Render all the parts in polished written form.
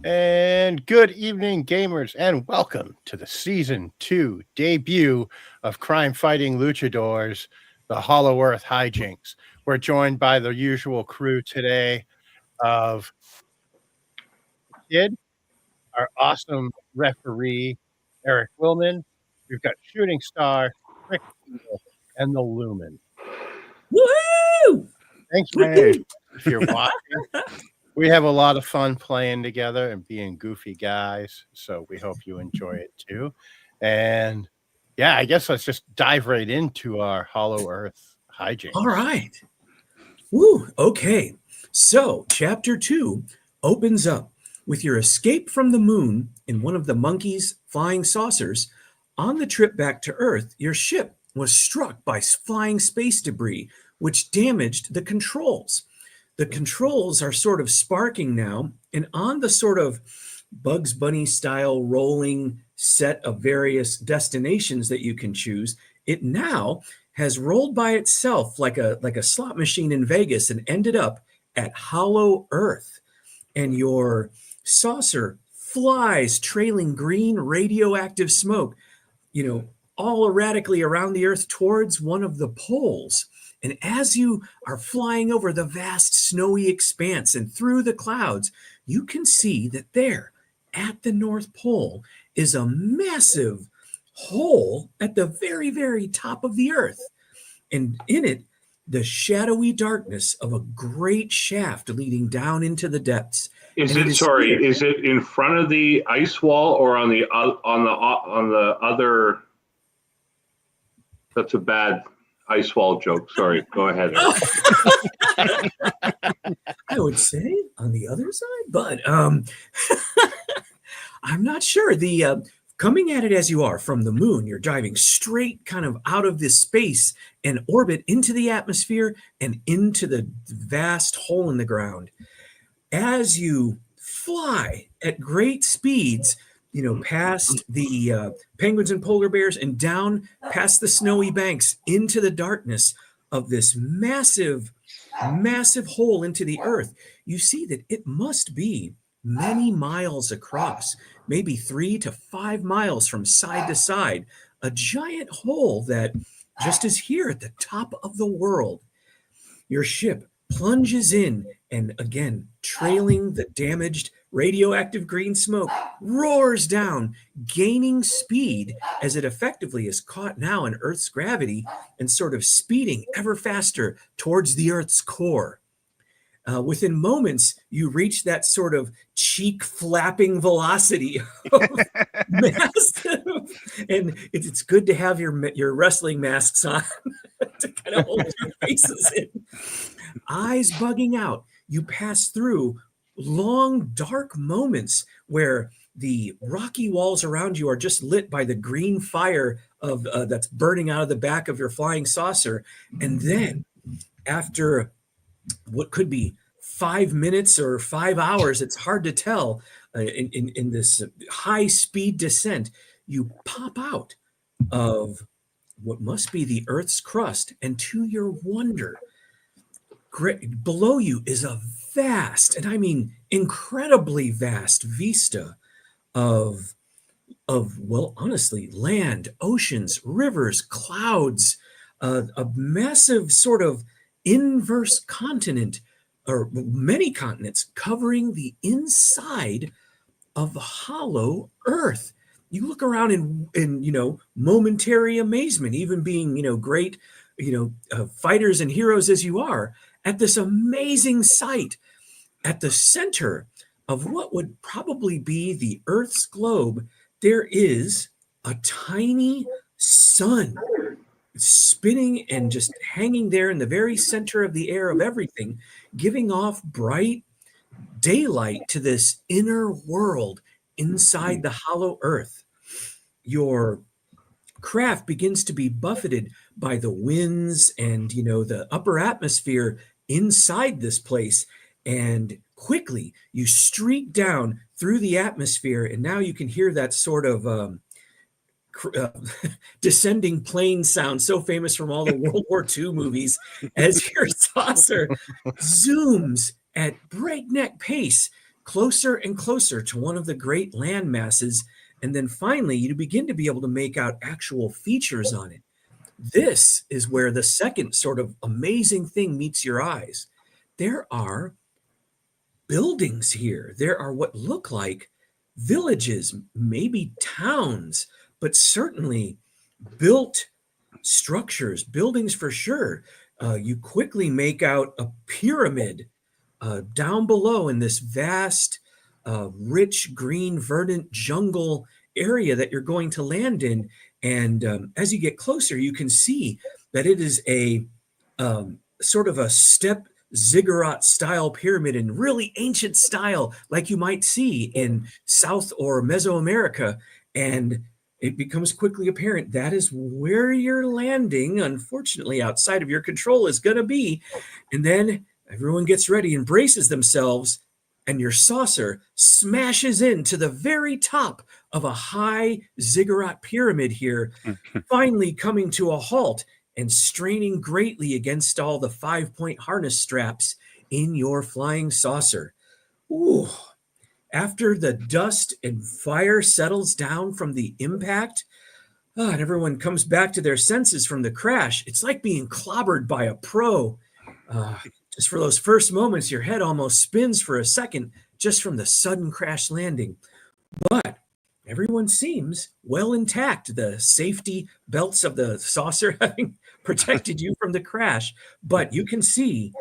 And good evening, gamers, and welcome to the Season 2 debut of Crime Fighting Luchadores, the Hollow Earth Hijinks. We're joined by the usual crew today of Kid, our awesome referee, Eric Willman. We've got Shooting Star, Rick Eagle, and the Lumen. Woo! Thanks, man, if you're watching. We have a lot of fun playing together and being goofy guys, so we hope you enjoy it too. And yeah, I guess let's just dive right into our Hollow Earth hijinks. All right. Woo, okay. So, Chapter 2 opens up with your escape from the moon in one of the monkey's flying saucers. On the trip back to Earth, your ship was struck by flying space debris, which damaged the controls. The controls are sort of sparking now, and on the sort of Bugs Bunny style rolling set of various destinations that you can choose, it now has rolled by itself like a slot machine in Vegas and ended up at Hollow Earth. And your saucer flies trailing green radioactive smoke, all erratically around the Earth towards one of the poles. And as you are flying over the vast snowy expanse and through the clouds, you can see that there at the North Pole is a massive hole at the very, very top of the Earth. And in it, the shadowy darkness of a great shaft leading down into the depths. Is it in front of the ice wall or on the other? That's a bad ice wall joke. Sorry, go ahead. I would say on the other side, but I'm not sure. Coming at it as you are from the moon, you're diving straight kind of out of this space and orbit into the atmosphere and into the vast hole in the ground. As you fly at great speeds, past the penguins and polar bears and down past the snowy banks into the darkness of this massive, massive hole into the Earth, you see that it must be many miles across, maybe 3 to 5 miles from side to side, a giant hole that just is here at the top of the world. Your ship plunges in and again, trailing the damaged radioactive green smoke, roars down, gaining speed as it effectively is caught now in Earth's gravity and sort of speeding ever faster towards the Earth's core. Within moments, you reach that sort of cheek flapping velocity of massive, and it's good to have your wrestling masks on to kind of hold your faces in. Eyes bugging out, you pass through long, dark moments where the rocky walls around you are just lit by the green fire of that's burning out of the back of your flying saucer, and then after what could be 5 minutes or 5 hours, it's hard to tell, in this high-speed descent, you pop out of what must be the Earth's crust, and to your wonder, below you is a vast, and I mean incredibly vast vista of well, honestly, land, oceans, rivers, clouds, a massive sort of inverse continent, or many continents covering the inside of the Hollow Earth. You look around in momentary amazement, even being great fighters and heroes as you are, at this amazing sight. At the center of what would probably be the Earth's globe, there is a tiny sun spinning and just hanging there in the very center of the air of everything, giving off bright daylight to this inner world inside the Hollow Earth. Your craft begins to be buffeted by the winds and the upper atmosphere inside this place, and quickly you streak down through the atmosphere, and now you can hear that sort of descending plane sound so famous from all the World War II movies as your saucer zooms at breakneck pace, closer and closer to one of the great land masses. And then finally, you begin to be able to make out actual features on it. This is where the second sort of amazing thing meets your eyes. There are buildings here. There are what look like villages, maybe towns, but certainly built structures, buildings for sure. You quickly make out a pyramid down below in this vast, rich, green, verdant jungle area that you're going to land in. And as you get closer, you can see that it is a sort of a step ziggurat style pyramid in really ancient style, like you might see in South or Mesoamerica. And it becomes quickly apparent that is where you're landing, unfortunately, outside of your control, is going to be. And then everyone gets ready and braces themselves, and your saucer smashes into the very top of a high ziggurat pyramid here, finally coming to a halt and straining greatly against all the 5-point harness straps in your flying saucer. Ooh. After the dust and fire settles down from the impact, and everyone comes back to their senses from the crash, it's like being clobbered by a pro. Just for those first moments, your head almost spins for a second just from the sudden crash landing. But everyone seems well intact, the safety belts of the saucer having protected you from the crash. But you can see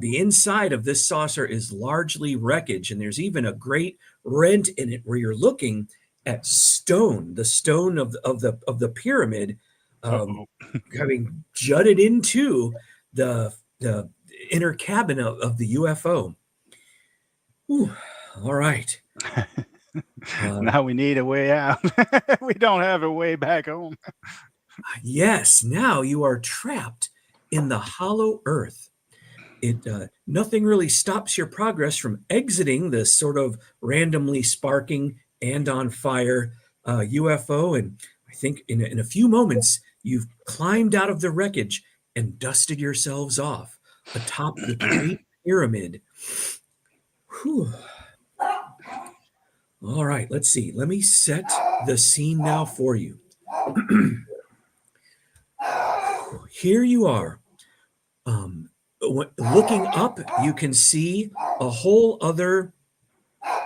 the inside of this saucer is largely wreckage, and there's even a great rent in it where you're looking at stone, the stone of the pyramid, having jutted into the inner cabin of the UFO. Ooh, all right. Now we need a way out. We don't have a way back home. Yes, now you are trapped in the hollow earth. Nothing really stops your progress from exiting this sort of randomly sparking and on fire UFO. And I think in a few moments, you've climbed out of the wreckage and dusted yourselves off atop the great pyramid. Whew. All right, let's see. Let me set the scene now for you. Here you are. Looking up, you can see a whole other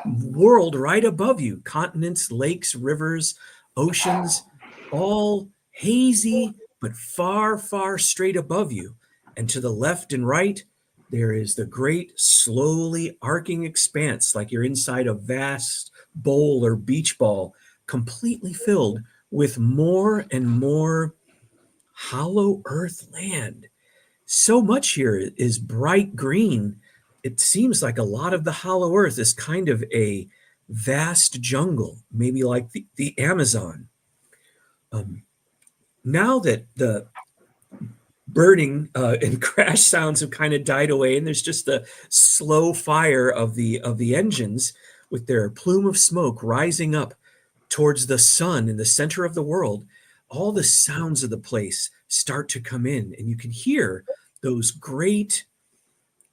world right above you. Continents, lakes, rivers, oceans, all hazy, but far, far straight above you. And to the left and right, there is the great, slowly arcing expanse, like you're inside a vast bowl or beach ball, completely filled with more and more hollow earth land. So much here is bright green. It seems like a lot of the hollow earth is kind of a vast jungle, maybe like the Amazon. Now that the burning and crash sounds have kind of died away, and there's just the slow fire of the engines with their plume of smoke rising up towards the sun in the center of the world, all the sounds of the place start to come in, and you can hear those great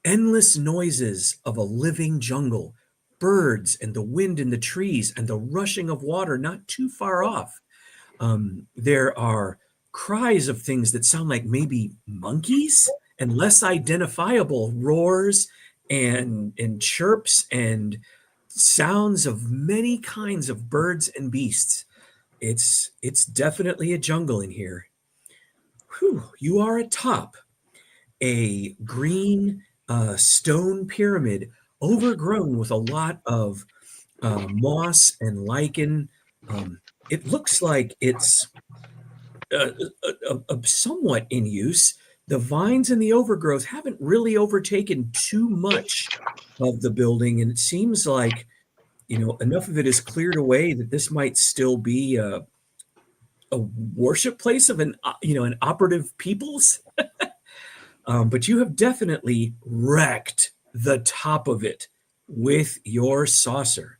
endless noises of a living jungle, birds and the wind in the trees and the rushing of water not too far off. There are cries of things that sound like maybe monkeys, and less identifiable roars and chirps and sounds of many kinds of birds and beasts. It's definitely a jungle in here. Whew, you are atop a green stone pyramid overgrown with a lot of moss and lichen. It looks like it's somewhat in use. The vines and the overgrowth haven't really overtaken too much of the building, and it seems like enough of it is cleared away that this might still be a worship place of an operative peoples. But you have definitely wrecked the top of it with your saucer.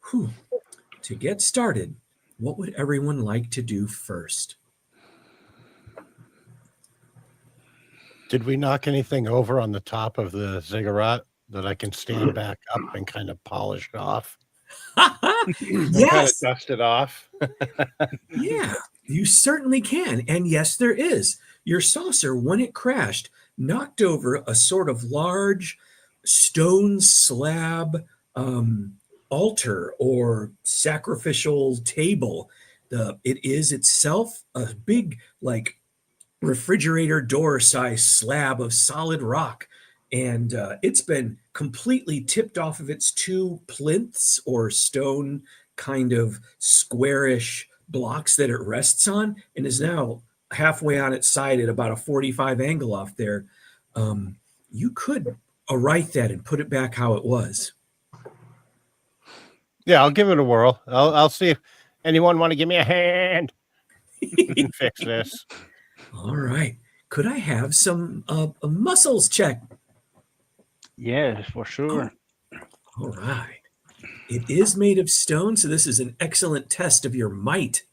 Whew. To get started, what would everyone like to do first? Did we knock anything over on the top of the ziggurat? that I can stand back up and kind of polish off. Kind of Yes. dust it off. Yeah, you certainly can. And yes, there is. Your saucer, when it crashed, knocked over a sort of large stone slab altar or sacrificial table. It is itself a big, like, refrigerator door size slab of solid rock. And it's been completely tipped off of its two plinths or stone kind of squarish blocks that it rests on and is now halfway on its side at about a 45 angle off there. You could right that and put it back how it was. Yeah, I'll give it a whirl. I'll see if anyone want to give me a hand and fix this. All right. Could I have some muscles check? Yes, for sure. All right. It is made of stone, so this is an excellent test of your might.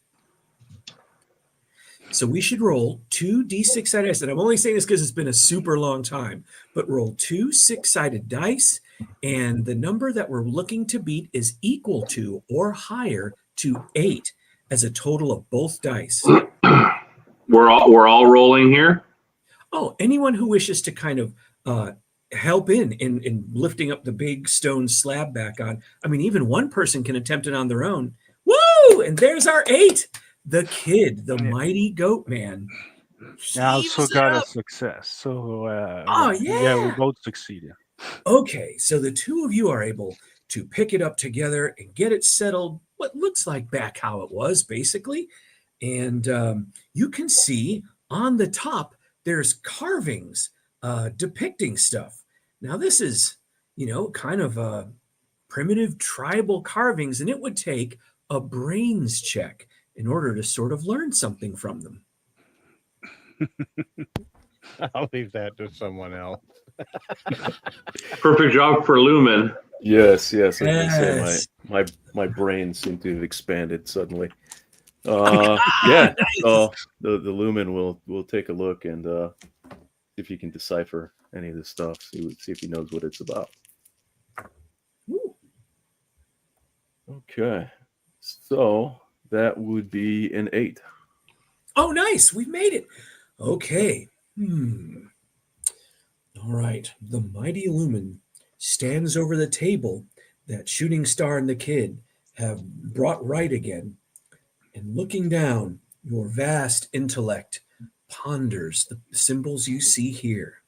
So we should roll 2 d6-sided dice. And I'm only saying this because it's been a super long time, but roll 2 6-sided dice. And the number that we're looking to beat is equal to or higher to 8 as a total of both dice. We're all rolling here. Oh, anyone who wishes to kind of help in lifting up the big stone slab back on. I mean, even one person can attempt it on their own. Woo! And there's our 8. The kid, the mighty goat man. I also heaves it got a up. success. So Oh, yeah, we yeah. both succeeded. Okay, so the two of you are able to pick it up together and get it settled, what looks like back how it was, basically. And you can see on the top, there's carvings depicting stuff. Now, this is, kind of primitive tribal carvings, and it would take a brains check in order to sort of learn something from them. I'll leave that to someone else. Perfect job for Lumen. Yes. I was gonna Yes. say my brain seemed to have expanded suddenly. Yeah. So the Lumen will take a look and see if he can decipher any of this stuff. See if he knows what it's about. Ooh. Okay. So that would be an 8. Oh, nice. We've made it. Okay. All right. The mighty Lumen stands over the table that Shooting Star and the kid have brought right again. And looking down, your vast intellect ponders the symbols you see here.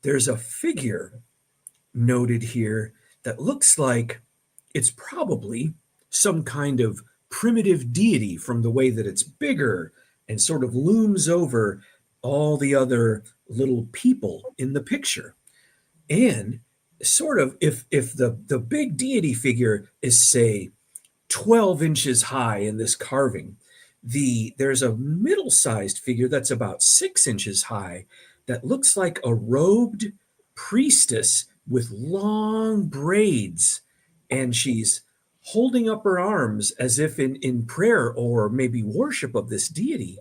There's a figure noted here that looks like it's probably some kind of primitive deity from the way that it's bigger and sort of looms over all the other little people in the picture. And sort of if the big deity figure is, say, 12 inches high in this carving, there's a middle-sized figure that's about 6 inches high that looks like a robed priestess with long braids, and she's holding up her arms as if in prayer or maybe worship of this deity.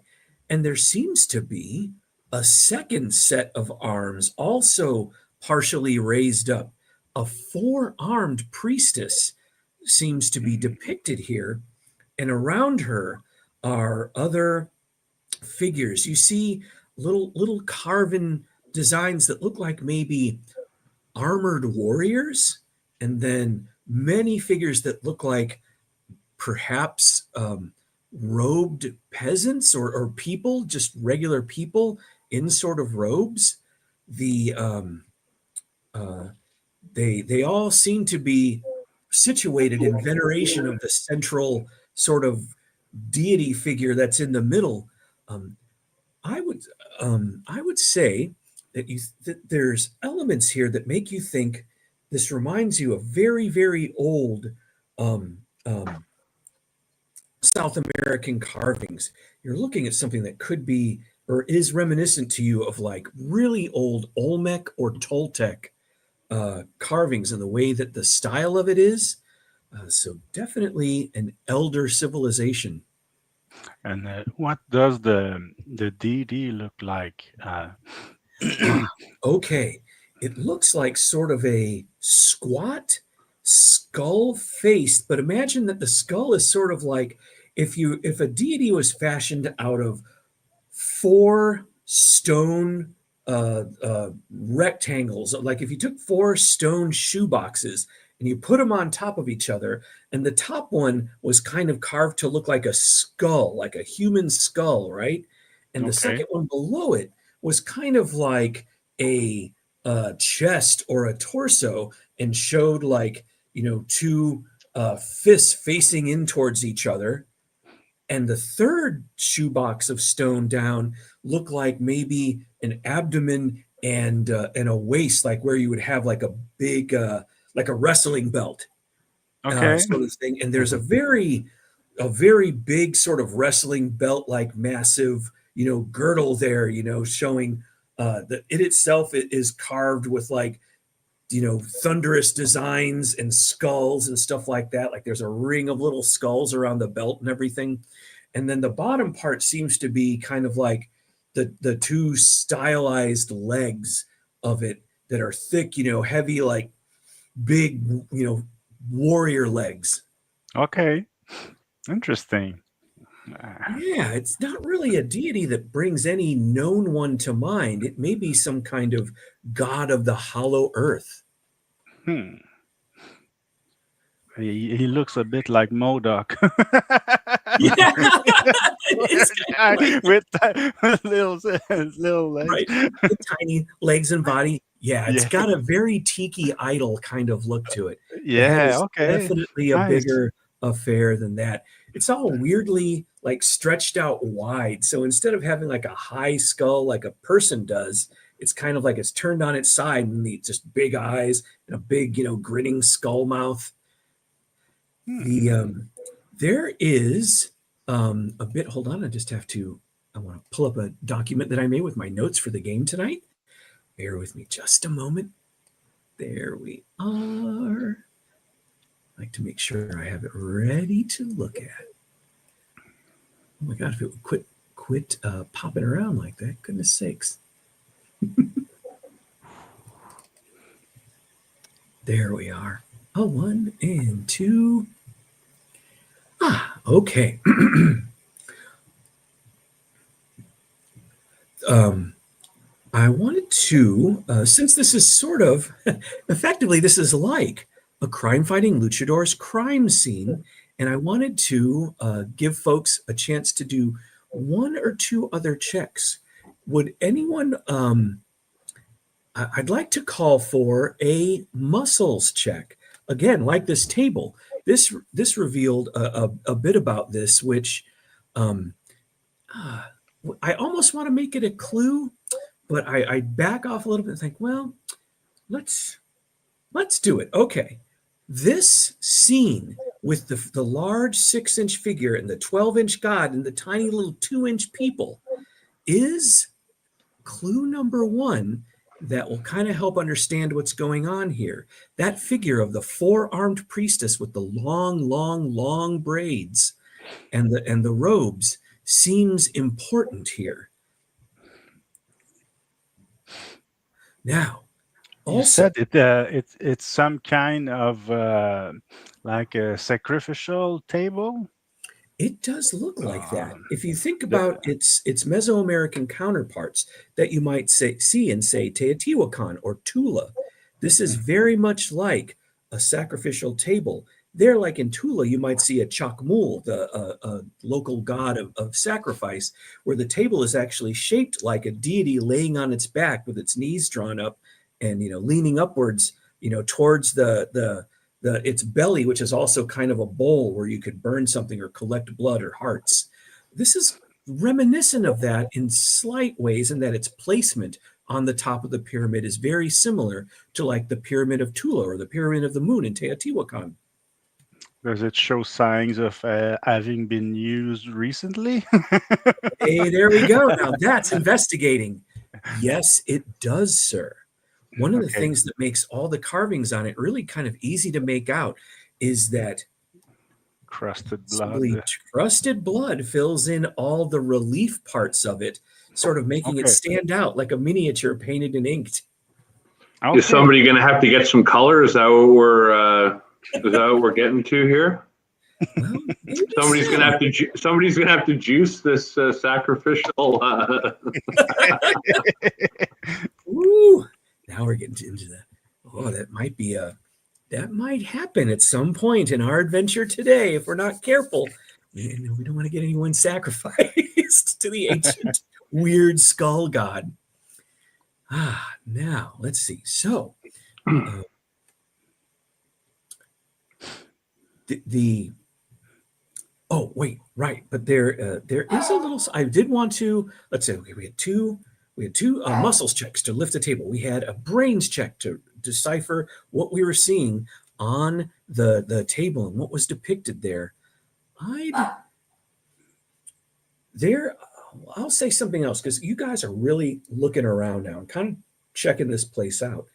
And there seems to be a second set of arms also partially raised up. A 4-armed priestess seems to be depicted here, and around her are other figures. You see little carven designs that look like maybe armored warriors, and then many figures that look like perhaps robed peasants or people, just regular people in sort of robes. They all seem to be situated in veneration of the central sort of deity figure that's in the middle. I would say that there's elements here that make you think this reminds you of very, very old South American carvings. You're looking at something that could be or is reminiscent to you of like really old Olmec or Toltec carvings and the way that the style of it is. So definitely an elder civilization. And what does the DD look like? Okay, it looks like sort of a squat skull face, but imagine that the skull is sort of like if a deity was fashioned out of 4 stone rectangles, like if you took 4 stone shoe boxes and you put them on top of each other, and the top one was kind of carved to look like a skull, like a human skull, right? And the Okay. second one below it was kind of like a chest or a torso, and showed like, 2 fists facing in towards each other. And the third shoebox of stone down looked like maybe an abdomen and a waist, like where you would have like a big, like a wrestling belt, Okay. sort of thing. And there's a very big sort of wrestling belt, like massive, girdle there, showing that it itself is carved with like, thunderous designs and skulls and stuff like that. Like there's a ring of little skulls around the belt and everything. And then the bottom part seems to be kind of like the 2 stylized legs of it that are thick, heavy, like big, warrior legs. Okay. Interesting. Yeah, it's not really a deity that brings any known one to mind. It may be some kind of god of the hollow earth. Hmm. He looks a bit like Modoc. Yeah, it's kind of like, with little legs. right, with tiny legs and body. Yeah, it's Yeah. got a very tiki idol kind of look to it. The head Yeah. is Okay. definitely a Nice. bigger affair than that. It's all weirdly like stretched out wide. So instead of having like a high skull like a person does, it's kind of like it's turned on its side and just big eyes and a big, grinning skull mouth. There is a bit. Hold on, I want to pull up a document that I made with my notes for the game tonight. Bear with me just a moment. There we are. I like to make sure I have it ready to look at. Oh my God, if it would quit popping around like that, goodness sakes. There we are. 1 and 2. Okay. I wanted to, since this is sort of, effectively, this is like a crime-fighting luchadors crime scene, and I wanted to give folks a chance to do 1 or 2 other checks. Would anyone, I'd like to call for a muscles check. Again, like this table, this revealed a bit about this, which I almost want to make it a clue, but I back off a little bit and think, well, let's do it. Okay. This scene with the large 6-inch figure and the 12-inch god and the tiny little 2-inch people is clue number 1 that will kind of help understand what's going on here. That figure of the 4-armed priestess with the long braids and the robes seems important here. Now, You also, said it's some kind of like a sacrificial table. it does look like that. If you think about its Mesoamerican counterparts that you might see in, say, Teotihuacan or Tula, this is very much like a sacrificial table. There, like in Tula, you might see a Chacmul, a local god of sacrifice, where the table is actually shaped like a deity laying on its back with its knees drawn up and leaning upwards, towards its belly, which is also kind of a bowl where you could burn something or collect blood or hearts. This is reminiscent of that in slight ways, in that its placement on the top of the pyramid is very similar to like the Pyramid of Tula or the Pyramid of the Moon in Teotihuacan. Does it show signs of having been used recently? Hey, there we go. Now that's investigating. Yes, it does, sir. One of the things that makes all the carvings on it really kind of easy to make out is that Crusted blood. Crusted blood fills in all the relief parts of it, sort of making it stand out like a miniature painted and inked. Is somebody going to have to get some color? Is that what we're getting to here? Well, maybe Somebody's so. going to have to juice this sacrificial. Woo! Now we're getting into the. Oh, that might happen at some point in our adventure today if we're not careful. We don't want to get anyone sacrificed to the ancient weird skull god. Now let's see. So, oh wait, right, but there is a little. I did want to. Let's say okay, we had two muscles checks to lift the table. We had a brains check to decipher what we were seeing on the table and what was depicted there. I'll say something else because you guys are really looking around now and kind of checking this place out.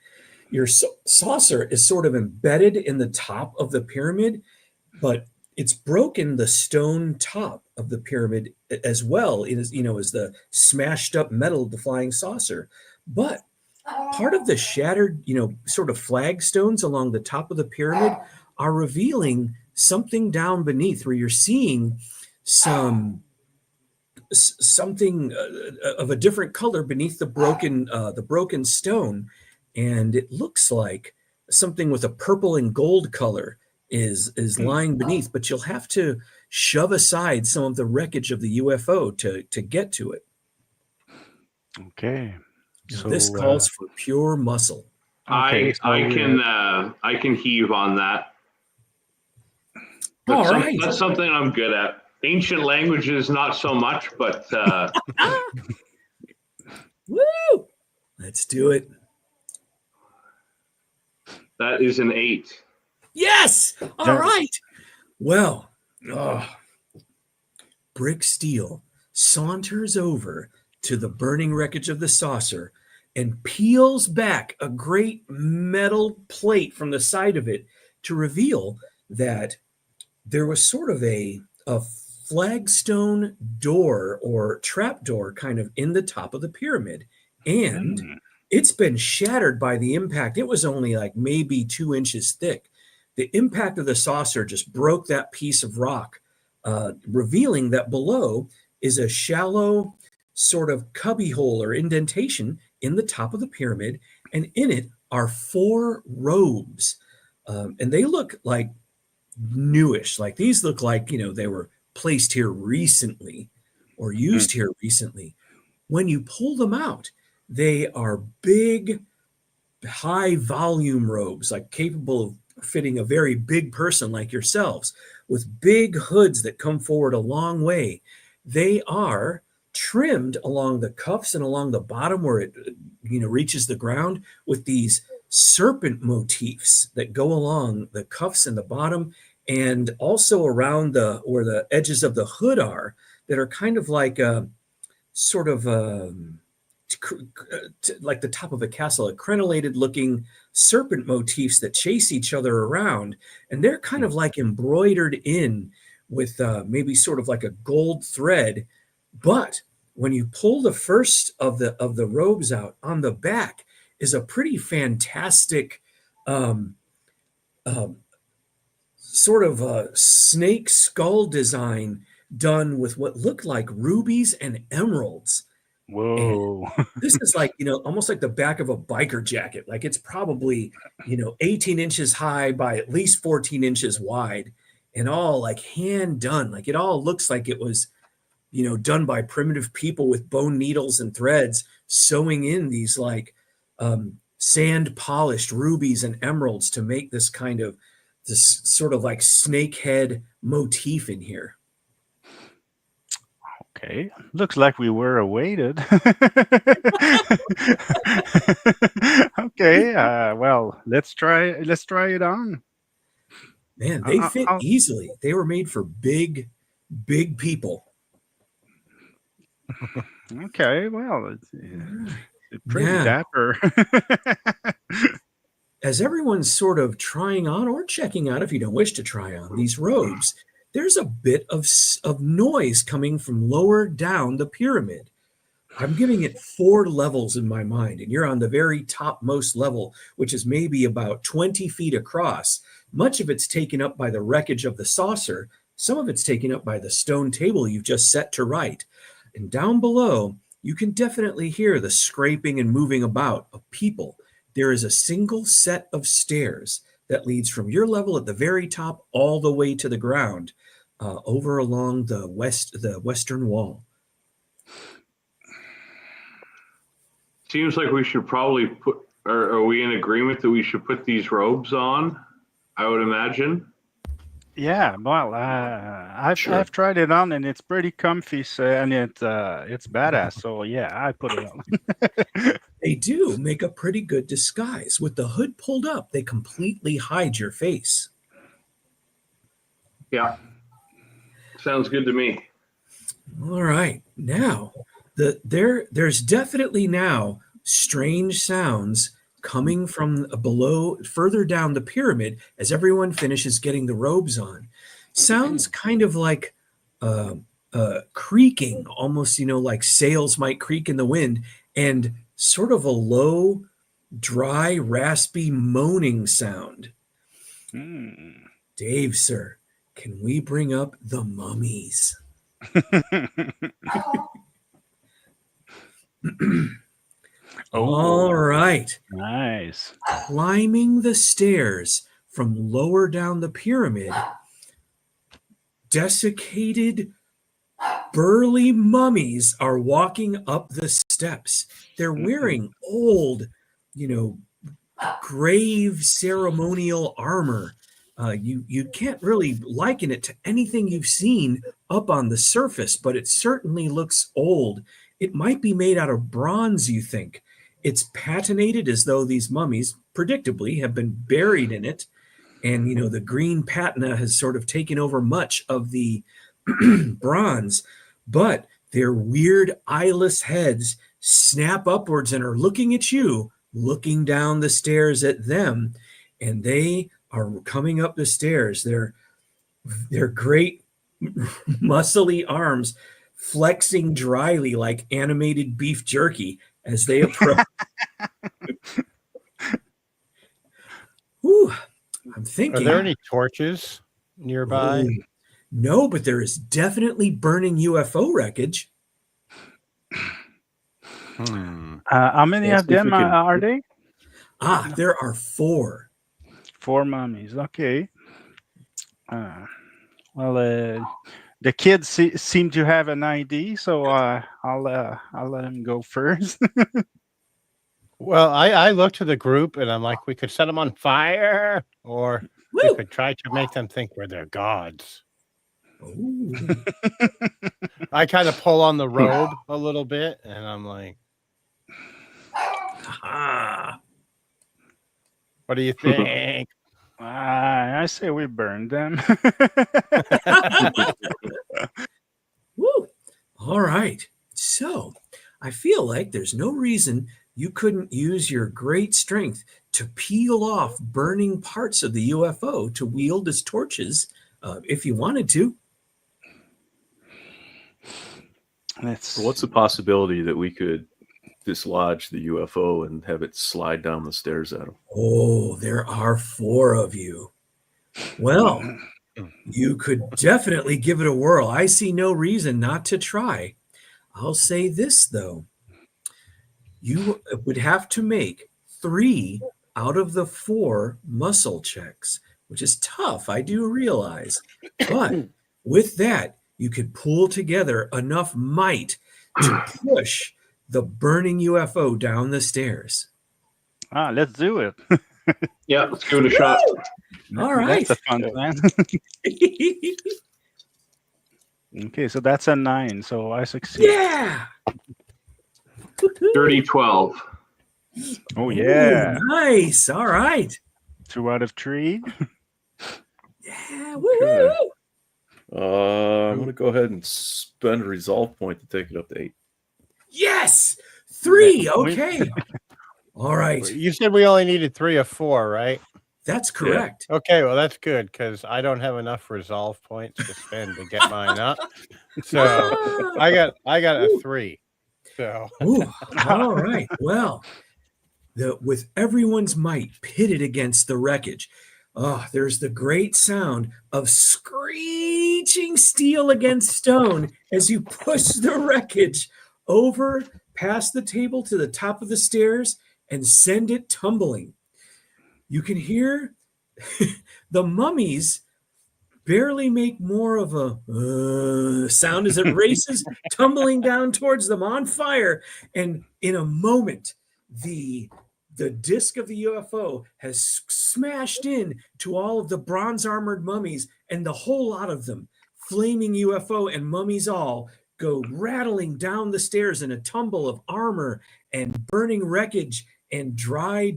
Your saucer is sort of embedded in the top of the pyramid, but it's broken the stone top of the pyramid as well. It is, as the smashed up metal of the flying saucer. But part of the shattered, sort of flagstones along the top of the pyramid are revealing something down beneath where you're seeing something of a different color beneath the broken stone, and it looks like something with a purple and gold color is lying beneath, but you'll have to shove aside some of the wreckage of the UFO to get to it. Okay. So this calls for pure muscle. Okay, I can heave on that. All right. That's something I'm good at. Ancient languages, not so much, but woo! Let's do it. That is an 8. Yes. All right. Well, Brick Steel saunters over to the burning wreckage of the saucer and peels back a great metal plate from the side of it to reveal that there was sort of a flagstone door or trap door kind of in the top of the pyramid. And it's been shattered by the impact. It was only like maybe 2 inches thick. The impact of the saucer just broke that piece of rock, revealing that below is a shallow sort of cubbyhole or indentation in the top of the pyramid. And in it are 4 robes. And they look like newish. Like these look like, they were placed here recently or used here recently. When you pull them out, they are big, high volume robes, like capable of fitting a very big person like yourselves, with big hoods that come forward a long way. They are trimmed along the cuffs and along the bottom where it reaches the ground with these serpent motifs that go along the cuffs and the bottom, and also around where the edges of the hood are, that are kind of like a sort of like the top of a castle, a crenellated looking serpent motifs that chase each other around. And they're kind of like embroidered in with maybe sort of like a gold thread. But when you pull the first of the robes out, on the back is a pretty fantastic sort of a snake skull design done with what looked like rubies and emeralds. Whoa. And this is like, almost like the back of a biker jacket. Like it's probably, 18 inches high by at least 14 inches wide, and all like hand done. Like it all looks like it was, done by primitive people with bone needles and threads, sewing in these like sand polished rubies and emeralds to make this sort of like snake head motif in here. Okay, looks like we were awaited. Okay, well, let's try it on. Man, they fit easily. They were made for big people. Okay, well, it's pretty dapper. As everyone's sort of trying on or checking out, if you don't wish to try on these robes, there's a bit of noise coming from lower down the pyramid. I'm giving it 4 levels in my mind, and you're on the very topmost level, which is maybe about 20 feet across. Much of it's taken up by the wreckage of the saucer. Some of it's taken up by the stone table you've just set to right. And down below, you can definitely hear the scraping and moving about of people. There is a single set of stairs that leads from your level at the very top all the way to the ground, over along the western wall. Seems like we should probably put, or are we in agreement that we should put these robes on? I would imagine. Yeah, well, I've tried it on and it's pretty comfy, and it's badass. So yeah, I put it on. They do make a pretty good disguise. With the hood pulled up, they completely hide your face. Yeah. Sounds good to me. All right. Now, there's definitely now strange sounds coming from below, further down the pyramid, as everyone finishes getting the robes on. Sounds kind of like creaking, almost, like sails might creak in the wind, and sort of a low, dry, raspy moaning sound. Dave, sir, can we bring up the mummies? All right. Nice. Climbing the stairs from lower down the pyramid, desiccated, burly mummies are walking up the steps. They're wearing old, grave ceremonial armor. You can't really liken it to anything you've seen up on the surface, but it certainly looks old. It might be made out of bronze, you think. It's patinated as though these mummies, predictably, have been buried in it. And, the green patina has sort of taken over much of the bronze. But their weird eyeless heads snap upwards and are looking at you, looking down the stairs at them. And they are coming up the stairs. Their great muscly arms flexing dryly like animated beef jerky as they approach. Whew, I'm thinking. Are there any torches nearby? No, but there is definitely burning UFO wreckage. How many of them are they? There are 4. 4 mummies. Okay. Well, the kids seem to have an ID, so I'll let them go first. Well, I look to the group and I'm like, we could set them on fire, or we could try to make them think we're their gods. I kind of pull on the robe a little bit, and I'm like, what do you think? I say we burn them. Woo. All right. So I feel like there's no reason you couldn't use your great strength to peel off burning parts of the UFO to wield as torches if you wanted to. What's the possibility that we could dislodge the UFO and have it slide down the stairs at them? Oh, there are 4 of you. Well, you could definitely give it a whirl. I see no reason not to try. I'll say this, though. You would have to make 3 out of the 4 muscle checks, which is tough, I do realize. But with that, you could pull together enough might to push the burning UFO down the stairs. Let's do it. Yeah, let's give it a shot. All right. That's a fun plan. Okay, so that's a 9, so I succeed. Yeah. Dirty 12. Oh, yeah. Ooh, nice. All right. 2 out of 3. Yeah. Woo. I'm going to go ahead and spend a resolve point to take it up to 8. Yes. 3. Okay. All right. You said we only needed 3 or 4, right? That's correct. Okay, well, that's good, because I don't have enough resolve points to spend to get mine up. So I got a 3. So Ooh, all right. Well, with everyone's might pitted against the wreckage, there's the great sound of screeching steel against stone as you push the wreckage over past the table to the top of the stairs and send it tumbling. You can hear the mummies barely make more of a sound as it races tumbling down towards them on fire. And in a moment, the disc of the UFO has smashed in to all of the bronze armored mummies, and the whole lot of them, flaming UFO and mummies all, go rattling down the stairs in a tumble of armor and burning wreckage and dry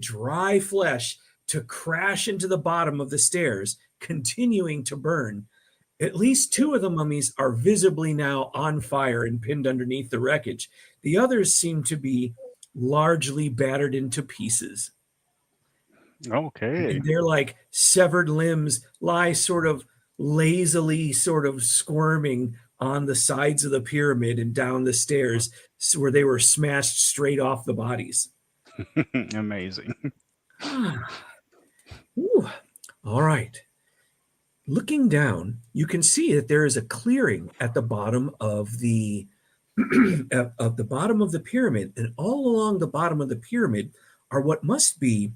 flesh to crash into the bottom of the stairs, continuing to burn. At least two of the mummies are visibly now on fire and pinned underneath the wreckage. The others seem to be largely battered into pieces. Okay. And they're like severed limbs lie sort of lazily sort of squirming on the sides of the pyramid and down the stairs where they were smashed straight off the bodies. Amazing. Ooh. All right. Looking down, you can see that there is a clearing at the bottom of the of the bottom of the pyramid, and all along the bottom of the pyramid are what must be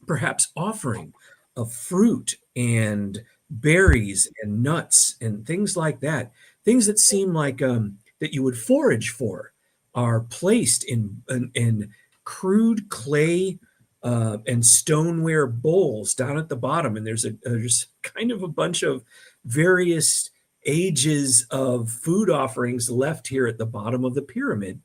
perhaps offering of fruit and berries and nuts and things like that. Things that seem like that you would forage for are placed in crude clay and stoneware bowls down at the bottom, and there's kind of a bunch of various ages of food offerings left here at the bottom of the pyramid.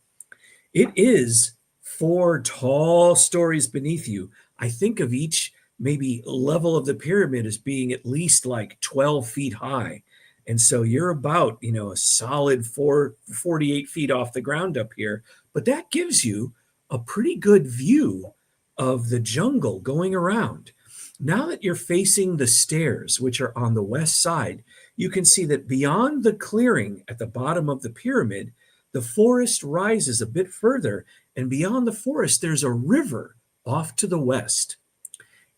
It is 4 tall stories beneath you. I think of each maybe level of the pyramid as being at least like 12 feet high. And so you're about, a solid 48 feet off the ground up here. But that gives you a pretty good view of the jungle going around. Now that you're facing the stairs, which are on the west side, you can see that beyond the clearing at the bottom of the pyramid, the forest rises a bit further, and beyond the forest, there's a river off to the west.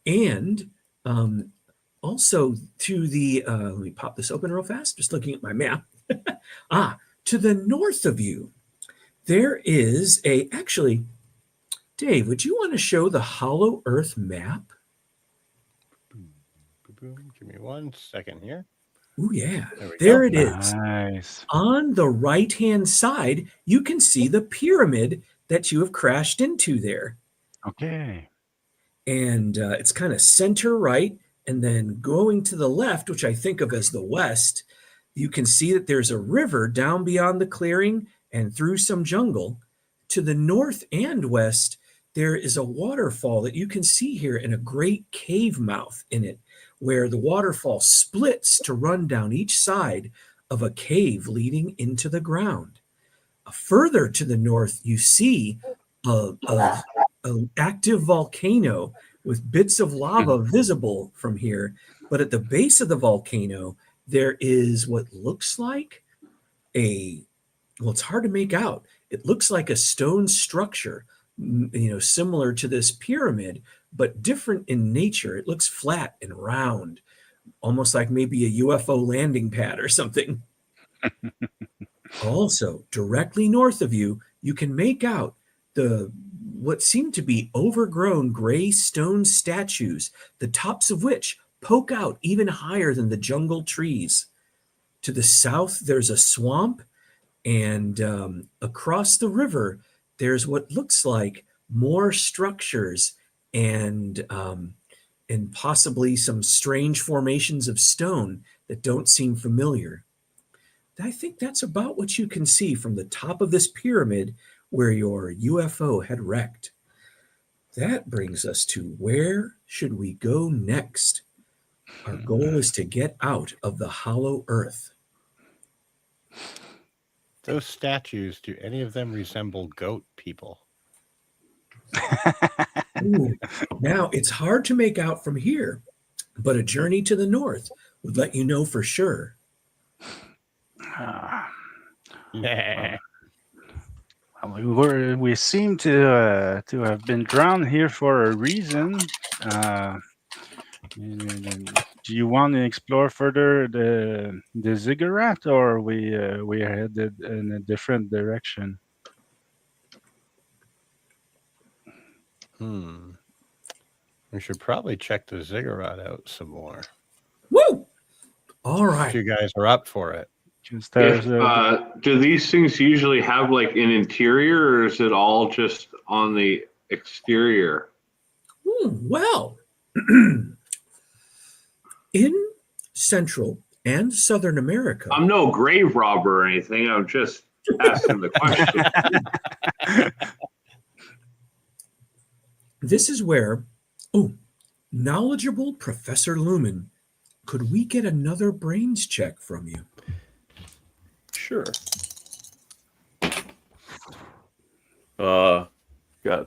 And also to the, let me pop this open real fast, just looking at my map. To the north of you, there is actually, Dave, would you want to show the Hollow Earth map? Give me 1 second here. Oh, yeah. There it is. Nice. On the right-hand side, you can see the pyramid that you have crashed into there. Okay. And it's kind of center right. And then going to the left, which I think of as the west, you can see that there's a river down beyond the clearing and through some jungle. To the north and west, there is a waterfall that you can see here and a great cave mouth in it, where the waterfall splits to run down each side of a cave leading into the ground. Further to the north, you see an active volcano with bits of lava visible from here. But at the base of the volcano, there is what looks like it's hard to make out. It looks like a stone structure, similar to this pyramid, but different in nature. It looks flat and round, almost like maybe a UFO landing pad or something. Also, directly north of you, you can make out what seem to be overgrown gray stone statues, the tops of which poke out even higher than the jungle trees. To the south, there's a swamp, and across the river, there's what looks like more structures and possibly some strange formations of stone that don't seem familiar. I think that's about what you can see from the top of this pyramid where your UFO had wrecked. That brings us to where should we go next? Our goal is to get out of the hollow earth. Those statues, do any of them resemble goat people? Ooh. Now, it's hard to make out from here, but a journey to the north would let you know for sure. Nah. We seem to have been drawn here for a reason. Do you want to explore further the ziggurat, or we are headed in a different direction? We should probably check the ziggurat out some more. Woo! All If right. you guys are up for it. Do these things usually have like an interior, or is it all just on the exterior? Well, in Central and Southern America, I'm no grave robber or anything. I'm just asking the question. this is where, knowledgeable Professor Lumen, could we get another brains check from you? Sure. Got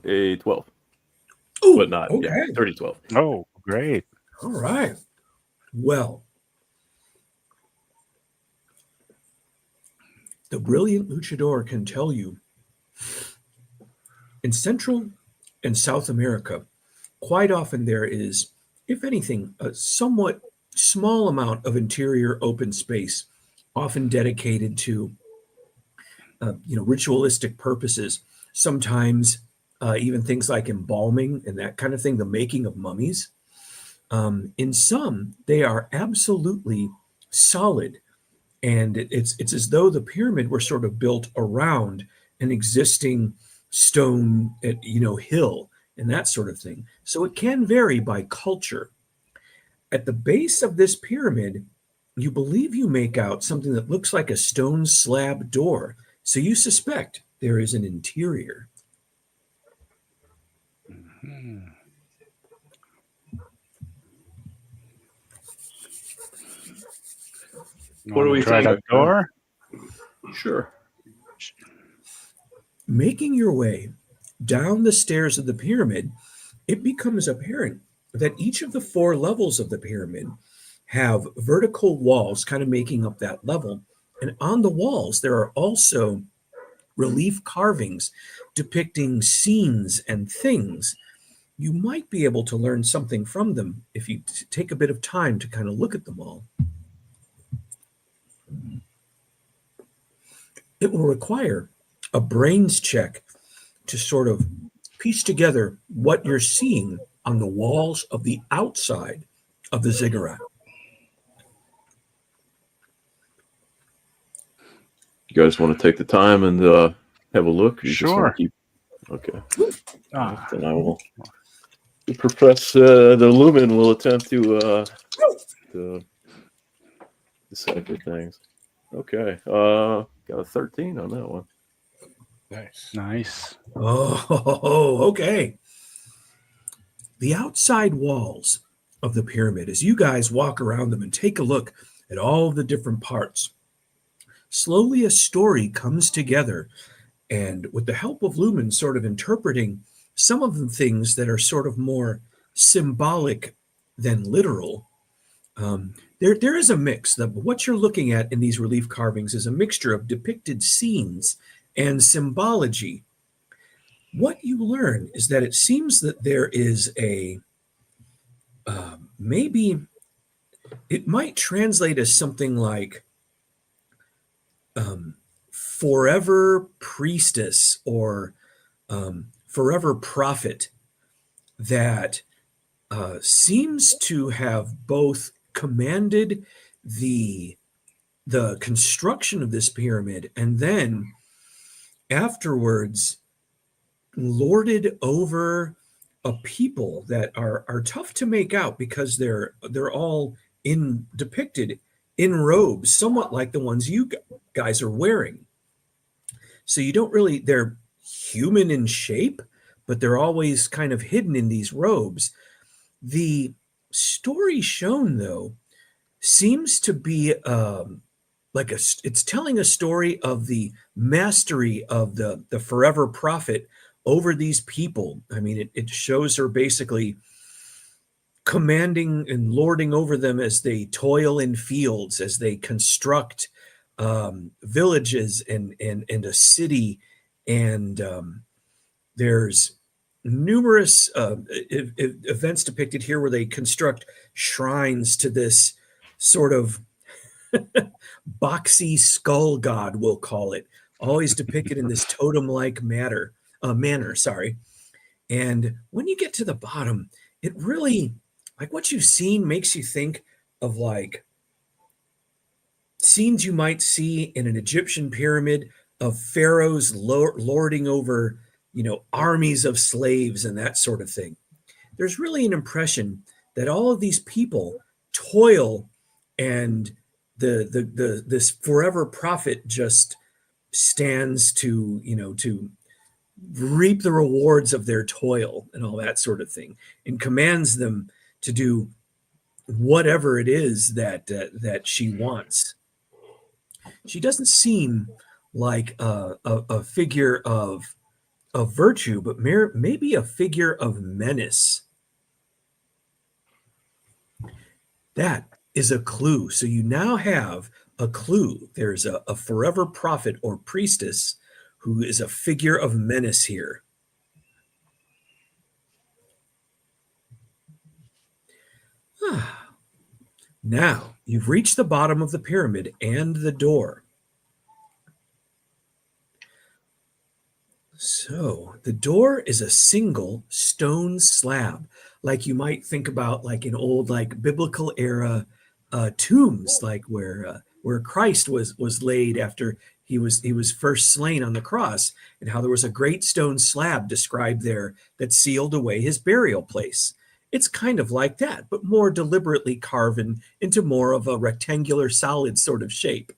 a 12. Ooh, But not, okay. 30-12. Oh, great. All right. Well, the brilliant luchador can tell you in Central and South America, quite often there is, if anything, a somewhat small amount of interior open space, often dedicated to ritualistic purposes. Sometimes even things like embalming and that kind of thing, the making of mummies. In some, they are absolutely solid, and it's as though the pyramid were sort of built around an existing stone, hill and that sort of thing. So it can vary by culture. At the base of this pyramid, you believe you make out something that looks like a stone slab door. So you suspect there is an interior. What do we try think? that door? Sure. Making your way down the stairs of the pyramid, it becomes apparent that each of the 4 levels of the pyramid have vertical walls kind of making up that level. And on the walls, there are also relief carvings depicting scenes and things. You might be able to learn something from them if you take a bit of time to kind of look at them all. It will require a brains check to sort of piece together what you're seeing on the walls of the outside of the ziggurat. You guys want to take the time and have a look? You just want Sure. to keep... Okay. Ah, Then I will. The Lumen will attempt to decipher things. Okay. Got a 13 on that one. nice. Oh, okay. The outside walls of the pyramid, as you guys walk around them and take a look at all the different parts, slowly a story comes together. And with the help of Lumen sort of interpreting some of the things that are sort of more symbolic than literal, there is a mix. What you're looking at in these relief carvings is a mixture of depicted scenes and symbology. What you learn is that it seems that there is maybe it might translate as something like forever priestess or forever prophet that seems to have both commanded the construction of this pyramid and then afterwards lorded over a people that are tough to make out because they're all depicted in robes, somewhat like the ones you guys are wearing. So you don't really, they're human in shape, but they're always kind of hidden in these robes. The story shown, though, seems to be it's telling a story of the mastery of the forever prophet over these people. I mean, it shows her basically commanding and lording over them as they toil in fields, as they construct villages and a city And there's numerous events depicted here where they construct shrines to this sort of boxy skull god, we'll call it, always depicted in this totem-like manner. And when you get to the bottom, it really, like what you've seen makes you think of like scenes you might see in an Egyptian pyramid of pharaohs lording over, armies of slaves and that sort of thing. There's really an impression that all of these people toil, and this forever prophet just stands to reap the rewards of their toil and all that sort of thing, and commands them to do whatever it is that she wants. She doesn't seem like a figure of virtue, but maybe a figure of menace. That is a clue. So you now have a clue. There's a forever prophet or priestess who is a figure of menace here. Now, you've reached the bottom of the pyramid and the door. So the door is a single stone slab, like you might think about like in old like biblical era tombs, like where Christ was laid after he was first slain on the cross, and how there was a great stone slab described there that sealed away his burial place. It's kind of like that, but more deliberately carven into more of a rectangular, solid sort of shape.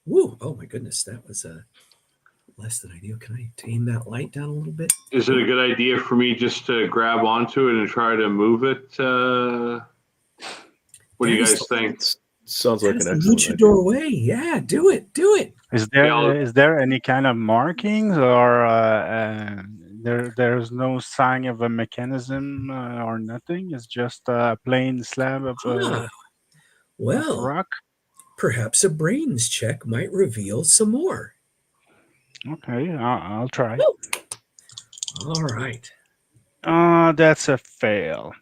Woo! Oh my goodness, that was less than ideal. Can I tame that light down a little bit? Is it a good idea for me just to grab onto it and try to move it? What do you guys think? Sounds like an excellent luchador way. Yeah, do it. Is there any kind of markings, or there's no sign of a mechanism or nothing? It's just a plain slab of rock. Perhaps a brains check might reveal some more. Okay, I'll try. All right. That's a fail.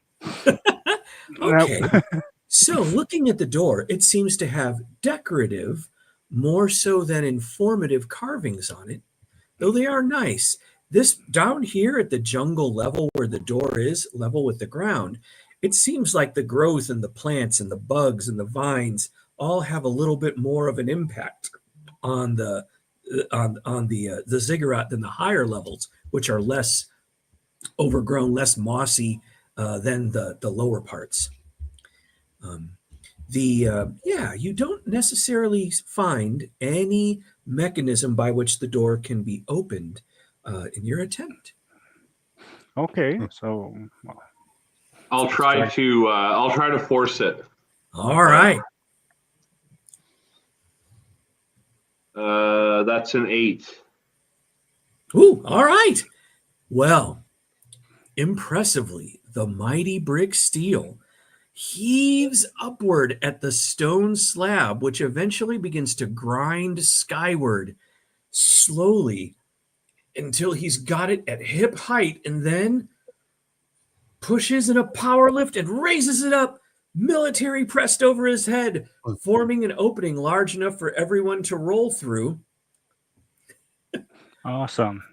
Okay. So looking at the door, it seems to have decorative more so than informative carvings on it, though they are nice. This down here at the jungle level where the door is, level with the ground, it seems like the growth and the plants and the bugs and the vines all have a little bit more of an impact on the ziggurat than the higher levels, which are less overgrown, less mossy than the lower parts. You don't necessarily find any mechanism by which the door can be opened in your attempt. Okay, so I'll try to force it. All right. That's an 8. Ooh, all right. Well, impressively, the mighty brick steel heaves upward at the stone slab, which eventually begins to grind skyward slowly until he's got it at hip height, and then pushes in a power lift and raises it up, military pressed over his head, forming an opening large enough for everyone to roll through. Awesome.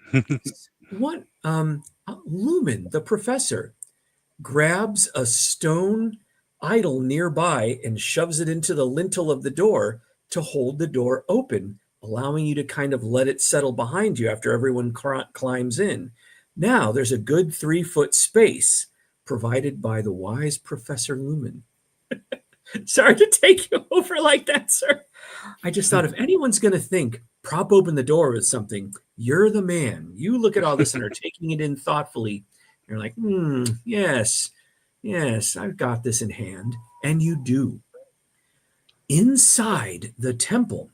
Lumen, the professor, grabs a stone idol nearby and shoves it into the lintel of the door to hold the door open, allowing you to kind of let it settle behind you after everyone climbs in. Now there's a good 3-foot space provided by the wise Professor Lumen. Sorry to take you over like that, sir. I just thought if anyone's going to think, prop open the door with something, you're the man. You look at all this and are taking it in thoughtfully. You're like, yes, I've got this in hand. And you do. Inside the temple,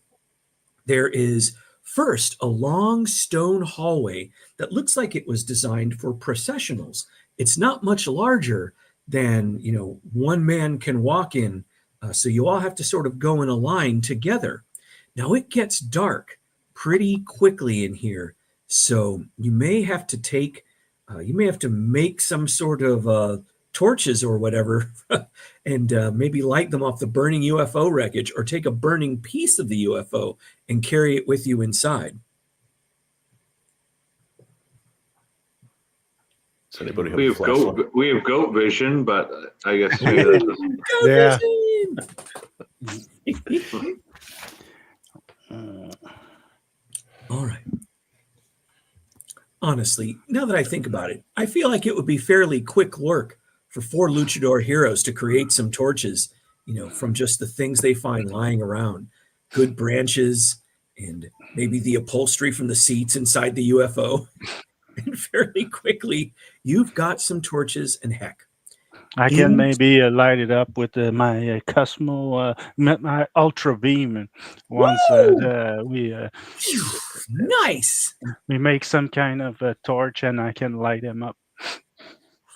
there is first a long stone hallway that looks like it was designed for processionals. It's not much larger than, one man can walk in. So you all have to sort of go in a line together. Now it gets dark pretty quickly in here. So you may have to make some sort of torches or whatever and maybe light them off the burning UFO wreckage, or take a burning piece of the UFO and carry it with you inside. Does anybody have We a have flashlight? goat vision, but I guess Yeah. All right. Honestly, now that I think about it, I feel like it would be fairly quick work for 4 luchador heroes to create some torches, from just the things they find lying around. Good branches and maybe the upholstery from the seats inside the UFO. And fairly quickly, you've got some torches, and heck, I can maybe light it up with my Cosmo, my Ultra Beam. Once nice. we make some kind of a torch, and I can light them up.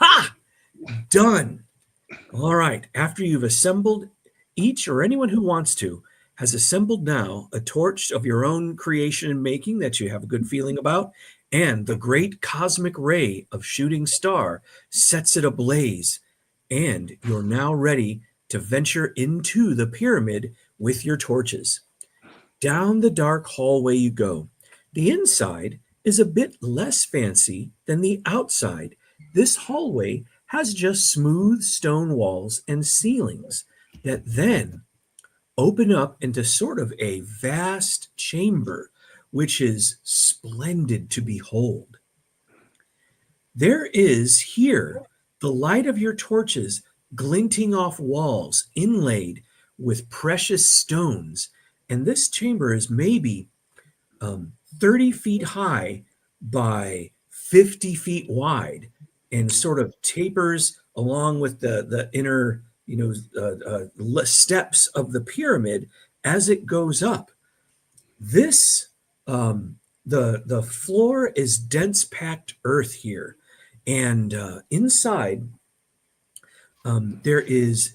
Ha! Done. All right. After you've assembled, each or anyone who wants to has assembled now a torch of your own creation and making that you have a good feeling about, and the great cosmic ray of shooting star sets it ablaze, and you're now ready to venture into the pyramid with your torches. Down the dark hallway you go. The inside is a bit less fancy than the outside. This hallway has just smooth stone walls and ceilings that then open up into sort of a vast chamber, which is splendid to behold. There is here the light of your torches glinting off walls inlaid with precious stones, and this chamber is maybe 30 feet high by 50 feet wide, and sort of tapers along with the inner steps of the pyramid as it goes up. This the floor is dense packed earth here, and inside there is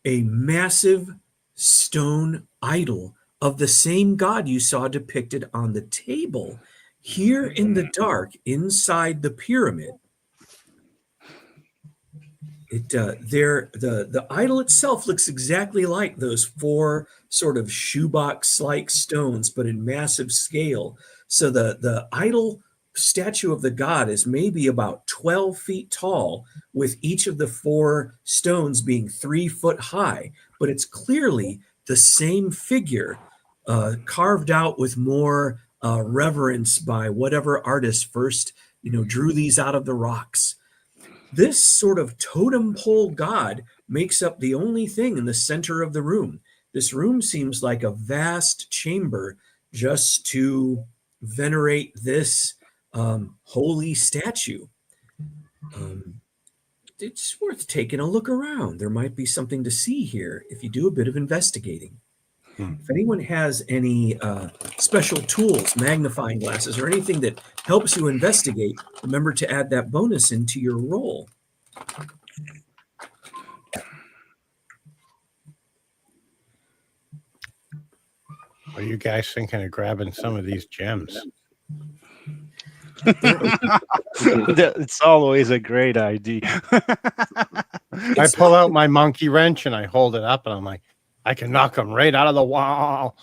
a massive stone idol of the same god you saw depicted on the table here in the dark inside the pyramid. The idol itself looks exactly like those 4 sort of shoebox-like stones, but in massive scale. So the idol statue of the god is maybe about 12 feet tall, with each of the 4 stones being 3 foot high. But it's clearly the same figure, carved out with more reverence by whatever artist first drew these out of the rocks. This sort of totem pole god makes up the only thing in the center of the room. This room seems like a vast chamber just to venerate this holy statue. It's worth taking a look around. There might be something to see here if you do a bit of investigating. If anyone has any special tools, magnifying glasses, or anything that helps you investigate, remember to add that bonus into your roll. Are you guys thinking of grabbing some of these gems? It's always a great idea. I pull out my monkey wrench and I hold it up, and I'm like, I can knock them right out of the wall.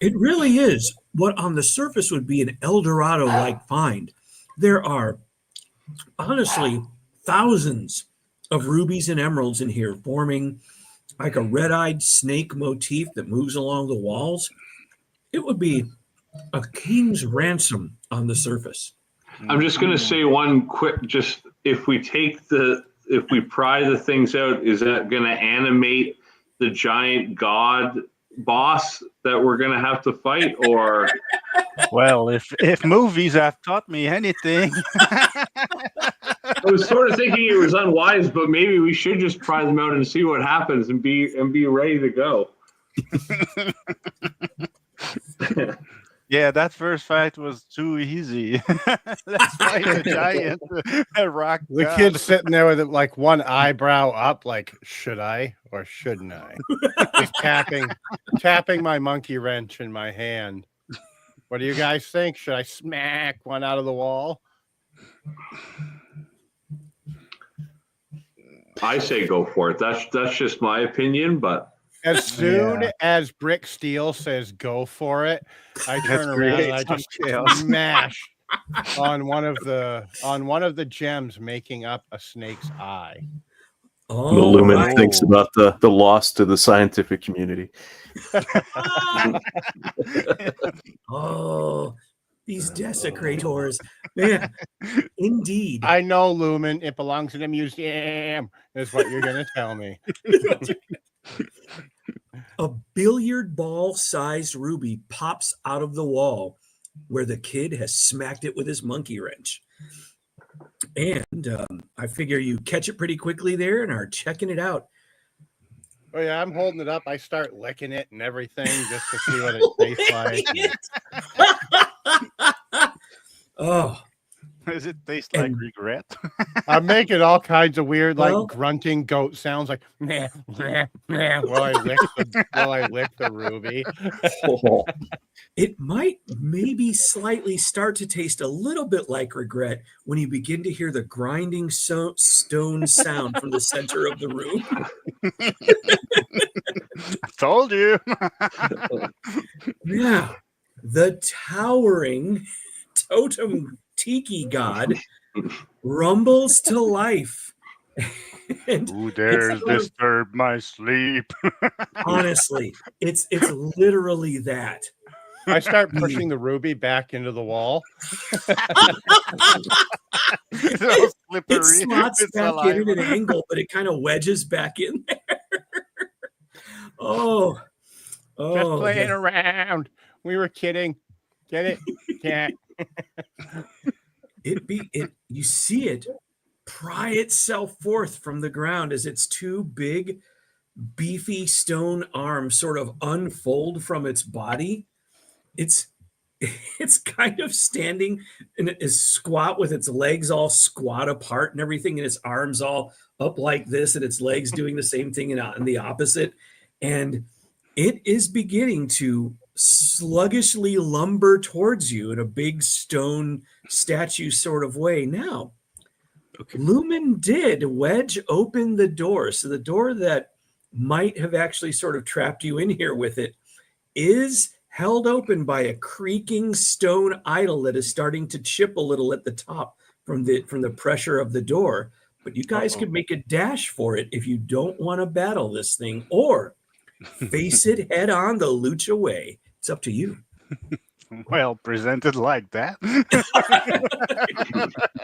It really is what on the surface would be an El Dorado-like find. There are honestly thousands of rubies and emeralds in here, forming like a red-eyed snake motif that moves along the walls. It would be a king's ransom on the surface. I'm just going to say one quick, just if we pry the things out, is that going to animate the giant god boss that we're going to have to fight? Or well, if movies have taught me anything. I was sort of thinking it was unwise, but maybe we should just pry them out and see what happens and be ready to go. Yeah, that first fight was too easy. Let's fight a giant rock The god. kid's sitting there with like one eyebrow up, like, should I or shouldn't I? Just tapping my monkey wrench in my hand. What do you guys think? Should I smack one out of the wall? I say go for it. That's just my opinion, but As soon as Brick Steel says go for it, I turn around and I just smash on one of the gems making up a snake's eye. The Lumen thinks about the loss to the scientific community. Oh, these desecrators. Man, indeed. I know, Lumen. It belongs in a museum, is what you're going to tell me. A billiard ball sized ruby pops out of the wall where the kid has smacked it with his monkey wrench. And I figure you catch it pretty quickly there and are checking it out. Oh, yeah, I'm holding it up. I start licking it and everything just to see what it tastes like. Oh. Does it taste like regret? I'm making all kinds of weird, like grunting goat sounds, like meh, meh, meh, while I lick the ruby. It might maybe slightly start to taste a little bit like regret when you begin to hear the grinding stone sound from the center of the room. I told you. Yeah, the towering totem tiki god rumbles to life. And who dares disturb my sleep? Honestly, it's literally that. I start pushing the ruby back into the wall. It slots back in at an angle, but it kind of wedges back in there. Oh, just playing around. We were kidding. Get it? Yeah. You see it pry itself forth from the ground as its two big, beefy stone arms sort of unfold from its body. It's kind of standing and it is squat with its legs all squat apart and everything, and its arms all up like this, and its legs doing the same thing in the opposite. And it is beginning to sluggishly lumber towards you in a big stone statue sort of way. Now, Lumen did wedge open the door. So the door that might have actually sort of trapped you in here with it is held open by a creaking stone idol that is starting to chip a little at the top from the pressure of the door. But you guys could make a dash for it if you don't want to battle this thing, or face it head on the lucha way. It's up to you. Well, presented like that. I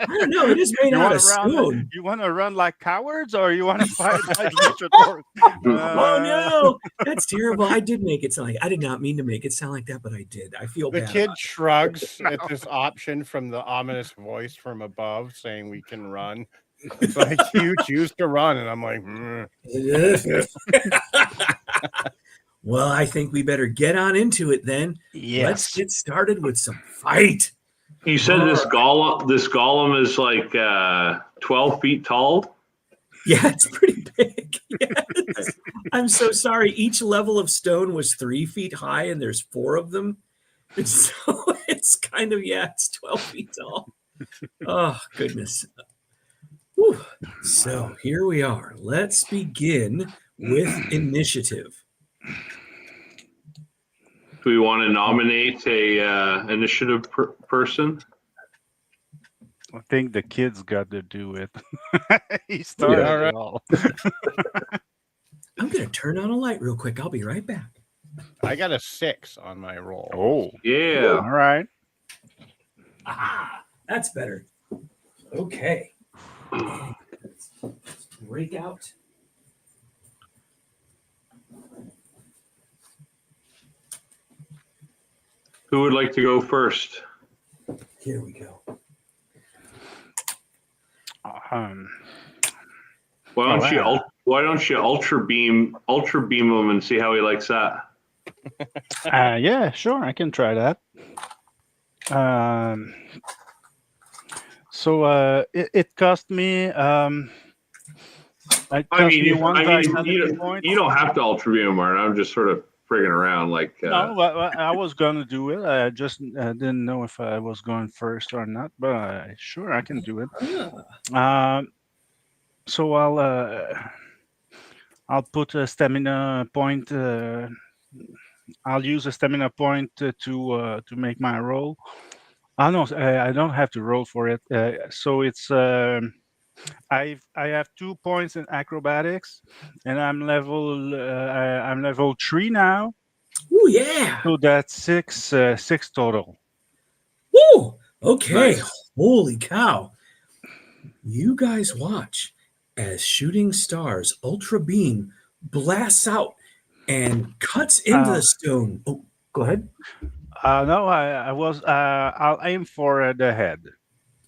don't know. It is made out of stone. You want to run like cowards, or you want to fight like luchadors? Oh no, that's terrible. I did make it sound like I did not mean to make it sound like that, but I did. I feel bad. The kid shrugs at this option from the ominous voice from above saying we can run. It's like, you choose to run, and I'm like, Well, I think we better get on into it then. Yes. Let's get started with some fight. You said this golem is like 12 feet tall? Yeah, it's pretty big. Yes. I'm so sorry. Each level of stone was 3 feet high, and there's 4 of them. And so it's kind of, it's 12 feet tall. Oh, goodness. Whew. So here we are. Let's begin with initiative. Do we want to nominate a initiative person? I think the kid's got to do it. He started it all. I'm going to turn on a light real quick. I'll be right back. I got a 6 on my roll. Oh, yeah. All right. That's better. Okay. Let's break out. Who would like to go first? Here we go. Why don't you ultra beam him and see how he likes that? Yeah, sure. I can try that. So it cost me. It cost me one die point. you don't have to ultra view, Martin. I'm just sort of frigging around. Like, No, I was gonna do it. I just didn't know if I was going first or not. But sure, I can do it. So I'll put a stamina point. I'll use a stamina point to make my roll. Oh no, I don't have to roll for it. So it's I have 2 points in acrobatics, and I'm level 3 now. Oh yeah. So that's six total. Woo! Okay. Nice. Holy cow. You guys watch as Shooting Stars Ultra Beam blasts out and cuts into the stone. Oh, go ahead. No, I was. I'll aim for the head.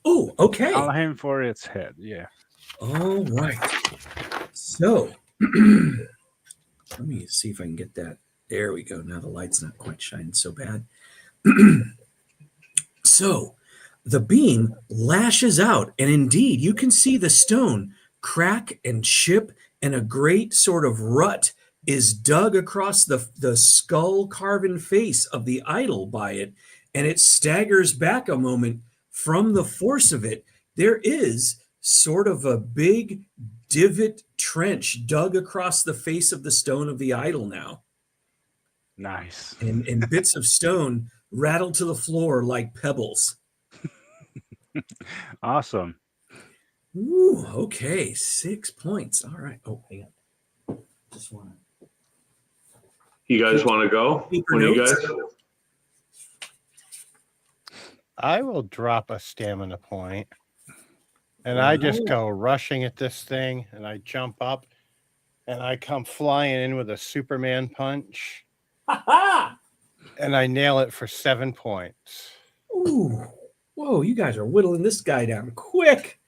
Oh, okay. I'll aim for its head. Yeah. All right. So let me see if I can get that. There we go. Now the light's not quite shining so bad. So the beam lashes out, and indeed, you can see the stone crack and chip, and a great sort of rut is dug across the skull carven face of the idol by it, and it staggers back a moment from the force of it. There is sort of a big divot trench dug across the face of the stone of the idol now. Nice. And bits of stone rattle to the floor like pebbles. Awesome. Ooh, okay. 6 points. All right. Oh, hang on. Just want to. you guys want to go? Paper When you notes? guys? I will drop a stamina point, and I just go rushing at this thing, and I jump up, and I come flying in with a Superman punch, and I nail it for 7 points. Ooh. Whoa, you guys are whittling this guy down quick.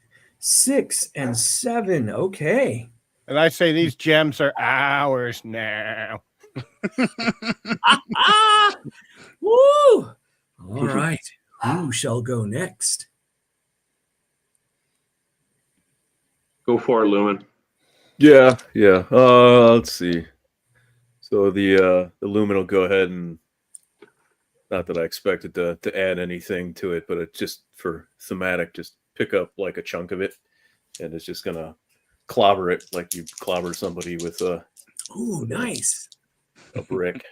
6 and 7. Okay. And I say these gems are ours now. Woo! All right. Who shall go next? Go for it, Lumen. Yeah. Let's see. So the Lumen will go ahead and, not that I expected to add anything to it, but it's just for thematic, just pick up like a chunk of it, and it's just gonna clobber it like you clobber somebody with a Nice. brick.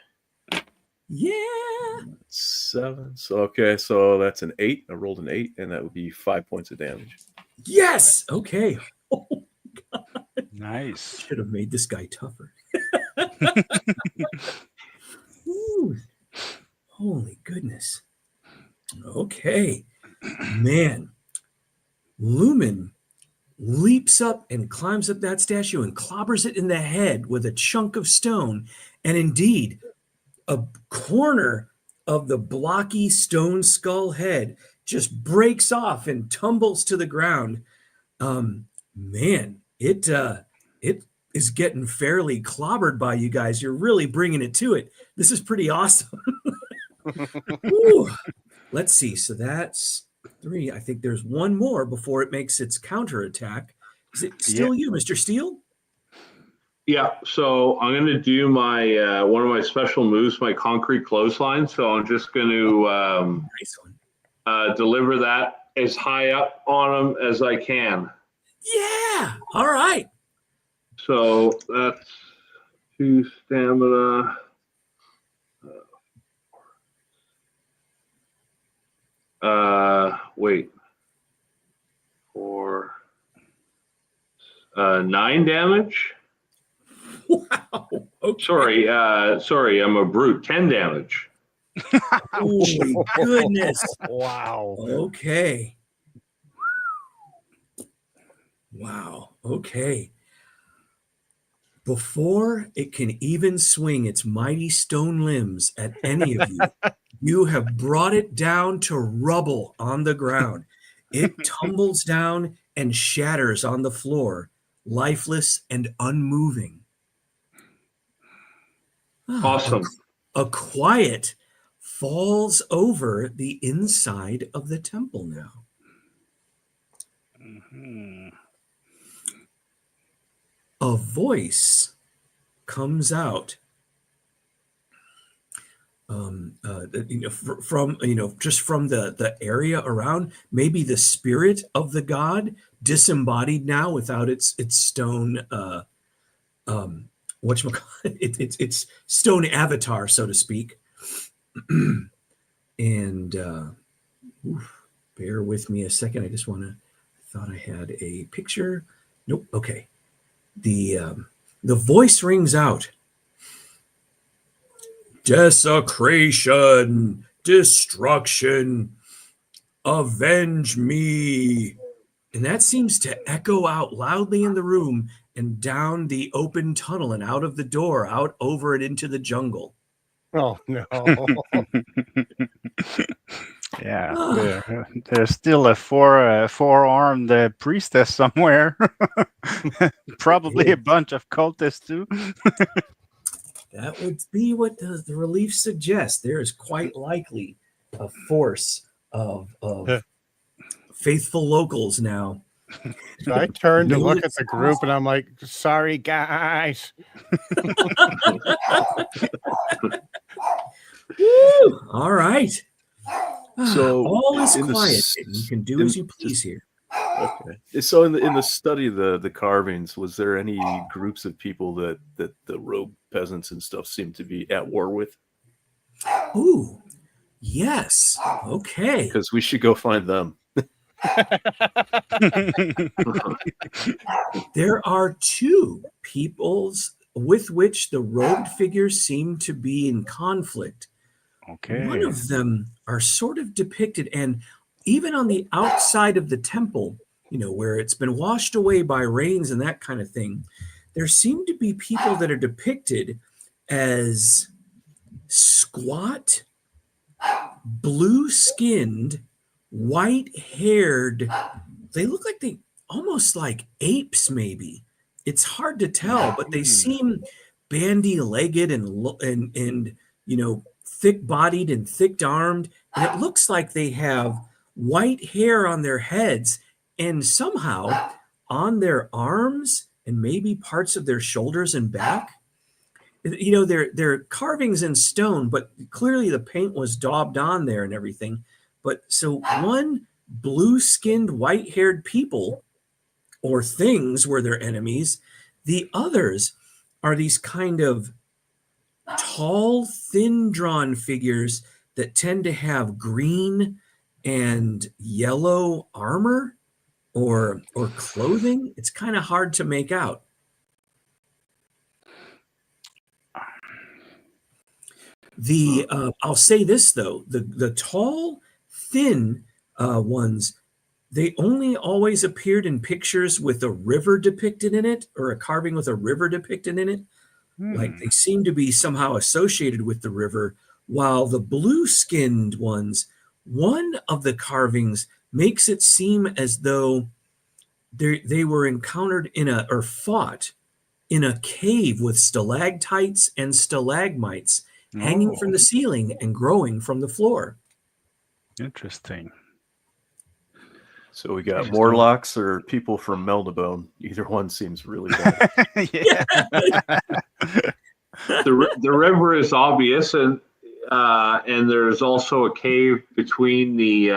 Yeah. 7. So okay, so that's an 8. I rolled an 8, and that would be 5 points of damage. Yes. Okay. Oh, Nice. should have made this guy tougher. Ooh. Holy goodness. Okay. Man. Lumen leaps up and climbs up that statue and clobbers it in the head with a chunk of stone. And indeed, a corner of the blocky stone skull head just breaks off and tumbles to the ground. Man, it is getting fairly clobbered by you guys. You're really bringing it to it. This is pretty awesome. Ooh. Let's see. So that's 3. I think there's one more before it makes its counterattack. Is it still you, Mr. Steele? Yeah, so I'm going to do my one of my special moves, my concrete clothesline. So I'm just going to Nice one. deliver that as high up on him as I can. Yeah. All right. So that's 2 stamina. Wait. 4. 9 damage. Wow. Okay. Sorry, I'm a brute. 10 damage. Holy goodness. Wow. Okay. Wow. Okay. Before it can even swing its mighty stone limbs at any of you, you have brought it down to rubble on the ground. It tumbles down and shatters on the floor, lifeless and unmoving. Awesome. A quiet falls over the inside of the temple now. Mhm. A voice comes out from just from the area around, maybe the spirit of the god disembodied now without its stone its stone avatar, so to speak. And bear with me a second. I thought I had a picture. Nope. Okay. The voice rings out. Desecration, destruction, avenge me. And that seems to echo out loudly in the room and down the open tunnel and out of the door, out over it into the jungle. Oh no. Yeah, there's still a four-armed priestess somewhere. Probably a bunch of cultists too. That would be what the relief suggests. There is quite likely a force of faithful locals now. So I turned to look at the group and I'm like, sorry, guys. Woo! All right. So all is in the quiet. s- You can do as you please here. Okay. So in the study of the carvings, was there any groups of people that the rogue peasants and stuff seemed to be at war with? Ooh, yes. Okay. Because we should go find them. There are two peoples with which the robed figures seem to be in conflict. Okay. One of them are sort of depicted, and even on the outside of the temple, where it's been washed away by rains and that kind of thing, there seem to be people that are depicted as squat, blue-skinned, white-haired. They look like almost like apes, maybe. It's hard to tell, but they seem bandy-legged and thick-bodied and thick-armed, and it looks like they have white hair on their heads and somehow on their arms and maybe parts of their shoulders and back. They're carvings in stone, but clearly the paint was daubed on there and everything. But so one blue-skinned, white-haired people or things were their enemies. The others are these kind of tall, thin-drawn figures that tend to have green and yellow armor or clothing. It's kind of hard to make out. I'll say this though: the tall, thin ones, they only always appeared in pictures with a river depicted in it, or a carving with a river depicted in it. Like they seem to be somehow associated with the river, while the blue-skinned ones, one of the carvings makes it seem as though they were encountered or fought in a cave with stalactites and stalagmites hanging from the ceiling and growing from the floor. Interesting. So we got Morlocks or people from Meldabone. Either one seems really bad. Yeah. The river is obvious, and there's also a cave between the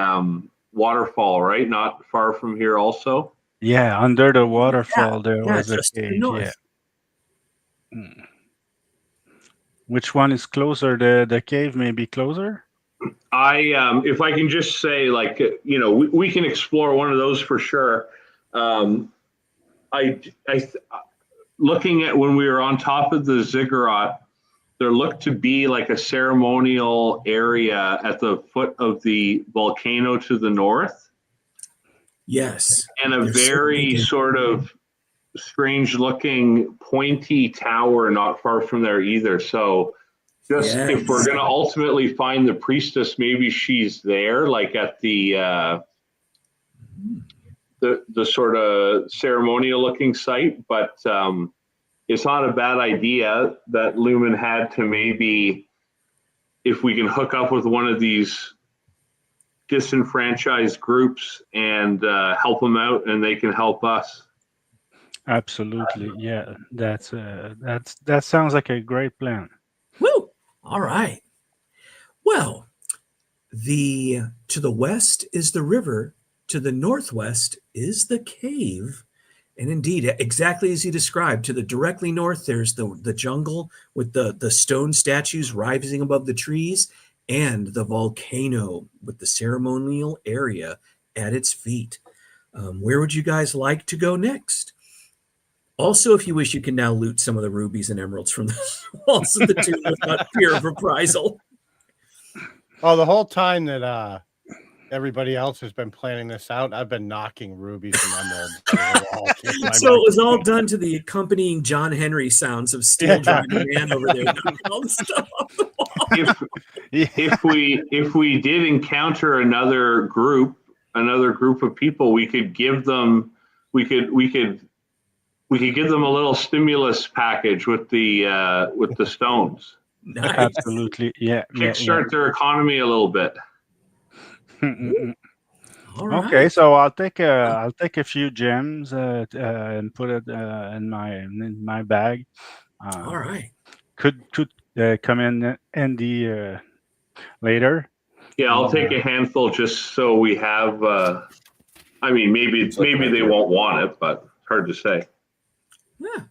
waterfall, right? Not far from here, also. Yeah, under the waterfall there was a just to the cave. north. Yeah. Which one is closer? The cave may be closer. If I can just say, we can explore one of those for sure. Looking at when we were on top of the ziggurat, there looked to be like a ceremonial area at the foot of the volcano to the north. Yes. And a very sort of strange looking pointy tower not far from there either. So if we're going to ultimately find the priestess, maybe she's there, like at the sort of ceremonial looking site. But it's not a bad idea that Lumen had to maybe, if we can hook up with one of these disenfranchised groups and help them out, and they can help us. Absolutely, yeah. That sounds like a great plan. Woo! All right. Well, to the west is the river, to the northwest is the cave, and indeed, exactly as you described, to the directly north there's the jungle with the stone statues rising above the trees, and the volcano with the ceremonial area at its feet. Where would you guys like to go next? Also, if you wish, you can now loot some of the rubies and emeralds from the walls of the tomb without fear of reprisal. Oh, the whole time that everybody else has been planning this out, I've been knocking rubies and emeralds over the wall. So it was all done to the accompanying John Henry sounds of steel driving man over there knocking all the stuff off the wall. If we did encounter another group of people, we could give them we could give them a little stimulus package with the stones. Nice. Absolutely, yeah. Kickstart their economy a little bit. All right. Okay, so I'll take a few gems and put it in my bag. All right. Could come in the later. Yeah, I'll take a handful just so we have. Maybe they won't want it, but it's hard to say. Yeah,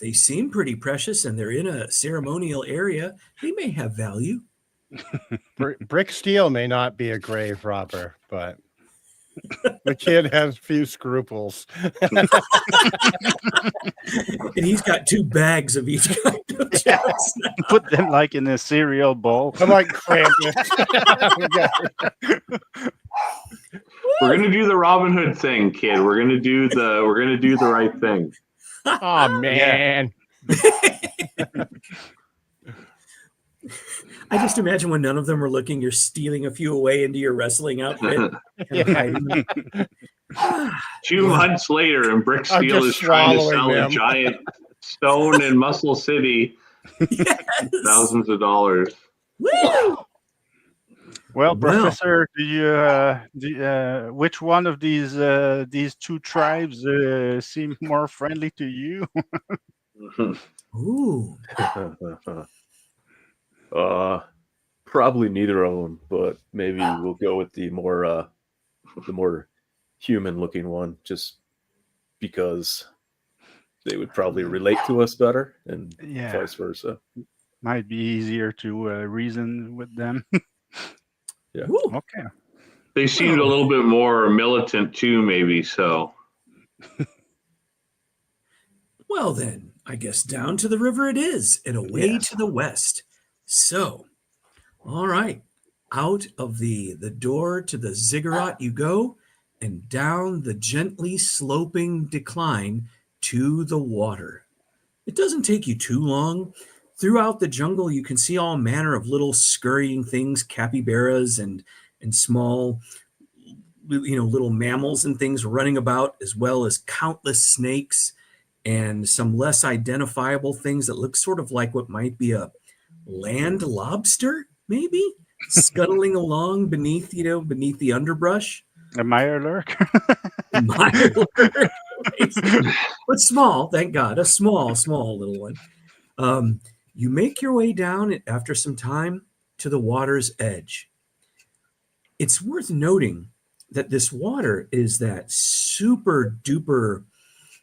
they seem pretty precious, and they're in a ceremonial area. They may have value. Brick steel may not be a grave robber, but the kid has few scruples. And he's got 2 bags of each kind of gems. Put them like in a cereal bowl. I'm like Krampus. We're gonna do the Robin Hood thing, kid. We're gonna do the right thing. Oh man. I just imagine when none of them are looking, you're stealing a few away into your wrestling outfit. Yeah. 2 months later, and Brick Steel is trying to sell a giant stone in Muscle City, thousands of dollars. Woo! Well, Professor, which one of these 2 tribes seem more friendly to you? Ooh. Probably neither of them, but maybe we'll go with the more human-looking one, just because they would probably relate to us better, and vice versa. Might be easier to reason with them. Yeah. Ooh. Okay. They seemed a little bit more militant too, maybe so. Well, then, I guess down to the river it is, and away to the west. So, all right, out of the door to the ziggurat you go, and down the gently sloping decline to the water. It doesn't take you too long. Throughout the jungle, you can see all manner of little scurrying things, capybaras and small, little mammals and things running about, as well as countless snakes and some less identifiable things that look sort of like what might be a land lobster, maybe scuttling along beneath the underbrush. A Mirelurk. But small, thank God, a small little one. You make your way down after some time to the water's edge. It's worth noting that this water is that super duper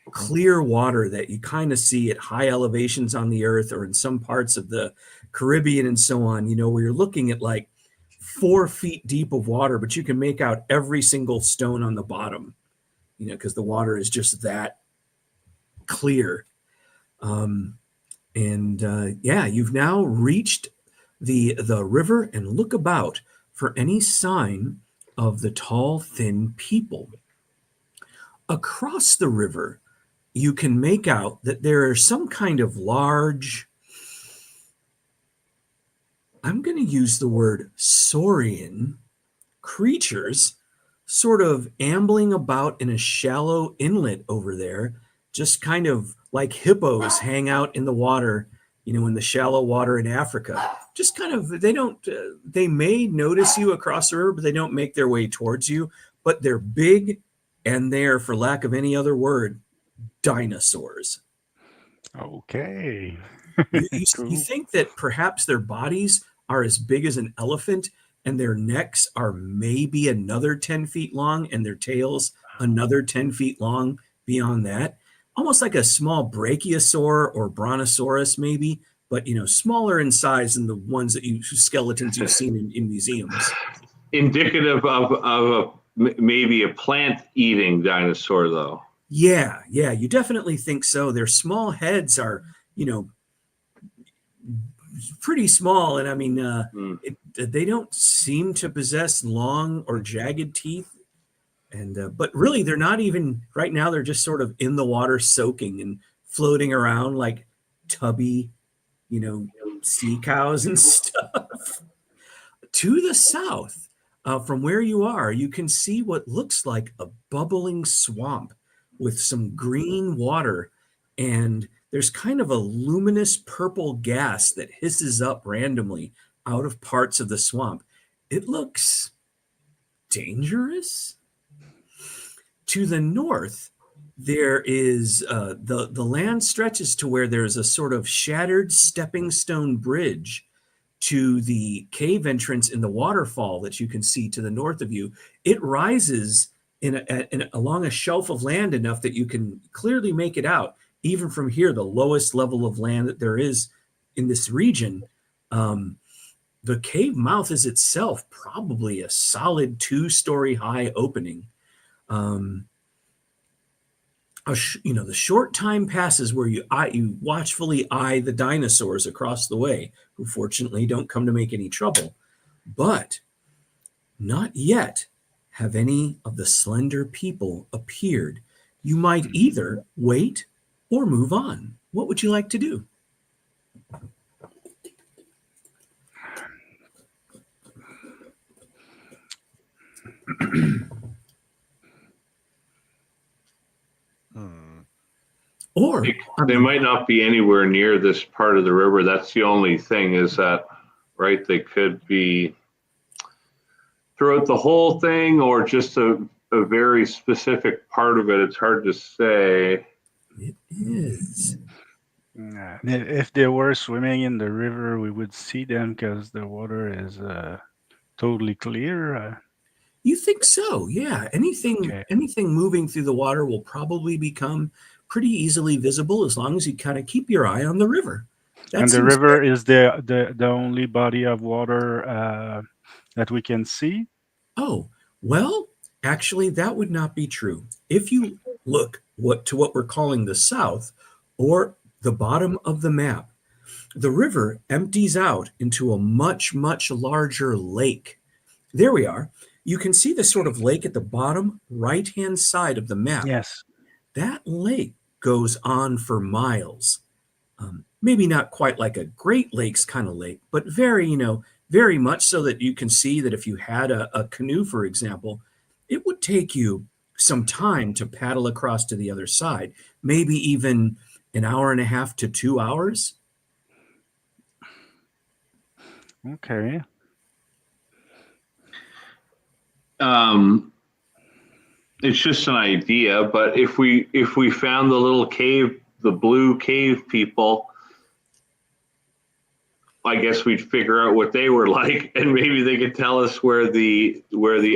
clear water that you kind of see at high elevations on the earth, or in some parts of the Caribbean and so on, where you're looking at like 4 feet deep of water, but you can make out every single stone on the bottom, because the water is just that clear. You've now reached the river, and look about for any sign of the tall, thin people. Across the river, you can make out that there are some kind of large, I'm going to use the word saurian creatures, sort of ambling about in a shallow inlet over there, just kind of like hippos hang out in the water, in the shallow water in Africa. Just kind of, they may notice you across the river, but they don't make their way towards you. But they're big, and they're, for lack of any other word, dinosaurs. Okay. You Cool. think that perhaps their bodies are as big as an elephant, and their necks are maybe another 10 feet long, and their tails another 10 feet long beyond that. Almost like a small brachiosaur or brontosaurus, maybe, but smaller in size than the ones skeletons you've seen in museums. Indicative of maybe a plant-eating dinosaur, though. Yeah, you definitely think so. Their small heads are, pretty small, and I mean, they don't seem to possess long or jagged teeth. And but really, they're not even right now. They're just sort of in the water, soaking and floating around like tubby, sea cows and stuff. To the south, from where you are, you can see what looks like a bubbling swamp with some green water, and there's kind of a luminous purple gas that hisses up randomly out of parts of the swamp. It looks dangerous. To the north, there is the land stretches to where there's a sort of shattered stepping stone bridge to the cave entrance in the waterfall that you can see to the north of you. It rises along a shelf of land enough that you can clearly make it out, even from here, the lowest level of land that there is in this region. The cave mouth is itself probably a solid 2-story high opening. The short time passes where you watchfully eye the dinosaurs across the way, who fortunately don't come to make any trouble. But not yet have any of the slender people appeared. You might either wait or move on. What would you like to do? Or they might not be anywhere near this part of the river. That's the only thing, is that, right? They could be throughout the whole thing, or just a very specific part of it. It's hard to say. It is. If they were swimming in the river, we would see them because the water is totally clear. You think so? Yeah. Anything moving through the water will probably become pretty easily visible as long as you kind of keep your eye on the river. And the river is the only body of water that we can see? Oh, well, actually, that would not be true. If you look to what we're calling the south, or the bottom of the map, the river empties out into a much, much larger lake. There we are. You can see the sort of lake at the bottom right-hand side of the map. Yes. That lake goes on for miles. Maybe not quite like a Great Lakes kind of lake, but very much so that you can see that if you had a canoe, for example, it would take you some time to paddle across to the other side, maybe even an hour and a half to 2 hours. Okay. It's just an idea, but if we found the little cave, the blue cave people, I guess we'd figure out what they were like, and maybe they could tell us where the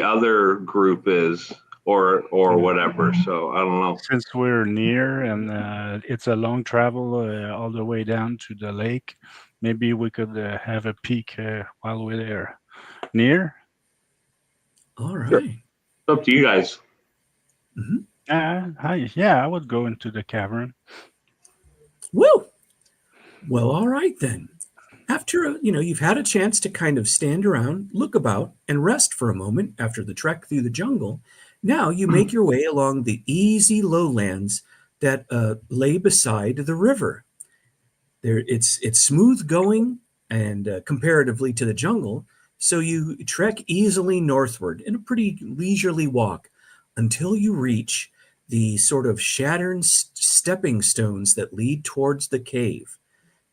other group is, or whatever. So I don't know. Since we're near and it's a long travel all the way down to the lake, maybe we could have a peek while we're there. Near? All right. Sure. It's up to you guys. Mm-hmm. I would go into the cavern. Woo! Well, all right then. After you've had a chance to kind of stand around, look about, and rest for a moment after the trek through the jungle, now you make your way along the easy lowlands that lay beside the river. It's smooth going and comparatively to the jungle, so you trek easily northward in a pretty leisurely walk until you reach the sort of shattered stepping stones that lead towards the cave.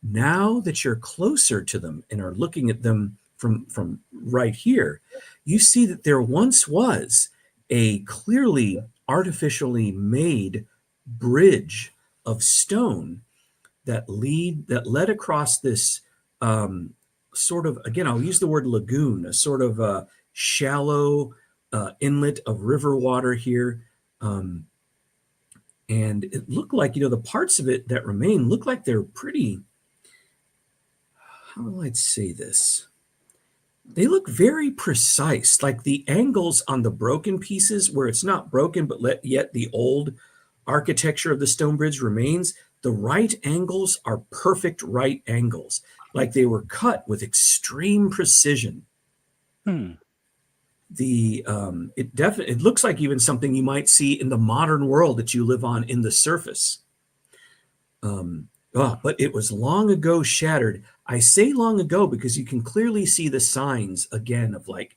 Now that you're closer to them and are looking at them from right here, you see that there once was a clearly artificially made bridge of stone that led across this sort of, again, I'll use the word lagoon, a sort of a shallow inlet of river water here. And it looked like, the parts of it that remain look like they're pretty, how will I say this? They look very precise, like the angles on the broken pieces where it's not broken, but yet the old architecture of the stone bridge remains. The right angles are perfect right angles, like they were cut with extreme precision. It looks like even something you might see in the modern world that you live on in the surface. But it was long ago shattered. I say long ago because you can clearly see the signs again of like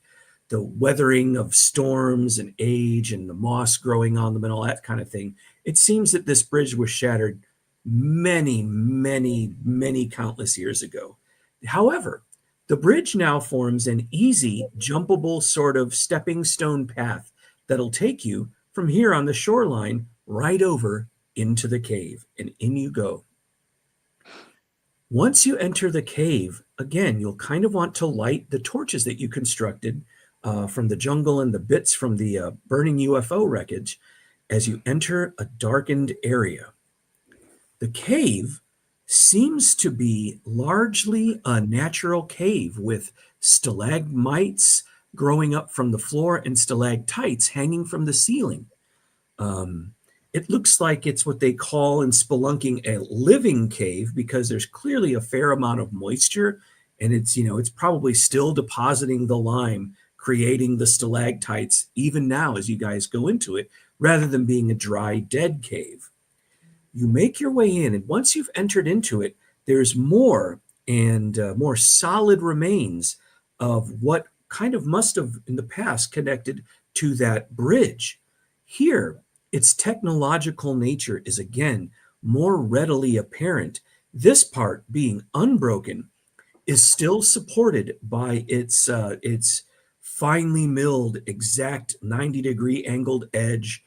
the weathering of storms and age and the moss growing on them and all that kind of thing. It seems that this bridge was shattered many, many, many countless years ago. However, the bridge now forms an easy, jumpable sort of stepping stone path that'll take you from here on the shoreline right over into the cave, and in you go. Once you enter the cave, again, you'll kind of want to light the torches that you constructed from the jungle and the bits from the burning UFO wreckage as you enter a darkened area. The cave seems to be largely a natural cave with stalagmites growing up from the floor and stalactites hanging from the ceiling. It looks like it's what they call in spelunking a living cave because there's clearly a fair amount of moisture, and it's probably still depositing the lime, creating the stalactites even now as you guys go into it, rather than being a dry, dead cave. You make your way in, and once you've entered into it, there's more and more solid remains of what kind of must have in the past connected to that bridge. Here, its technological nature is again more readily apparent. This part, being unbroken, is still supported by its finely milled, exact 90-degree angled edge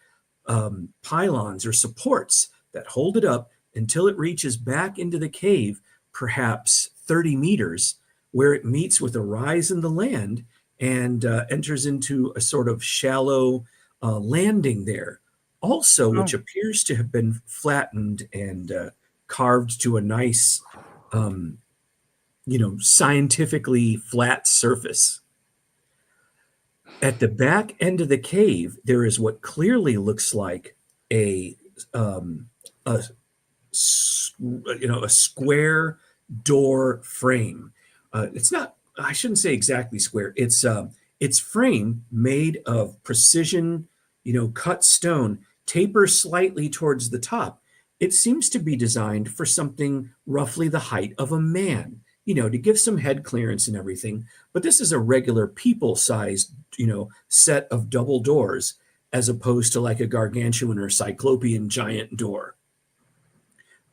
pylons or supports that hold it up until it reaches back into the cave, perhaps 30 meters, where it meets with a rise in the land and enters into a sort of shallow landing there. Also, which appears to have been flattened and carved to a nice, scientifically flat surface. At the back end of the cave, there is what clearly looks like a square door frame. It's not, I shouldn't say exactly square. It's frame made of precision, cut stone, tapers slightly towards the top. It seems to be designed for something roughly the height of a man, to give some head clearance and everything. But this is a regular people-sized, set of double doors, as opposed to like a gargantuan or cyclopean giant door.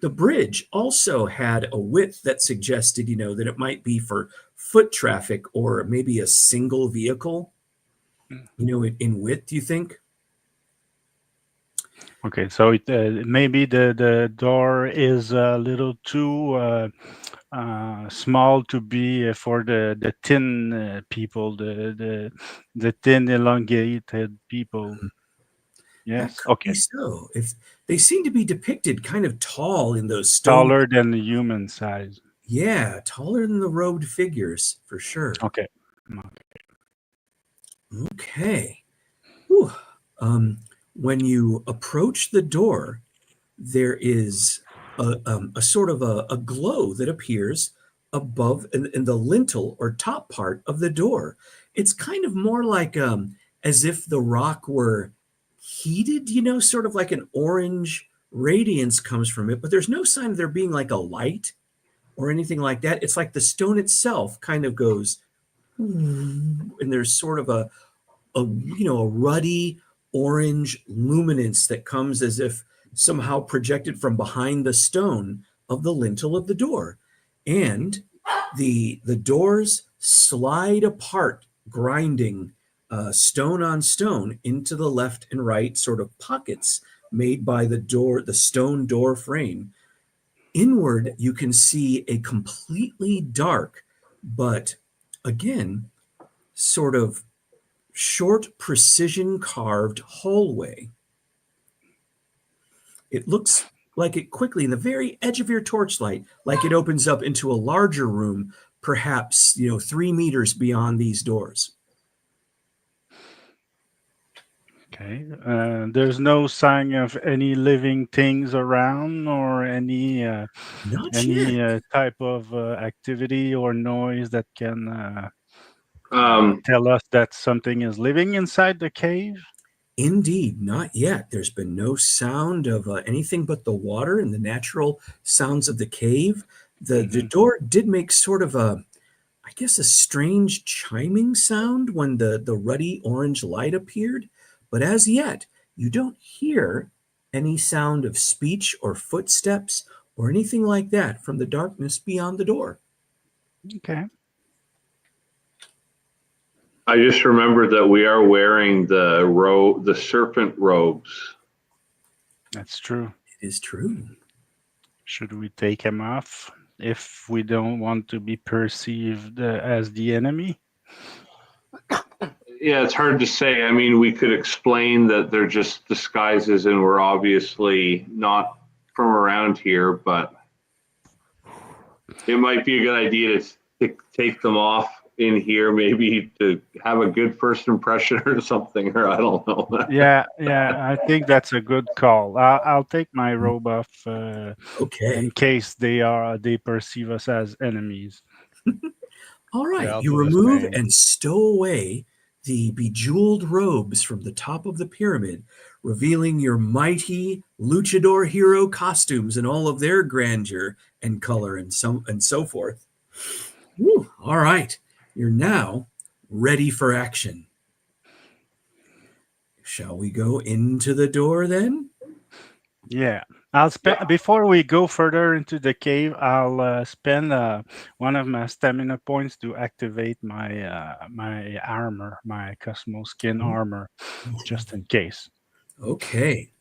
The bridge also had a width that suggested, that it might be for foot traffic or maybe a single vehicle, in width, do you think? Okay, so it maybe the door is a little too small to be for the thin people, the thin elongated people. Yes. Okay. So if they seem to be depicted kind of tall in those stone, taller than the human size. Yeah, taller than the robed figures for sure. Okay. Whew. When you approach the door, there is a sort of a glow that appears above in the lintel or top part of the door. It's kind of more like as if the rock were heated, sort of like an orange radiance comes from it, but there's no sign of there being like a light or anything like that. It's like the stone itself kind of goes, and there's sort of a ruddy orange luminance that comes as if somehow projected from behind the stone of the lintel of the door. and the doors slide apart, grinding stone on stone into the left and right sort of pockets made by the stone door frame. Inward, you can see a completely dark, but again, sort of short, precision carved hallway. It looks like it quickly, in the very edge of your torchlight, like it opens up into a larger room, perhaps 3 meters beyond these doors. Okay. There's no sign of any living things around, or any Not yet. type of activity or noise that can Um, tell us that something is living inside the cave. Indeed, not yet. There's been no sound of anything but the water and the natural sounds of the cave. The door did make sort of a strange chiming sound when the ruddy orange light appeared. But as yet, you don't hear any sound of speech or footsteps or anything like that from the darkness beyond the door. Okay. I just remembered that we are wearing the serpent robes. That's true. It is true. Should we take him off if we don't want to be perceived as the enemy? Yeah, it's hard to say. I mean, we could explain that they're just disguises and we're obviously not from around here, but it might be a good idea to take them off in here, maybe to have a good first impression or something, or I don't know. Yeah, I think that's a good call. I'll take my robe off Okay. in case they perceive us as enemies. All right. Yeah, I'll You do the remove same. and stow away the bejeweled robes from the top of the pyramid, revealing your mighty luchador hero costumes in all of their grandeur and color and so forth. Woo. All right. You're now ready for action. Shall we go into the door then? Yeah. I'll spend before we go further into the cave. I'll spend one of my stamina points to activate my my armor, my Cosmo skin armor, just in case. Okay.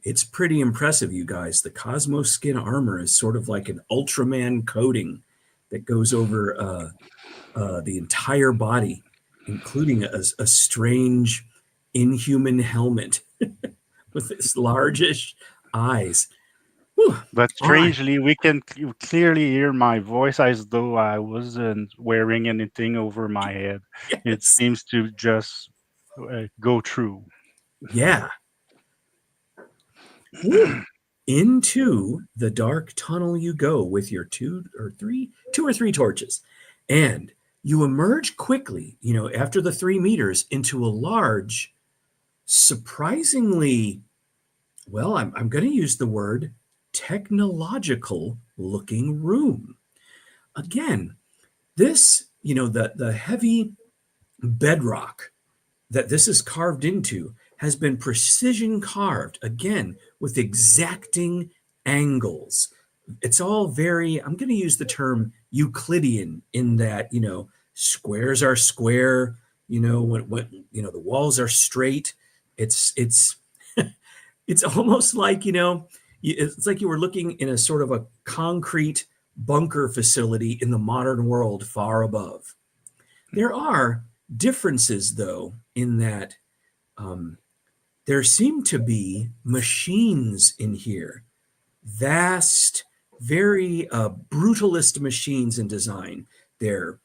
It's pretty impressive, you guys. The Cosmos skin armor is sort of like an Ultraman coating that goes over the entire body, including a strange inhuman helmet with its largish eyes. Whew. But All right. strangely, we can clearly hear my voice as though I wasn't wearing anything over my head. It Yes. seems to just go through. Yeah. Whew. Into the dark tunnel you go with your two or three torches, and you emerge quickly, after the 3 meters, into a large, surprisingly, well, I'm going to use the word technological looking room. Again, this, the heavy bedrock that this is carved into has been precision carved, again, with exacting angles. It's all very, I'm going to use the term Euclidean in that, squares are square, when the walls are straight. It's it's almost like, it's like you were looking in a sort of a concrete bunker facility in the modern world far above. There are differences, though, in that there seem to be machines in here, vast, very brutalist machines in design. They're,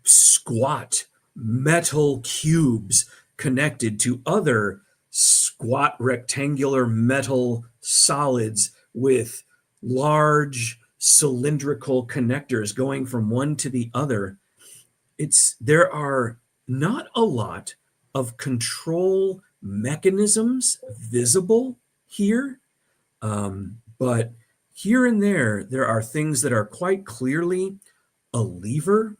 squat metal cubes connected to other squat rectangular metal solids with large cylindrical connectors going from one to the other. There are not a lot of control mechanisms visible here, but here and there are things that are quite clearly a lever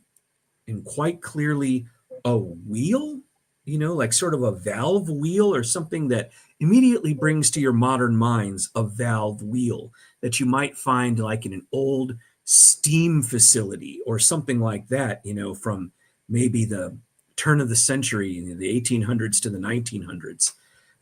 and quite clearly a wheel, like sort of a valve wheel or something that immediately brings to your modern minds a valve wheel. that you might find like in an old steam facility or something like that, from maybe the turn of the century, the 1800s to the 1900s.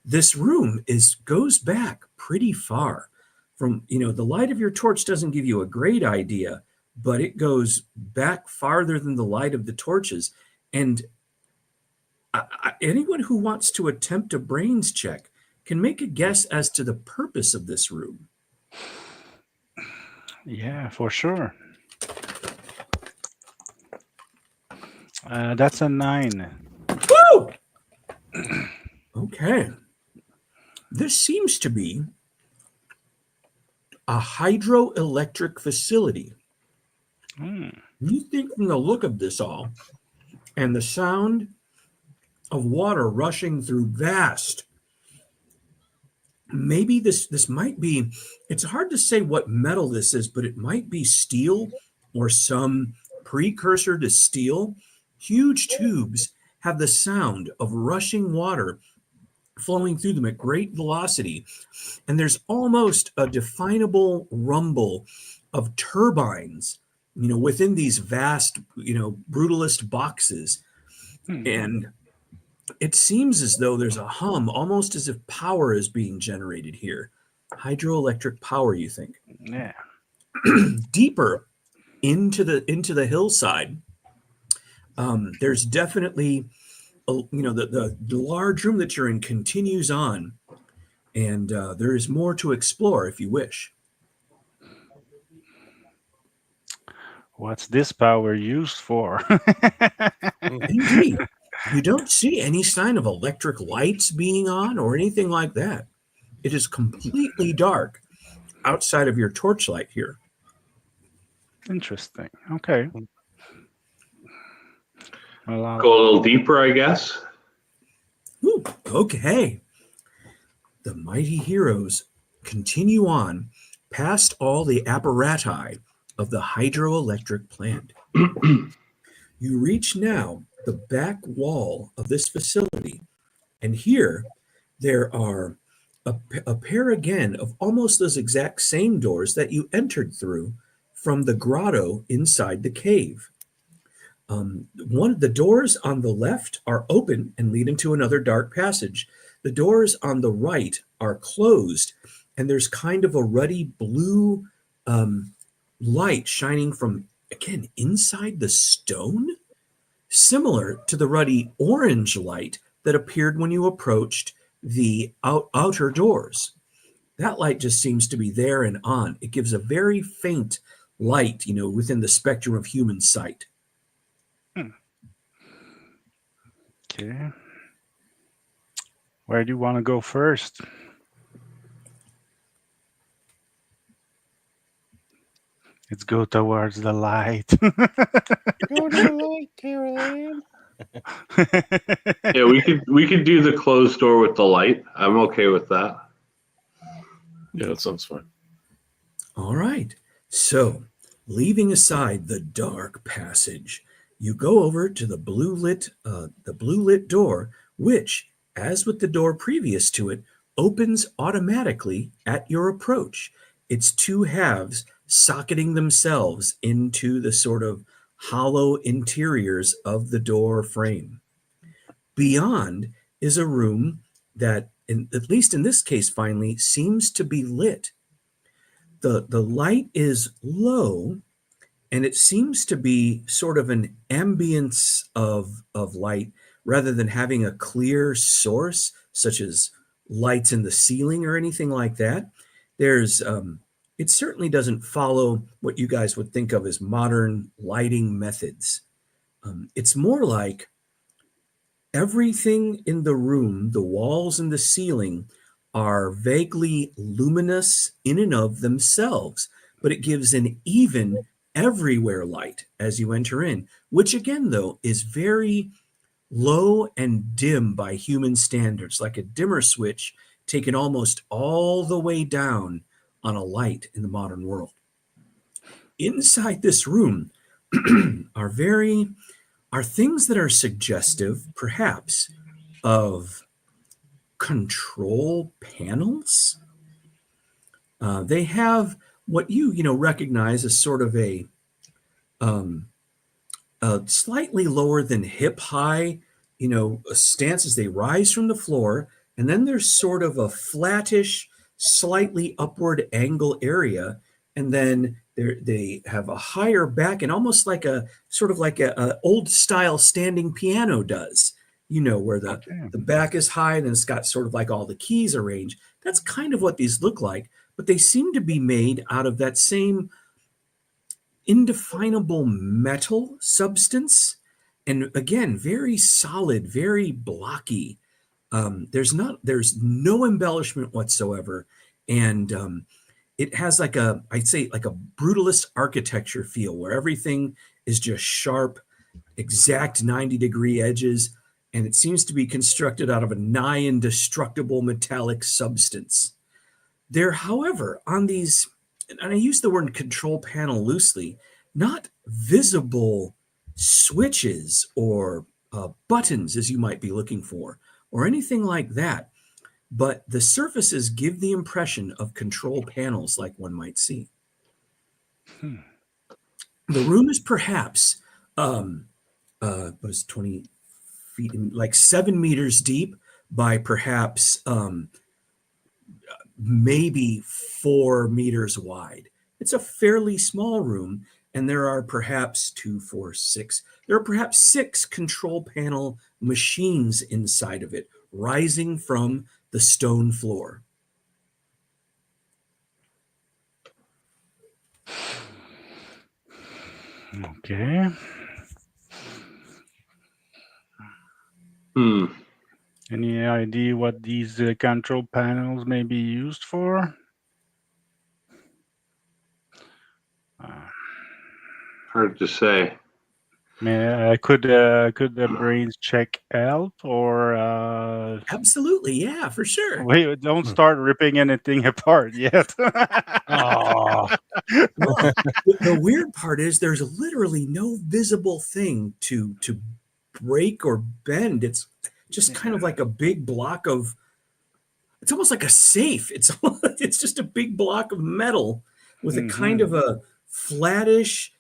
This room goes back pretty far. From, the light of your torch doesn't give you a great idea, but it goes back farther than the light of the torches. And anyone who wants to attempt a brains check can make a guess as to the purpose of this room. Yeah, for sure. That's a 9. Woo! Okay. This seems to be a hydroelectric facility. You think from the look of this all and the sound of water rushing through vast, maybe this might be, it's hard to say what metal this is, but it might be steel or some precursor to steel. Huge tubes have the sound of rushing water flowing through them at great velocity. And there's almost a definable rumble of turbines, within these vast, brutalist boxes. And it seems as though there's a hum, almost as if power is being generated here. Hydroelectric power, you think? Yeah. Deeper into the hillside, there's definitely, the large room that you're in continues on, and there is more to explore if you wish. What's this power used for? Indeed. You don't see any sign of electric lights being on or anything like that. It is completely dark outside of your torchlight here. Interesting. Okay. Go a little deeper, I guess. Ooh, okay. The mighty heroes continue on past all the apparati of the hydroelectric plant. You reach now the back wall of this facility, and here there are a pair again of almost those exact same doors that you entered through from the grotto inside the cave. One of the doors on the left are open and lead into another dark passage. The doors on the right are closed, and there's kind of a ruddy blue light shining from, again, inside the stone, similar to the ruddy orange light that appeared when you approached the outer doors. That light just seems to be there and on. It gives a very faint light, within the spectrum of human sight. Okay. Where do you want to go first? Let's go towards the light. Go to the light, Caroline. Yeah, we could do the closed door with the light. I'm okay with that. Yeah, that sounds fine. All right. So, leaving aside the dark passage, you go over to the blue lit door, which, as with the door previous to it, opens automatically at your approach. Its two halves socketing themselves into the sort of hollow interiors of the door frame. Beyond is a room that, at least in this case finally, seems to be lit. The light is low, and it seems to be sort of an ambience of light rather than having a clear source, such as lights in the ceiling or anything like that. There's it certainly doesn't follow what you guys would think of as modern lighting methods. It's more like everything in the room, the walls and the ceiling, are vaguely luminous in and of themselves, but it gives an even everywhere light as you enter in, which again, though, is very low and dim by human standards, like a dimmer switch taken almost all the way down on a light in the modern world. Inside this room are things that are suggestive, perhaps, of control panels. They have what you recognize as sort of a slightly lower than hip high, a stance as they rise from the floor. And then there's sort of a flattish, slightly upward angle area. And then they have a higher back and almost like a sort of like a old style standing piano does, where the back is high and then it's got sort of like all the keys arranged. That's kind of what these look like, but they seem to be made out of that same indefinable metal substance, and again, very solid, very blocky. There's no embellishment whatsoever, and it has I'd say like a brutalist architecture feel where everything is just sharp, exact 90-degree edges, and it seems to be constructed out of a nigh indestructible metallic substance. There, however, on these, and I use the word control panel loosely, not visible switches or buttons as you might be looking for, or anything like that. But the surfaces give the impression of control panels like one might see. The room is perhaps, what is 20 feet, like 7 meters deep by perhaps maybe 4 meters wide. It's a fairly small room, and there are perhaps 2, 4, 6. There are perhaps 6 control panel machines inside of it, rising from the stone floor. Okay. Any idea what these control panels may be used for? Hard to say. Could the brains check help or? Absolutely, yeah, for sure. Wait, don't start ripping anything apart yet. Oh, Well, the weird part is there's literally no visible thing to break or bend. It's just kind of like a big block of. It's almost like a safe. It's just a big block of metal with a kind of a flattish,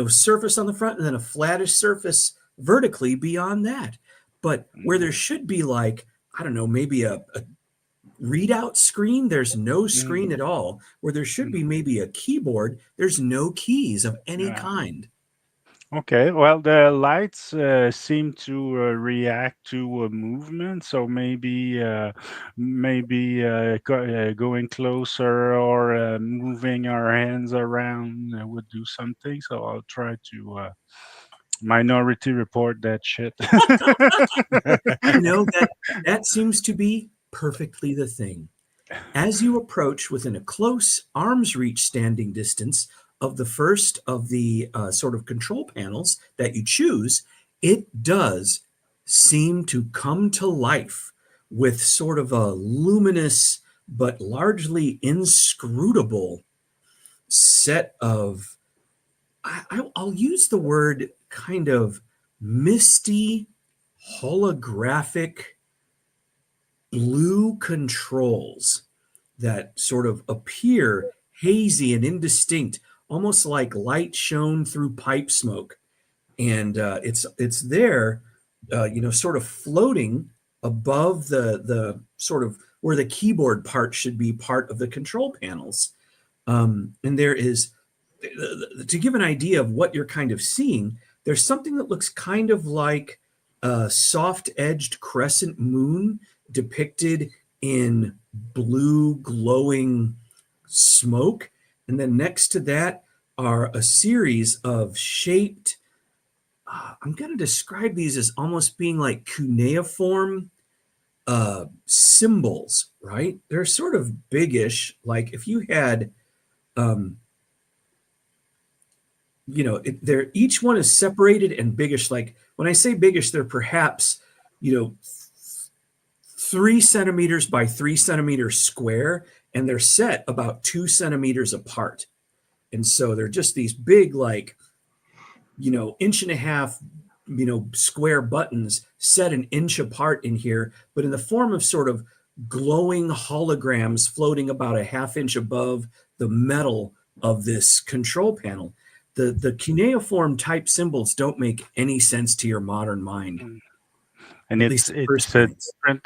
surface on the front and then a flattish surface vertically beyond that. But where there should be like, I don't know, maybe a readout screen, there's no screen at all. Where there should be maybe a keyboard, there's no keys of any kind. Okay, well, the lights seem to react to movement, so maybe going closer or moving our hands around would do something. So I'll try to minority report that shit. That seems to be perfectly the thing. As you approach within a close arm's reach standing distance of the first of the sort of control panels that you choose, it does seem to come to life with sort of a luminous but largely inscrutable set of, I'll use the word kind of misty, holographic blue controls that sort of appear hazy and indistinct, almost like light shown through pipe smoke. And it's there, sort of floating above the sort of where the keyboard part should be part of the control panels. And there is, to give an idea of what you're kind of seeing, there's something that looks kind of like a soft-edged crescent moon depicted in blue glowing smoke. And then next to that are a series of shaped, I'm going to describe these as almost being like cuneiform symbols, right? They're sort of biggish. Like if you had, each one is separated and biggish. Like when I say biggish, they're perhaps, 3 centimeters by 3 centimeters square, and they're set about 2 centimeters apart. And so they're just these big, like, 1.5 inch, square buttons set an inch apart in here, but in the form of sort of glowing holograms floating about a 1/2 inch above the metal of this control panel. The cuneiform type symbols don't make any sense to your modern mind. And At it's least at first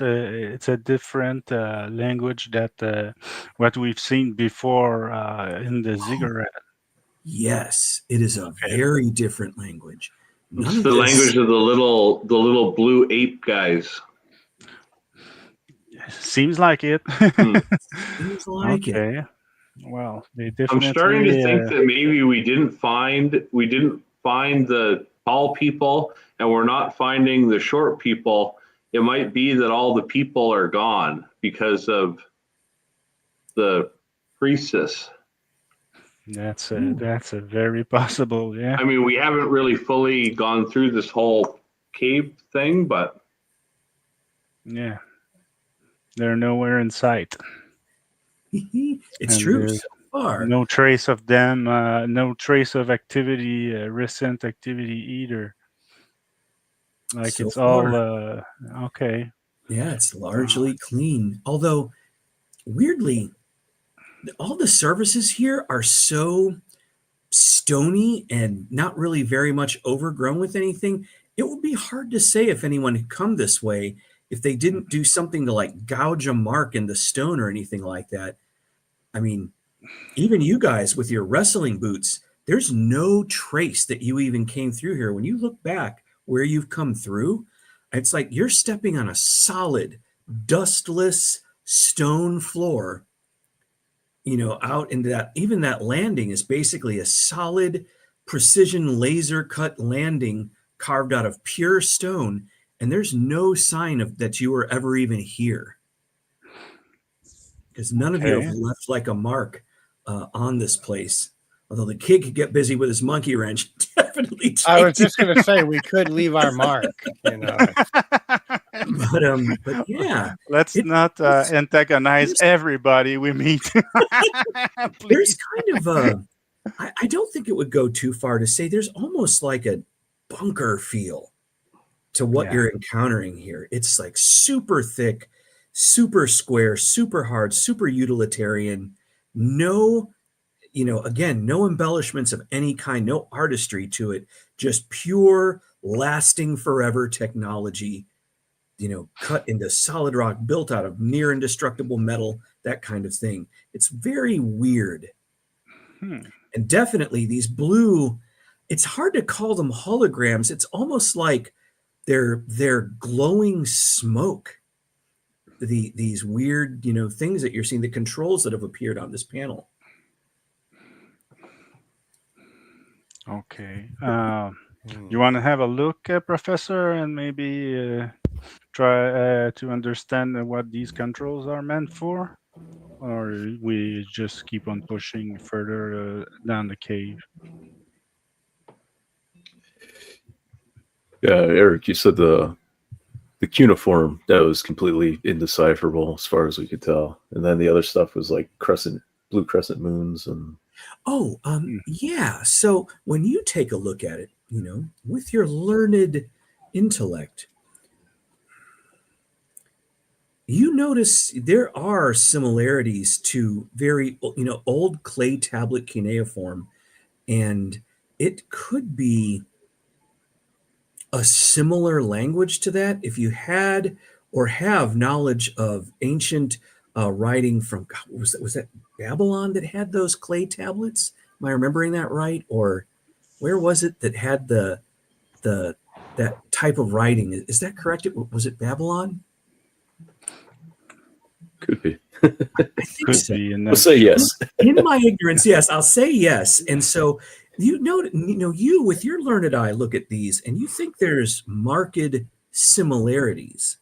it's a different language that what we've seen before in the ziggurat. Yes, it is a very different language. None It's of the this, language of the little blue ape guys. Seems like it. seems like it. Okay. Well, they definitely. I'm starting to think that maybe we didn't find the tall people, and we're not finding the short people. It might be that all the people are gone because of the priestess. That's a very possible. Yeah. I mean, we haven't really fully gone through this whole cave thing, but Yeah. They're nowhere in sight. It's And true there's so far. No trace of them. No trace of activity, recent activity either. Like So it's far. all okay. Yeah, it's largely clean. Although, weirdly, all the surfaces here are so stony and not really very much overgrown with anything. It would be hard to say if anyone had come this way if they didn't do something to like gouge a mark in the stone or anything like that. I mean, even you guys with your wrestling boots, there's no trace that you even came through here. When you look back where you've come through, it's like you're stepping on a solid, dustless stone floor, out into that. Even that landing is basically a solid, precision laser cut landing carved out of pure stone. And there's no sign of that you were ever even here, because none of you have left like a mark on this place. Although the kid could get busy with his monkey wrench, definitely. I was just going to say we could leave our mark, But yeah, let's not antagonize everybody we meet. There's kind of a. I don't think it would go too far to say there's almost like a bunker feel to what you're encountering here. It's like super thick, super square, super hard, super utilitarian. No, again, no embellishments of any kind, no artistry to it, just pure lasting forever technology, cut into solid rock, built out of near indestructible metal, that kind of thing. It's very weird. And definitely these blue, it's hard to call them holograms. It's almost like they're glowing smoke. These weird, things that you're seeing, the controls that have appeared on this panel. Okay. You want to have a look, Professor, and maybe try to understand what these controls are meant for? Or we just keep on pushing further down the cave? Yeah, Eric, you said the cuneiform, that was completely indecipherable as far as we could tell. And then the other stuff was like blue crescent moons and yeah. So when you take a look at it, with your learned intellect, you notice there are similarities to very, old clay tablet cuneiform, and it could be a similar language to that. If you had or have knowledge of ancient writing from, was that Babylon that had those clay tablets? Am I remembering that right? Or where was it that had that type of writing? Is that correct? Was it Babylon? could be. I think Could so. be. We'll say yes. In my ignorance, yes, I'll say yes. And so you with your learned eye look at these and you think there's marked similarities.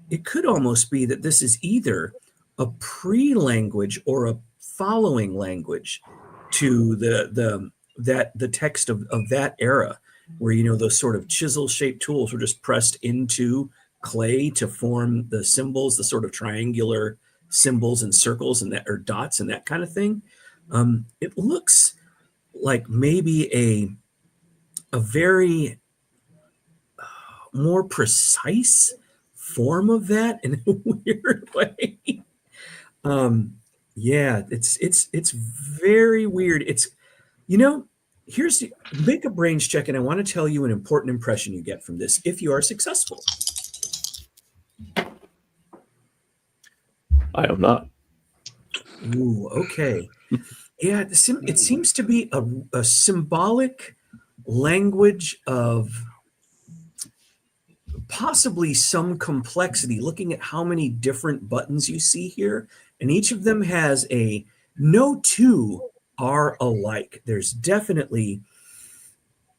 It could almost be that this is either a pre-language or a following language to the text of that era, where those sort of chisel-shaped tools were just pressed into clay to form the symbols, the sort of triangular symbols and circles and that, or dots and that kind of thing. It looks like maybe a very more precise form of that in a weird way. Yeah, it's very weird. It's you know, make a brains check, and I want to tell you an important impression you get from this if you are successful. I am not. Ooh, okay. Yeah, it seems to be a symbolic language of possibly some complexity, looking at how many different buttons you see here, and each of them has no two are alike. There's definitely,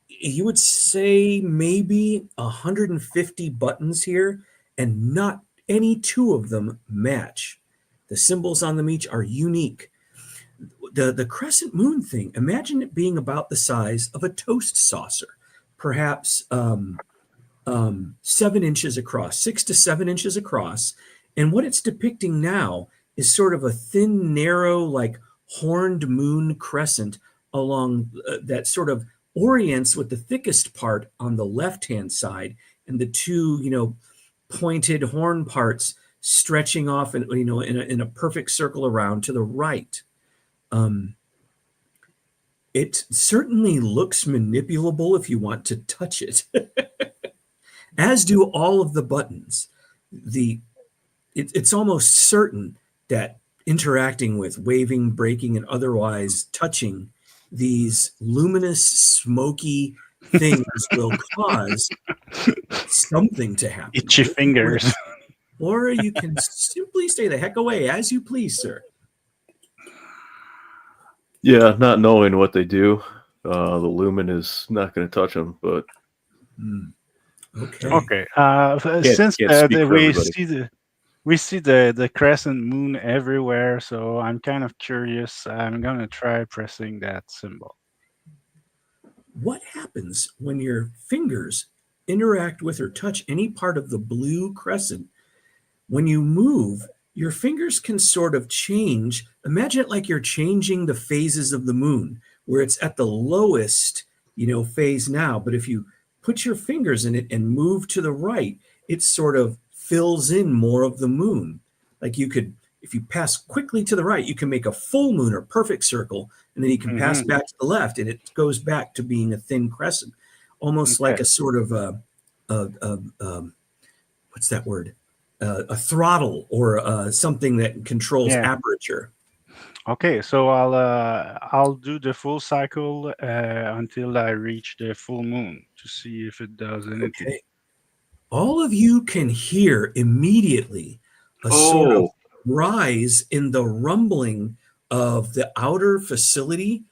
you would say, maybe 150 buttons here, and not any two of them match. The symbols on them each are unique. The crescent moon thing, imagine it being about the size of a toast saucer, perhaps 7 inches across, 6 to 7 inches across. And what it's depicting now is sort of a thin, narrow, like horned moon crescent along that sort of orients with the thickest part on the left-hand side, and the two, pointed horn parts stretching off, and in a perfect circle around to the right. It certainly looks manipulable if you want to touch it. As do all of the buttons. It's almost certain that interacting with, waving, breaking, and otherwise touching these luminous, smoky things will cause something to happen. Itchy fingers. Or you can simply stay the heck away, as you please, sir. Yeah, not knowing what they do, the lumen is not going to touch them. But Okay. Okay. can't Since speak for we everybody. see the crescent moon everywhere, so I'm kind of curious. I'm gonna try pressing that symbol. What happens when your fingers interact with or touch any part of the blue crescent? When you move, your fingers can sort of change. Imagine it like you're changing the phases of the moon, where it's at the lowest, phase now. But if you put your fingers in it and move to the right, it sort of fills in more of the moon. Like if you pass quickly to the right, you can make a full moon or perfect circle, and then you can pass back to the left, and it goes back to being a thin crescent, almost like a sort of what's that word? A throttle, or something that controls aperture. Okay, so I'll do the full cycle until I reach the full moon to see if it does anything. Okay. All of you can hear immediately a sort of rise in the rumbling of the outer facility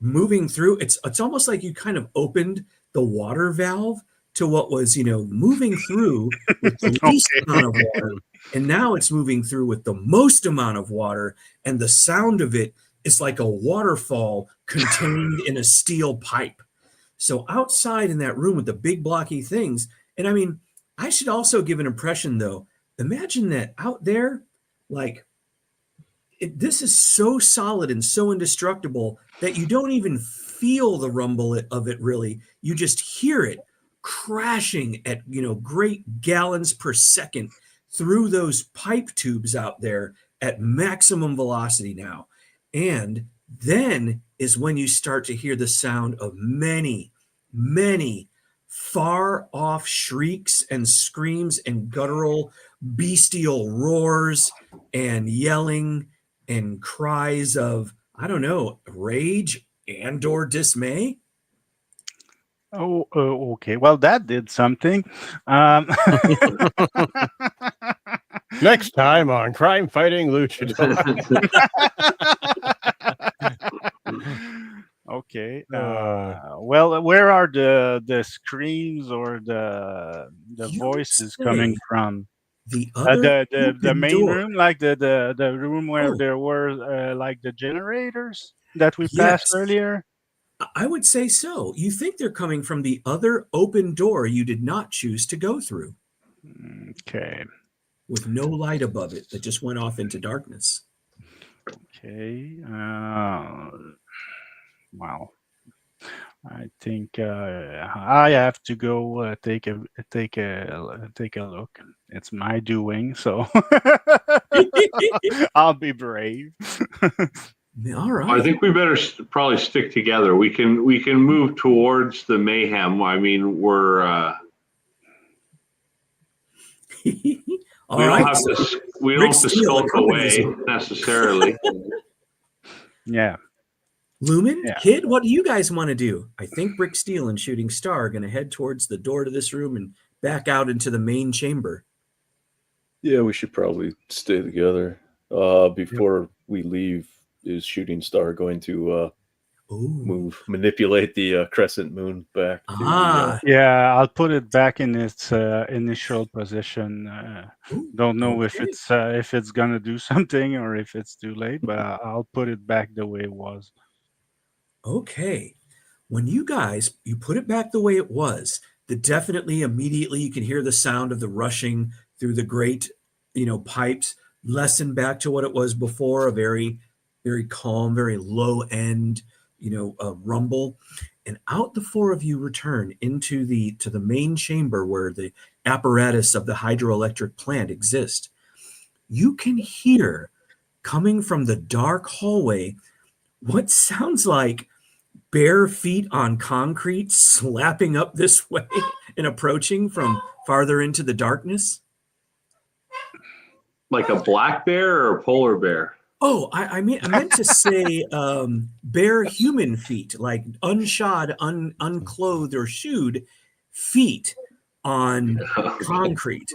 moving through. It's almost like you kind of opened the water valve to what was, moving through with the least amount of water. And now it's moving through with the most amount of water. And the sound of it is like a waterfall contained in a steel pipe. So outside in that room with the big blocky things, and I mean, I should also give an impression though. Imagine that out there, like, this is so solid and so indestructible that you don't even feel the rumble of it really. You just hear it crashing at, great gallons per second through those pipe tubes out there at maximum velocity now. And then is when you start to hear the sound of many, many far off shrieks and screams and guttural bestial roars and yelling and cries of, I don't know, rage and or dismay. Oh, okay. Well, that did something. Next time on Crime Fighting Luchadors. Okay. Well, where are the screams or the voices coming from? The main room, like the room where there were like the generators that we passed earlier. I would say so. You think they're coming from the other open door you did not choose to go through. Okay. With no light above it that just went off into darkness. Okay. Wow. I think I have to go take a look. It's my doing, so I'll be brave. All right. I think we better probably stick together. We can move towards the mayhem. I mean, we're All we don't right. have So to we Rick don't have to Steele skulk accompanies away you. necessarily. Yeah. Lumen, Yeah. Kid, what do you guys want to do? I think Rick Steele and Shooting Star are going to head towards the door to this room and back out into the main chamber. Yeah, we should probably stay together. Before we leave, is Shooting Star going to manipulate the crescent moon back to the Yeah, I'll put it back in its initial position. Don't know if it's gonna do something or if it's too late, but I'll put it back the way it was. Okay. When you put it back the way it was, definitely immediately you can hear the sound of the rushing through the grate, pipes, lessen back to what it was before, a very, very calm, very low end, rumble. And out the four of you return into the main chamber where the apparatus of the hydroelectric plant exists. You can hear coming from the dark hallway what sounds like bare feet on concrete slapping up this way and approaching from farther into the darkness. Like a black bear or a polar bear? Oh, I meant to say bare human feet, like unshod, unclothed or shoed feet on concrete.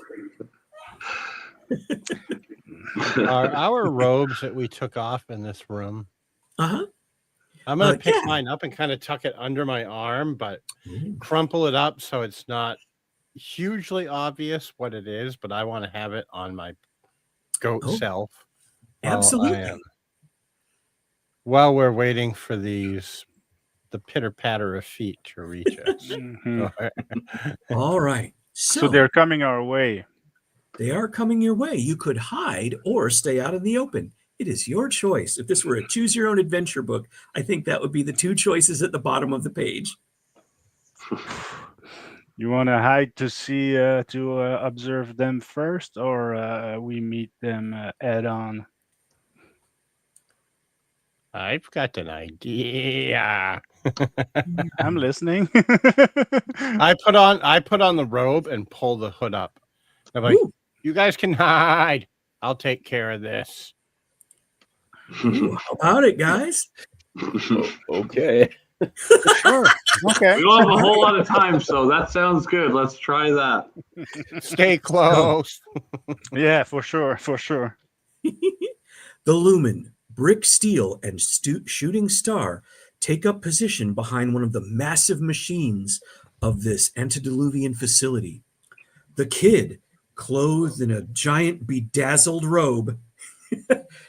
Are our robes that we took off in this room? Uh-huh. I'm going to pick mine up and kind of tuck it under my arm, but crumple it up so it's not hugely obvious what it is, but I want to have it on my goat self. Absolutely. While we're waiting for the pitter patter of feet to reach us. All right. So they're coming our way. They are coming your way. You could hide or stay out in the open. It is your choice. If this were a choose your own adventure book, I think that would be the two choices at the bottom of the page. You want to hide to see, to observe them first, or we meet them head on? I've got an idea. I'm listening. I put on the robe and pull the hood up. I'm like, you guys can hide. I'll take care of this. Ooh, how about it, guys? Okay. Sure. Okay. We don't have a whole lot of time, so that sounds good. Let's try that. Stay close. Yeah, for sure. For sure. The Lumen, Brick Steel, and Shooting Star take up position behind one of the massive machines of this antediluvian facility. The Kid, clothed in a giant bedazzled robe,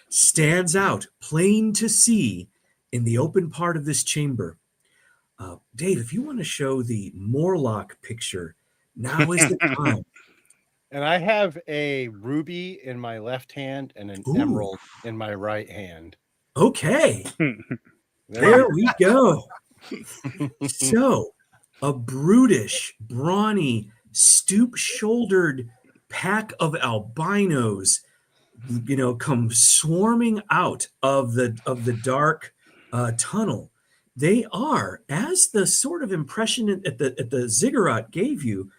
stands out plain to see in the open part of this chamber. Dave, if you want to show the Morlock picture, now is the time. And I have a ruby in my left hand and an emerald in my right hand. Okay. There we go. So, a brutish, brawny, stoop-shouldered pack of albinos, come swarming out of the dark tunnel. They are, as the sort of impression at the ziggurat gave you,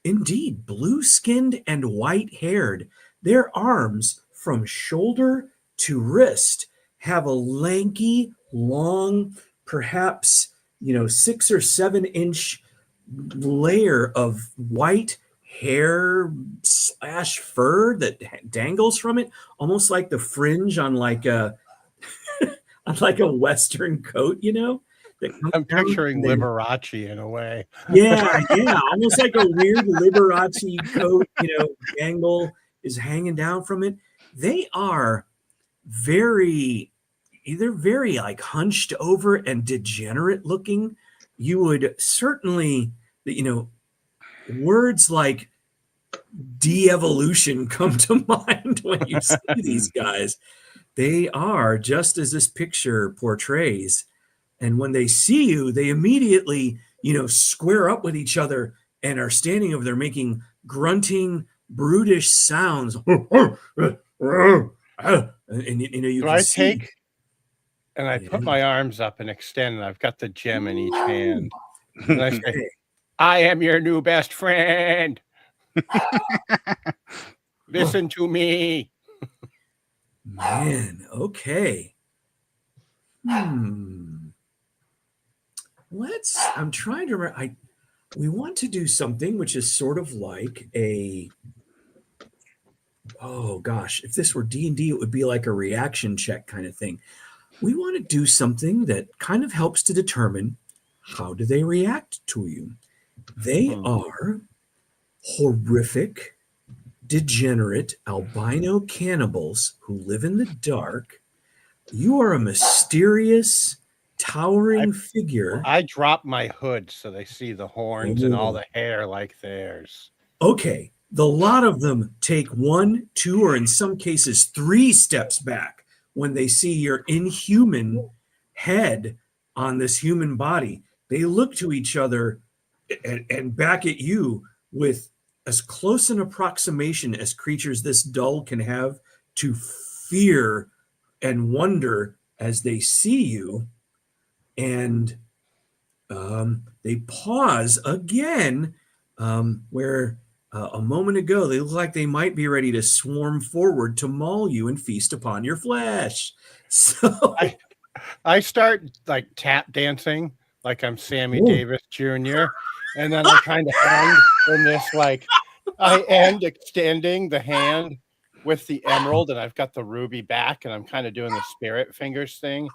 indeed blue-skinned and white-haired. Their arms, from shoulder to wrist, have a lanky, long, perhaps 6 or 7 inch layer of white hair / fur that dangles from it, almost like the fringe on like a Western coat, I'm picturing Liberace in a way. Yeah, almost like a weird Liberace coat, dangle is hanging down from it. They are very like hunched over and degenerate looking. You would certainly, words like de-evolution come to mind when you see these guys. They are, just as this picture portrays, And when they see you, they immediately, square up with each other and are standing over there making grunting, brutish sounds. And you Do can I see. take and I put my arms up and extend, and I've got the gem in each hand. And I say, I am your new best friend. Listen to me. Man, okay. I'm trying to remember. We want to do something which is sort of like oh gosh, if this were D&D, it would be like a reaction check kind of thing. We want to do something that kind of helps to determine how do they react to you. They are horrific, degenerate albino cannibals who live in the dark. You are a mysterious, towering figure. I drop my hood so they see the horns and all the hair like theirs. Okay. The lot of them take 1, 2, or in some cases 3 steps back when they see your inhuman head on this human body. They look to each other and back at you with as close an approximation as creatures this dull can have to fear and wonder as they see you. And they pause again where a moment ago they look like they might be ready to swarm forward to maul you and feast upon your flesh. So I start like tap dancing like I'm Sammy Davis Jr. And then I kind of end in this I end extending the hand with the emerald, and I've got the ruby back, and I'm kind of doing the spirit fingers thing.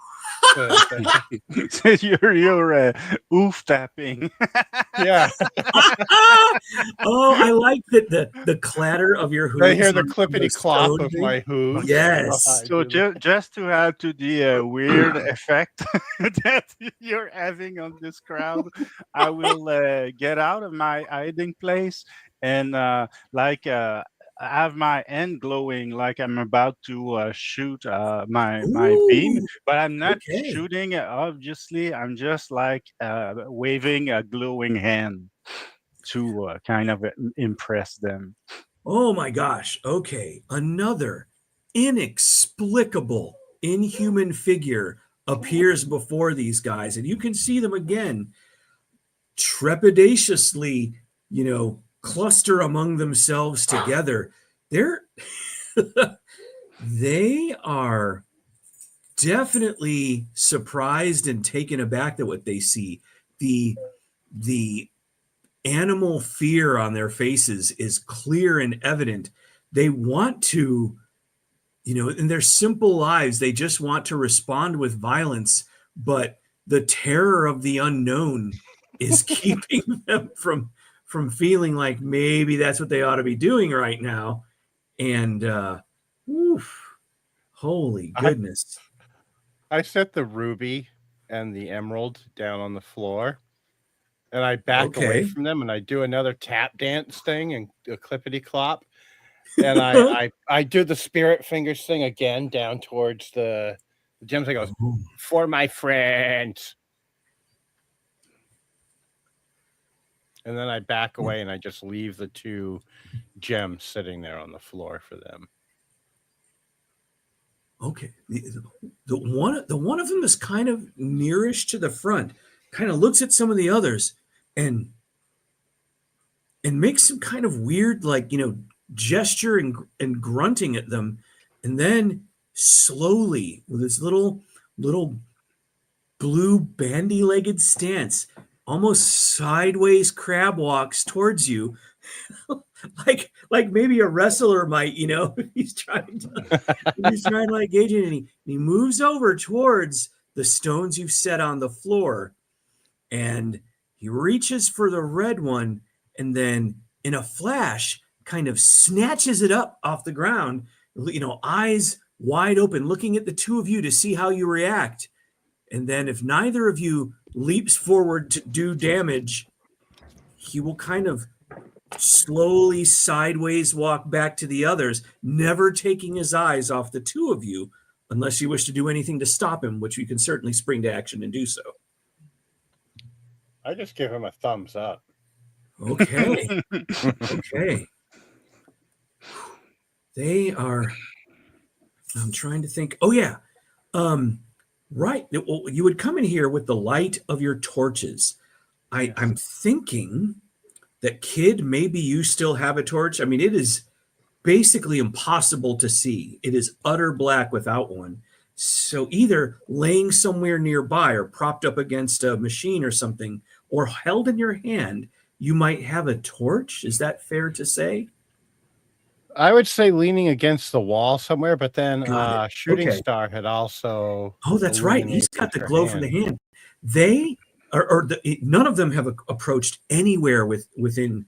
So you're oof tapping. Yeah. Oh, I like that the clatter of your hooves. I hear the clippity clop of my hooves. Yes. So just to add to the weird effect that you're having on this crowd, I will get out of my hiding place and have my end glowing like I'm about to shoot my beam, but I'm not shooting. Obviously, I'm just waving a glowing hand to kind of impress them. Oh my gosh. Okay. Another inexplicable inhuman figure appears before these guys, and you can see them again trepidatiously, cluster among themselves together. They are definitely surprised and taken aback at what they see. The animal fear on their faces is clear and evident. They want to, in their simple lives, they just want to respond with violence, but the terror of the unknown is keeping them from feeling like maybe that's what they ought to be doing right now. And holy goodness. I set the ruby and the emerald down on the floor, and I back away from them, and I do another tap dance thing and a clippity clop. And I do the spirit fingers thing again down towards the gems. I go, for my friends. And then I back away and I just leave the 2 gems sitting there on the floor for them. Okay. The one of them is kind of nearish to the front, kind of looks at some of the others and makes some kind of weird, gesture and grunting at them. And then slowly, with his little blue bandy-legged stance, almost sideways crab walks towards you, like maybe a wrestler might, he's trying to engage in, and he moves over towards the stones you've set on the floor, and he reaches for the red one, and then in a flash kind of snatches it up off the ground, eyes wide open, looking at the 2 of you to see how you react. And then if neither of you leaps forward to do damage, he will kind of slowly sideways walk back to the others, never taking his eyes off the 2 of you unless you wish to do anything to stop him, which you can certainly spring to action and do so. I just give him a thumbs up. Okay. Okay. They are. I'm trying to think. Oh yeah. Right. Well, you would come in here with the light of your torches. I'm thinking that, kid, maybe you still have a torch. I mean, it is basically impossible to see. It is utter black without one. So either laying somewhere nearby or propped up against a machine or something, or held in your hand, you might have a torch. Is that fair to say? I would say leaning against the wall somewhere, but then Got it. Shooting Okay. Star had also. Oh, that's right. He's got the illuminated glow her from the hand. hand. They are, none of them have approached anywhere within,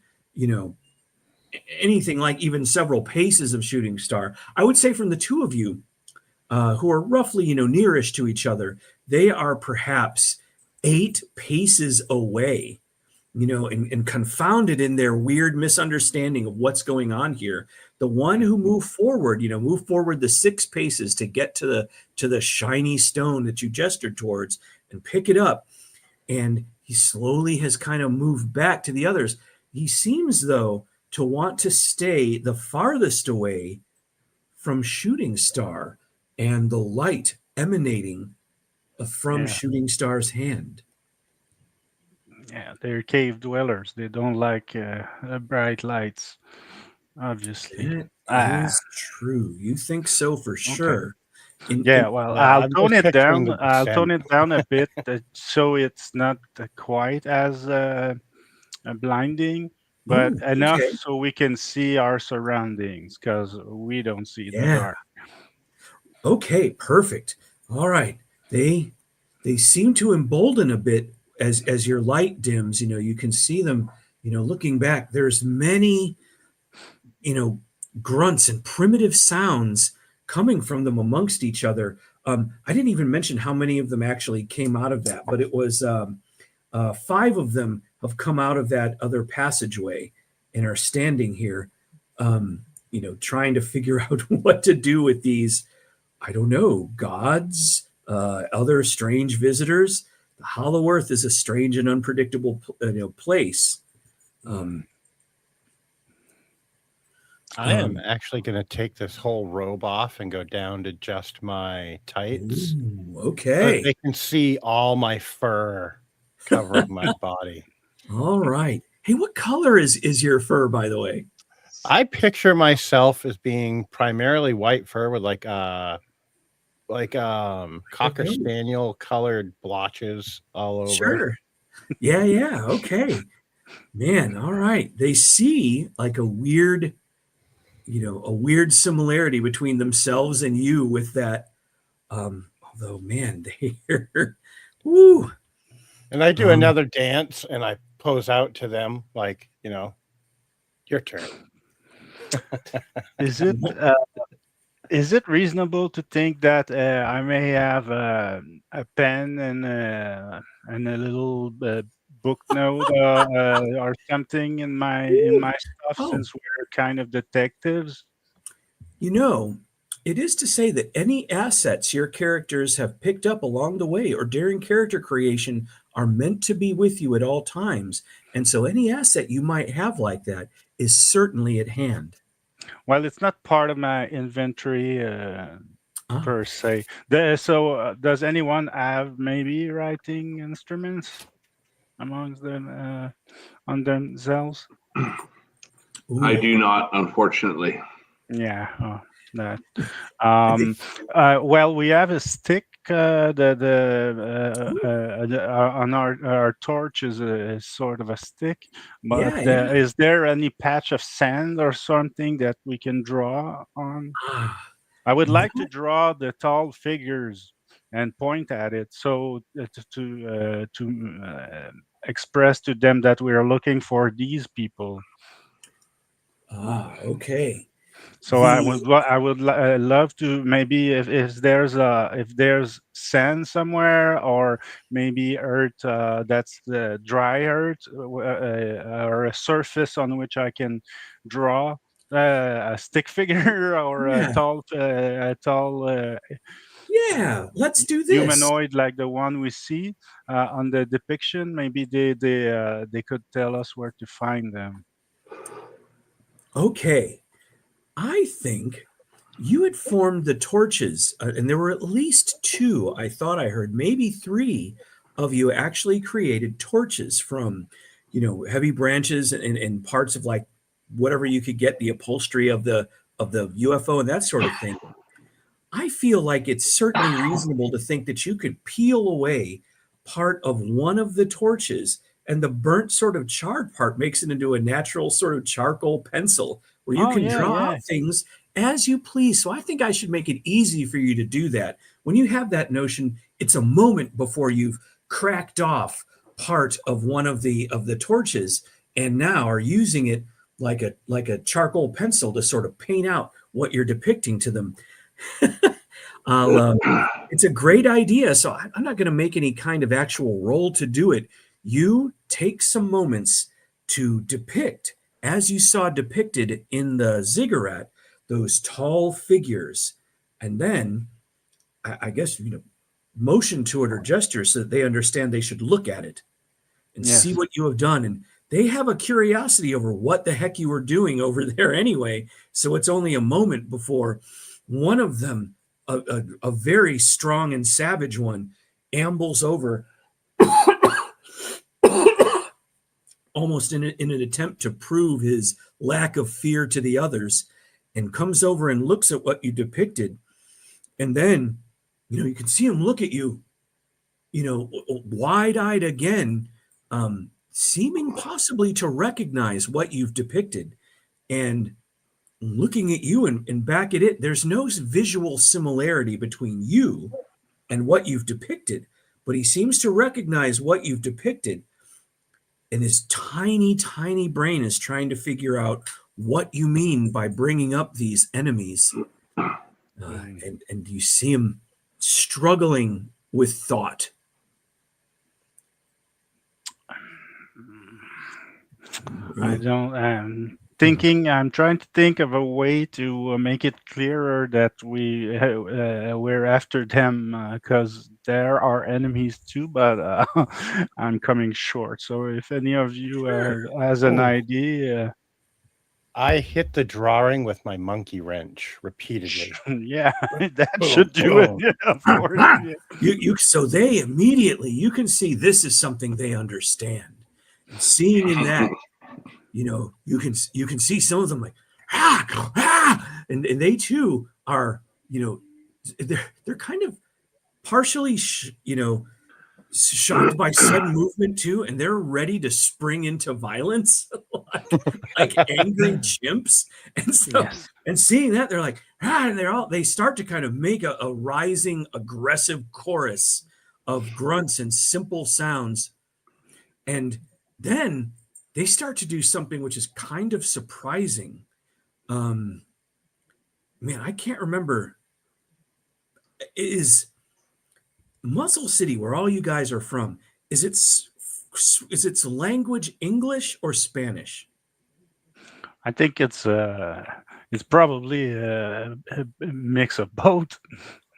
anything like even several paces of Shooting Star. I would say from the two of you, who are roughly, nearish to each other, they are perhaps 8 paces away, and confounded in their weird misunderstanding of what's going on here. The one who moved forward the 6 paces to get to the shiny stone that you gestured towards and pick it up. And he slowly has kind of moved back to the others. He seems, though, to want to stay the farthest away from Shooting Star and the light emanating from Shooting Star's hand. Yeah, they're cave dwellers. They don't like bright lights, obviously. That is true. You think so for sure. I'll I'm tone just it picturing down. the I'll descent. tone it down a bit so it's not quite as blinding, but enough so we can see our surroundings, because we don't see in the dark. Okay, perfect. All right. They seem to embolden a bit as your light dims. You can see them, looking back. There's many, grunts and primitive sounds coming from them amongst each other. I didn't even mention how many of them actually came out of that, but it was 5 of them have come out of that other passageway and are standing here, trying to figure out what to do with these, I don't know, gods, other strange visitors. The Hollow Earth is a strange and unpredictable place. I am actually going to take this whole robe off and go down to just my tights. Ooh, okay. So they can see all my fur covering my body. All right. Hey, what color is your fur, by the way? I picture myself as being primarily white fur with cocker spaniel colored blotches all over. Sure. Yeah. Okay. Man, all right. They see like a weird similarity between themselves and you with that. Although, man, they're woo. And I do another dance and I pose out to them like, your turn. Is it reasonable to think that I may have a pen and a little book note or something in my stuff, since we're kind of detectives? It is to say that any assets your characters have picked up along the way or during character creation are meant to be with you at all times. And so any asset you might have like that is certainly at hand. Well, it's not part of my inventory per se. So does anyone have maybe writing instruments amongst them on themselves? I do not, unfortunately. Yeah. Well, we have a stick. On our torch is sort of a stick. But is there any patch of sand or something that we can draw on? I would like to draw the tall figures and point at it, so to express to them that we are looking for these people. Okay. So I would love to, maybe if there's sand somewhere, or maybe earth that's the dry earth, or a surface on which I can draw a stick figure or a tall Yeah, let's do this. Humanoid like the one we see on the depiction. Maybe they could tell us where to find them. Okay, I think you had formed the torches, and there were at least two. I thought I heard maybe three of you actually created torches from, heavy branches and parts of like whatever you could get, the upholstery of the UFO and that sort of thing. I feel like it's certainly reasonable to think that you could peel away part of one of the torches, and the burnt sort of charred part makes it into a natural sort of charcoal pencil where you can draw out things as you please. So I think I should make it easy for you to do that. When you have that notion, it's a moment before you've cracked off part of one of the torches and now are using it like a charcoal pencil to sort of paint out what you're depicting to them. It's a great idea. So I'm not going to make any kind of actual roll to do it. You take some moments to depict, as you saw depicted in the ziggurat, those tall figures, and then I guess motion to it or gesture so that they understand they should look at it and see what you have done. And they have a curiosity over what the heck you were doing over there anyway. So it's only a moment before one of them, a very strong and savage one, ambles over almost in an attempt to prove his lack of fear to the others, and comes over and looks at what you depicted. And then, you can see him look at you, wide-eyed again, seeming possibly to recognize what you've depicted. And looking at you and back at it, there's no visual similarity between you and what you've depicted, but he seems to recognize what you've depicted. And his tiny, tiny brain is trying to figure out what you mean by bringing up these enemies. And you see him struggling with thought. I'm trying to think of a way to make it clearer that we're after them because there are enemies too, but I'm coming short. So if any of you has an idea. I hit the drawing with my monkey wrench repeatedly. Yeah, that should do it. Yeah, of course. Yeah. So they immediately, you can see this is something they understand. And seeing in that, you can see some of them like and they too are, they're kind of partially shocked by sudden movement too, and they're ready to spring into violence like angry chimps. And so and seeing that, they're like and they start to kind of make a rising aggressive chorus of grunts and simple sounds. And then they start to do something which is kind of surprising. Man, I can't remember. Is Muzzle City, where all you guys are from, is its language English or Spanish? I think it's probably a mix of both.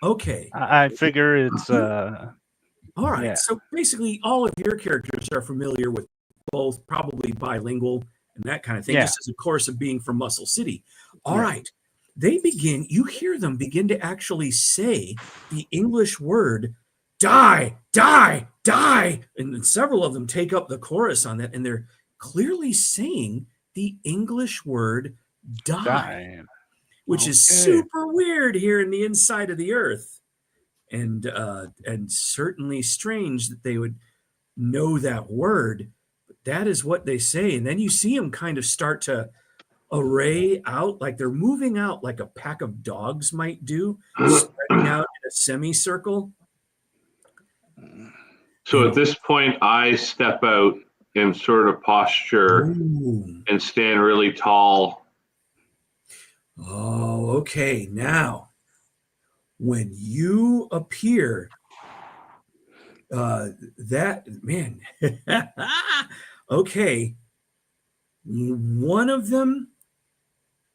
Okay. I figure it's all right. Yeah. So basically all of your characters are familiar with both, probably bilingual and that kind of thing, just as a course of being from Muscle City. All right. You hear them begin to actually say the English word die, die, die. And several of them take up the chorus on that, and they're clearly saying the English word die. Which is super weird here in the inside of the earth. And certainly strange that they would know that word. But that is what they say. And then you see them kind of start to array out, like they're moving out like a pack of dogs might do, spreading out in a semicircle. So at this point, I step out in sort of posture and stand really tall. Oh, okay. Now, when you appear, okay, one of them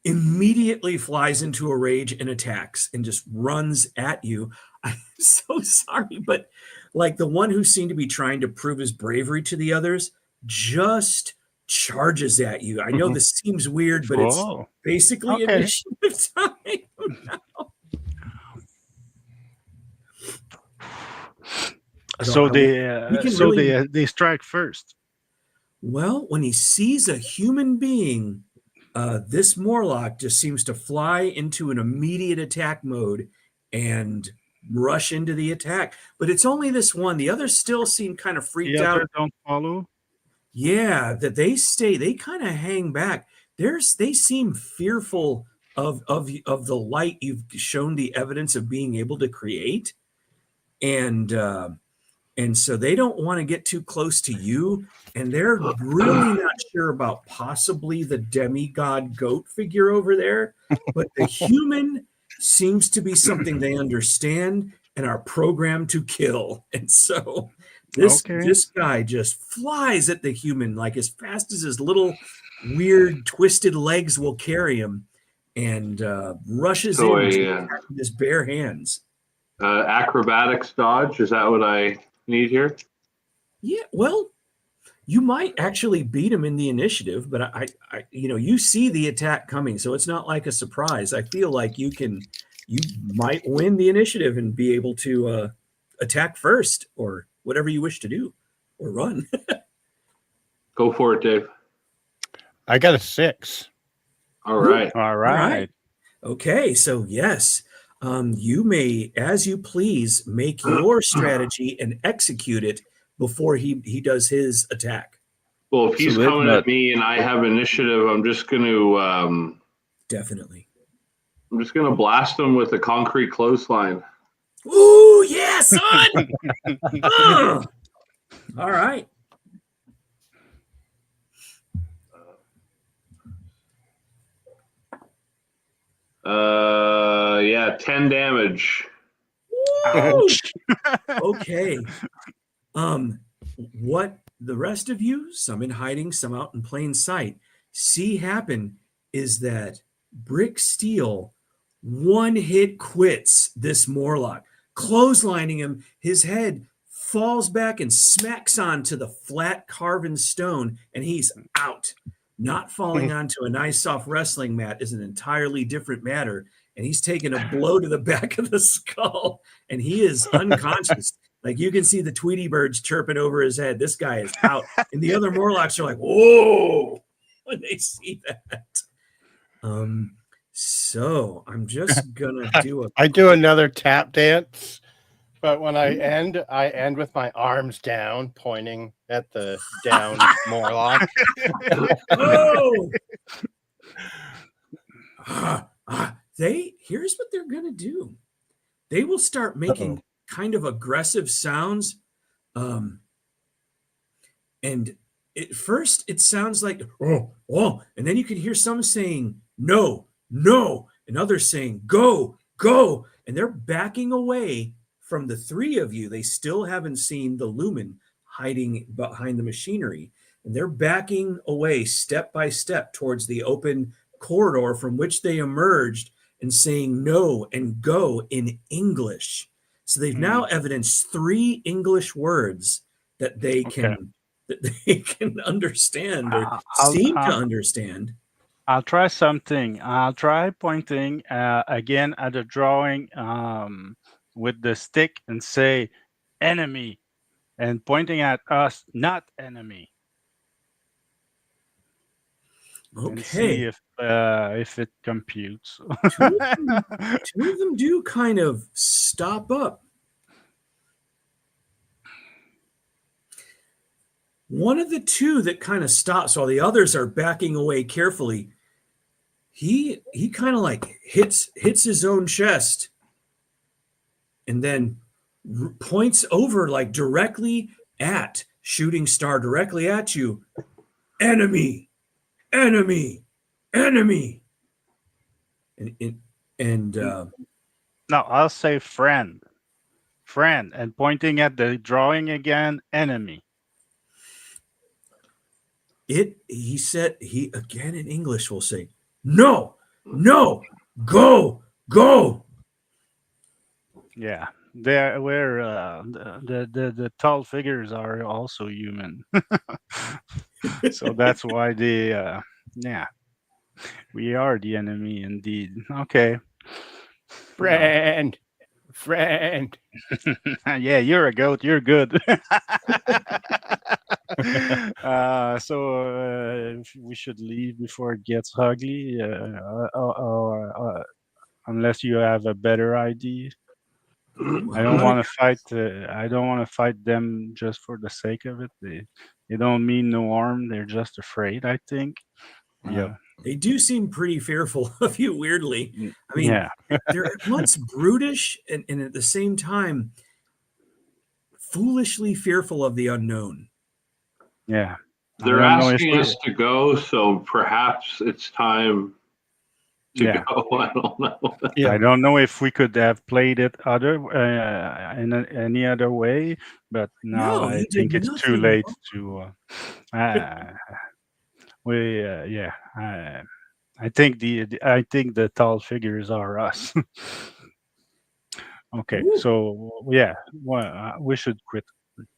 immediately flies into a rage and attacks and just runs at you. I'm so sorry, but like the one who seemed to be trying to prove his bravery to the others just charges at you. I know this seems weird, but it's Oh, basically okay. initiative time. So we can really- they strike first. Well, when he sees a human being, this Morlock just seems to fly into an immediate attack mode and rush into the attack. But it's only this one. The others still seem kind of freaked The out. others don't follow. Yeah, that they kind of hang back. They seem fearful of the light you've shown the evidence of being able to create. And so they don't want to get too close to you, and they're really not sure about possibly the demigod goat figure over there, but the human seems to be something they understand and are programmed to kill. And so this guy just flies at the human like as fast as his little weird twisted legs will carry him, and rushes in with his bare hands. Acrobatics dodge, is that what I need here? Yeah, well, you might actually beat him in the initiative, but I you see the attack coming, so it's not like a surprise. I feel like you might win the initiative and be able to attack first, or whatever you wish to do, or run. Go for it, Dave. I got a 6. All right. All right. Okay, so yes. You may, as you please, make your strategy and execute it before he does his attack. Well, if he's coming at me and I have initiative, I'm just going to definitely. I'm just going to blast him with a concrete clothesline. Ooh, yeah, son! All right. Yeah, 10 damage. Ouch. Okay. What the rest of you, some in hiding, some out in plain sight, see happen is that Brick Steel one hit quits this Morlock, clotheslining him. His head falls back and smacks onto the flat carven stone, and he's out. Not falling onto a nice soft wrestling mat is an entirely different matter. And he's taking a blow to the back of the skull, and he is unconscious. Like you can see the Tweety birds chirping over his head. This guy is out. And the other Morlocks are like, whoa, when they see that. So I'm just gonna I do another tap dance, but when I end with my arms down, pointing at the down Morlock. Oh! Here's what they're gonna do. They will start making kind of aggressive sounds. And at first it sounds like oh, and then you can hear some saying no, and others saying go, and they're backing away from the three of you. They still haven't seen the Lumen hiding behind the machinery, and they're backing away step by step towards the open corridor from which they emerged, and saying no and go in English. So they've now evidenced 3 English words that they can understand or seem to understand. I'll try something. I'll try pointing again at the drawing with the stick and say enemy, and pointing at us, not enemy. Okay. And see if it computes. Two of them do kind of stop up. One of the two that kind of stops while the others are backing away carefully, he kind of like hits his own chest and then points over like directly at Shooting Star, directly at you. Enemy. And no, I'll say friend, and pointing at the drawing again, enemy. He said, he again in English will say, no, go. Yeah, the tall figures are also human, so that's why they yeah, we are the enemy indeed. Okay. Friend. Yeah, you're a goat. You're good. We should leave before it gets ugly. Unless you have a better idea. I don't want to fight. I don't want to fight them just for the sake of it. They don't mean no harm. They're just afraid, I think. Yep. They do seem pretty fearful of you, weirdly. I mean, Yeah. they're at once brutish and at the same time foolishly fearful of the unknown. Yeah. They're asking us to go, so perhaps it's time to Yeah. go. I don't know. Yeah. I don't know if we could have played it any other way, but now No, I you think did it's too nothing late wrong. to. Yeah. I think I think the tall figures are us. Okay, Ooh. so yeah, we should quit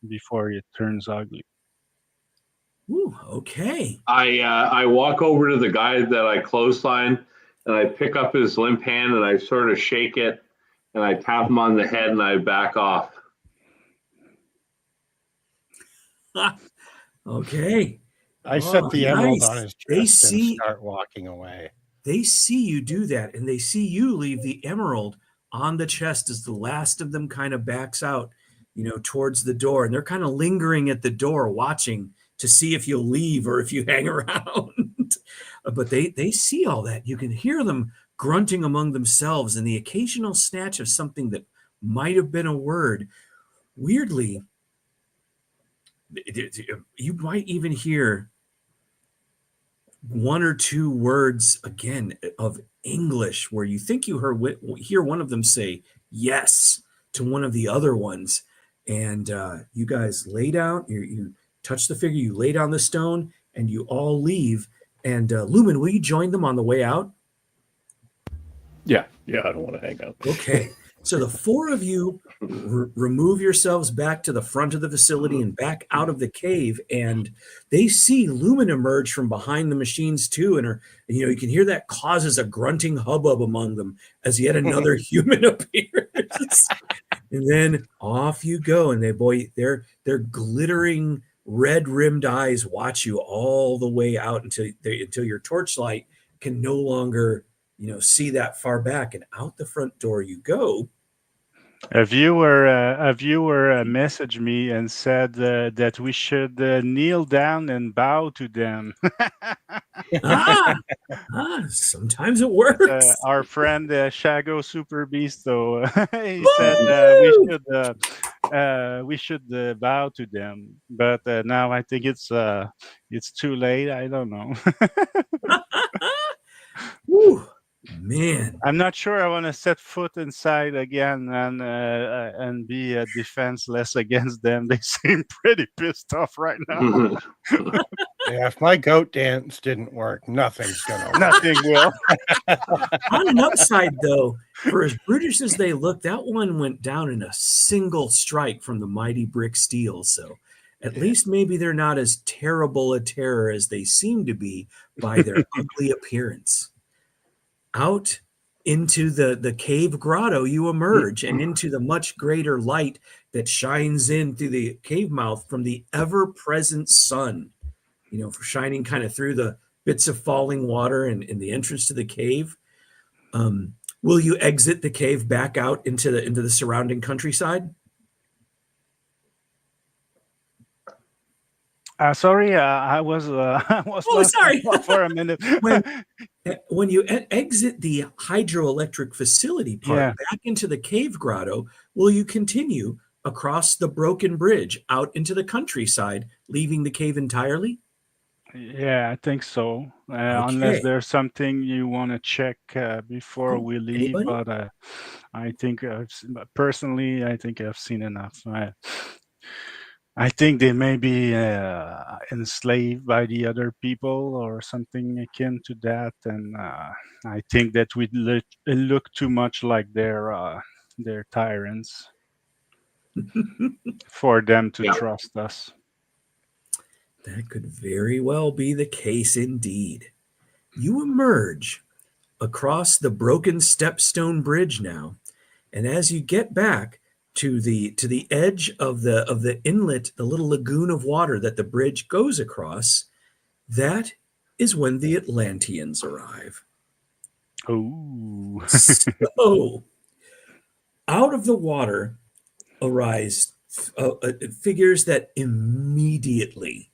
before it turns ugly. Ooh, okay. I walk over to the guy that I clothesline, and I pick up his limp hand and I sort of shake it, and I tap him on the head and I back off. Okay. I set the emerald nice. on his They chest and see start walking away. they see you do that, and they see you leave the emerald on the chest as the last of them kind of backs out, towards the door, and they're kind of lingering at the door, watching to see if you'll leave or if you hang around. But they see all that. You can hear them grunting among themselves, and the occasional snatch of something that might have been a word. Weirdly, you might even hear one or two words again of English where you think you hear one of them say yes to one of the other ones, and you guys lay down. You touch the figure, you lay down the stone, and you all leave. And Lumen, will you join them on the way out? Yeah, I don't want to hang out. Okay. So the four of you remove yourselves back to the front of the facility and back out of the cave, and they see Lumen emerge from behind the machines too, and you can hear that causes a grunting hubbub among them as yet another human appears. And then off you go, and their glittering red-rimmed eyes watch you all the way out until your torchlight can no longer see that far back, and out the front door you go. A viewer messaged me and said that we should kneel down and bow to them. Sometimes it works. Our friend Shago Super Beasto, he said we should bow to them, but now I think it's too late. I don't know. Woo. Man, I'm not sure I want to set foot inside again and be defenseless against them. They seem pretty pissed off right now. Yeah, if my goat dance didn't work, nothing's gonna work. Nothing will. On an upside, though, for as brutish as they look, that one went down in a single strike from the mighty brick steel. So at least maybe they're not as terrible a terror as they seem to be by their ugly appearance. Out into the cave grotto you emerge, and into the much greater light that shines in through the cave mouth from the ever-present sun, for shining kind of through the bits of falling water and in the entrance to the cave. Will you exit the cave back out into the surrounding countryside? Sorry, I was sorry. for a minute. When you exit the hydroelectric facility part back into the cave grotto, will you continue across the broken bridge out into the countryside, leaving the cave entirely? Yeah, I think so. Okay. Unless there's something you want to check before we leave, anybody? but I think personally, I think I've seen enough. I think they may be enslaved by the other people or something akin to that, and I think that we look too much like their tyrants. for them to Yeah. trust us. That could very well be the case indeed. You emerge across the broken stepstone bridge now, and as you get back to the edge of the inlet, the little lagoon of water that the bridge goes across, that is when the Atlanteans arrive. Oh, So, out of the water arise figures that immediately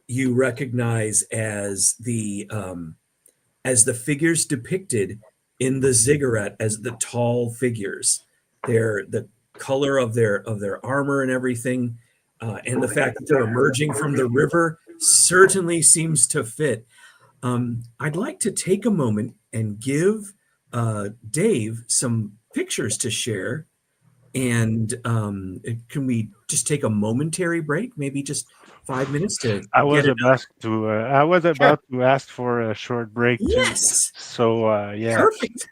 you recognize as the figures depicted in the ziggurat as the tall figures. They're the color of their armor and everything, and the fact that they're emerging from the river certainly seems to fit. I'd like to take a moment and give Dave some pictures to share. And can we just take a momentary break? Maybe just 5 minutes to. I was get it about to. I was about to ask for a short break too. Yes. So yeah. Perfect.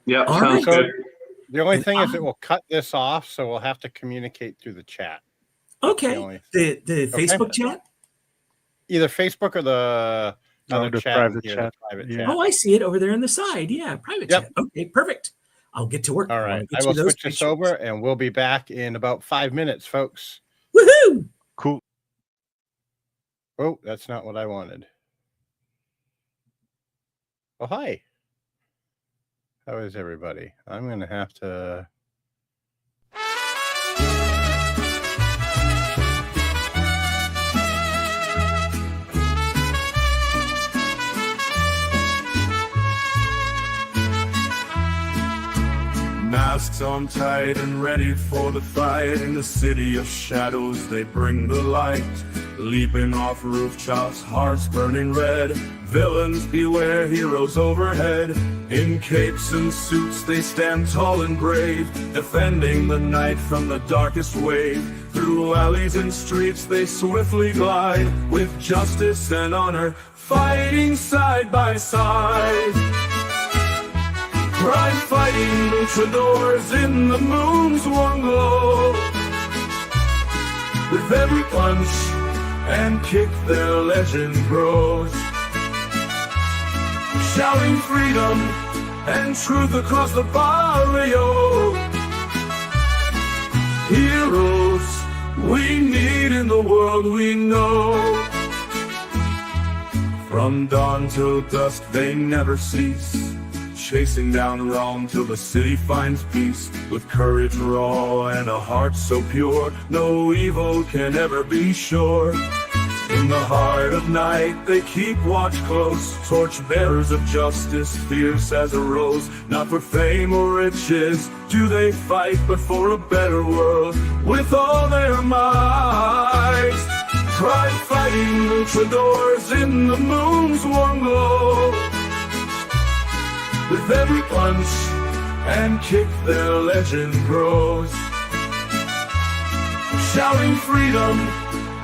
Yeah, All sounds right. good. The only thing is it will cut this off, so we'll have to communicate through the chat. Okay. only- The Facebook chat. Either Facebook or the No, other the chat private here, chat. the private Yeah. chat. Oh, I see it over there on the side. Yeah, private Yep. chat. Okay, perfect. I'll get to work. All wanna right. get I you will those switch this pictures. over and we'll be back in about 5 minutes, folks. Woohoo! Cool. Oh, that's not what I wanted. Oh, hi. How is everybody? I'm going to have to. Masks on tight and ready for the fight. In the city of shadows, they bring the light. Leaping off rooftops, hearts burning red. Villains beware, heroes overhead. In capes and suits, they stand tall and brave, defending the night from the darkest wave. Through alleys and streets, they swiftly glide, with justice and honor, fighting side by side. Crime fighting luchadores in the moon's warm glow. With every punch and kick, their legend grows. Shouting freedom and truth across the barrio. Heroes we need in the world we know. From dawn till dusk they never cease, chasing down wrong till the city finds peace. With courage raw and a heart so pure, no evil can ever be sure. In the heart of night they keep watch close, torch bearers of justice, fierce as a rose. Not for fame or riches do they fight, but for a better world with all their might. Crime fighting luchadores in the moon's warm glow. With every punch and kick, their legend grows. Shouting freedom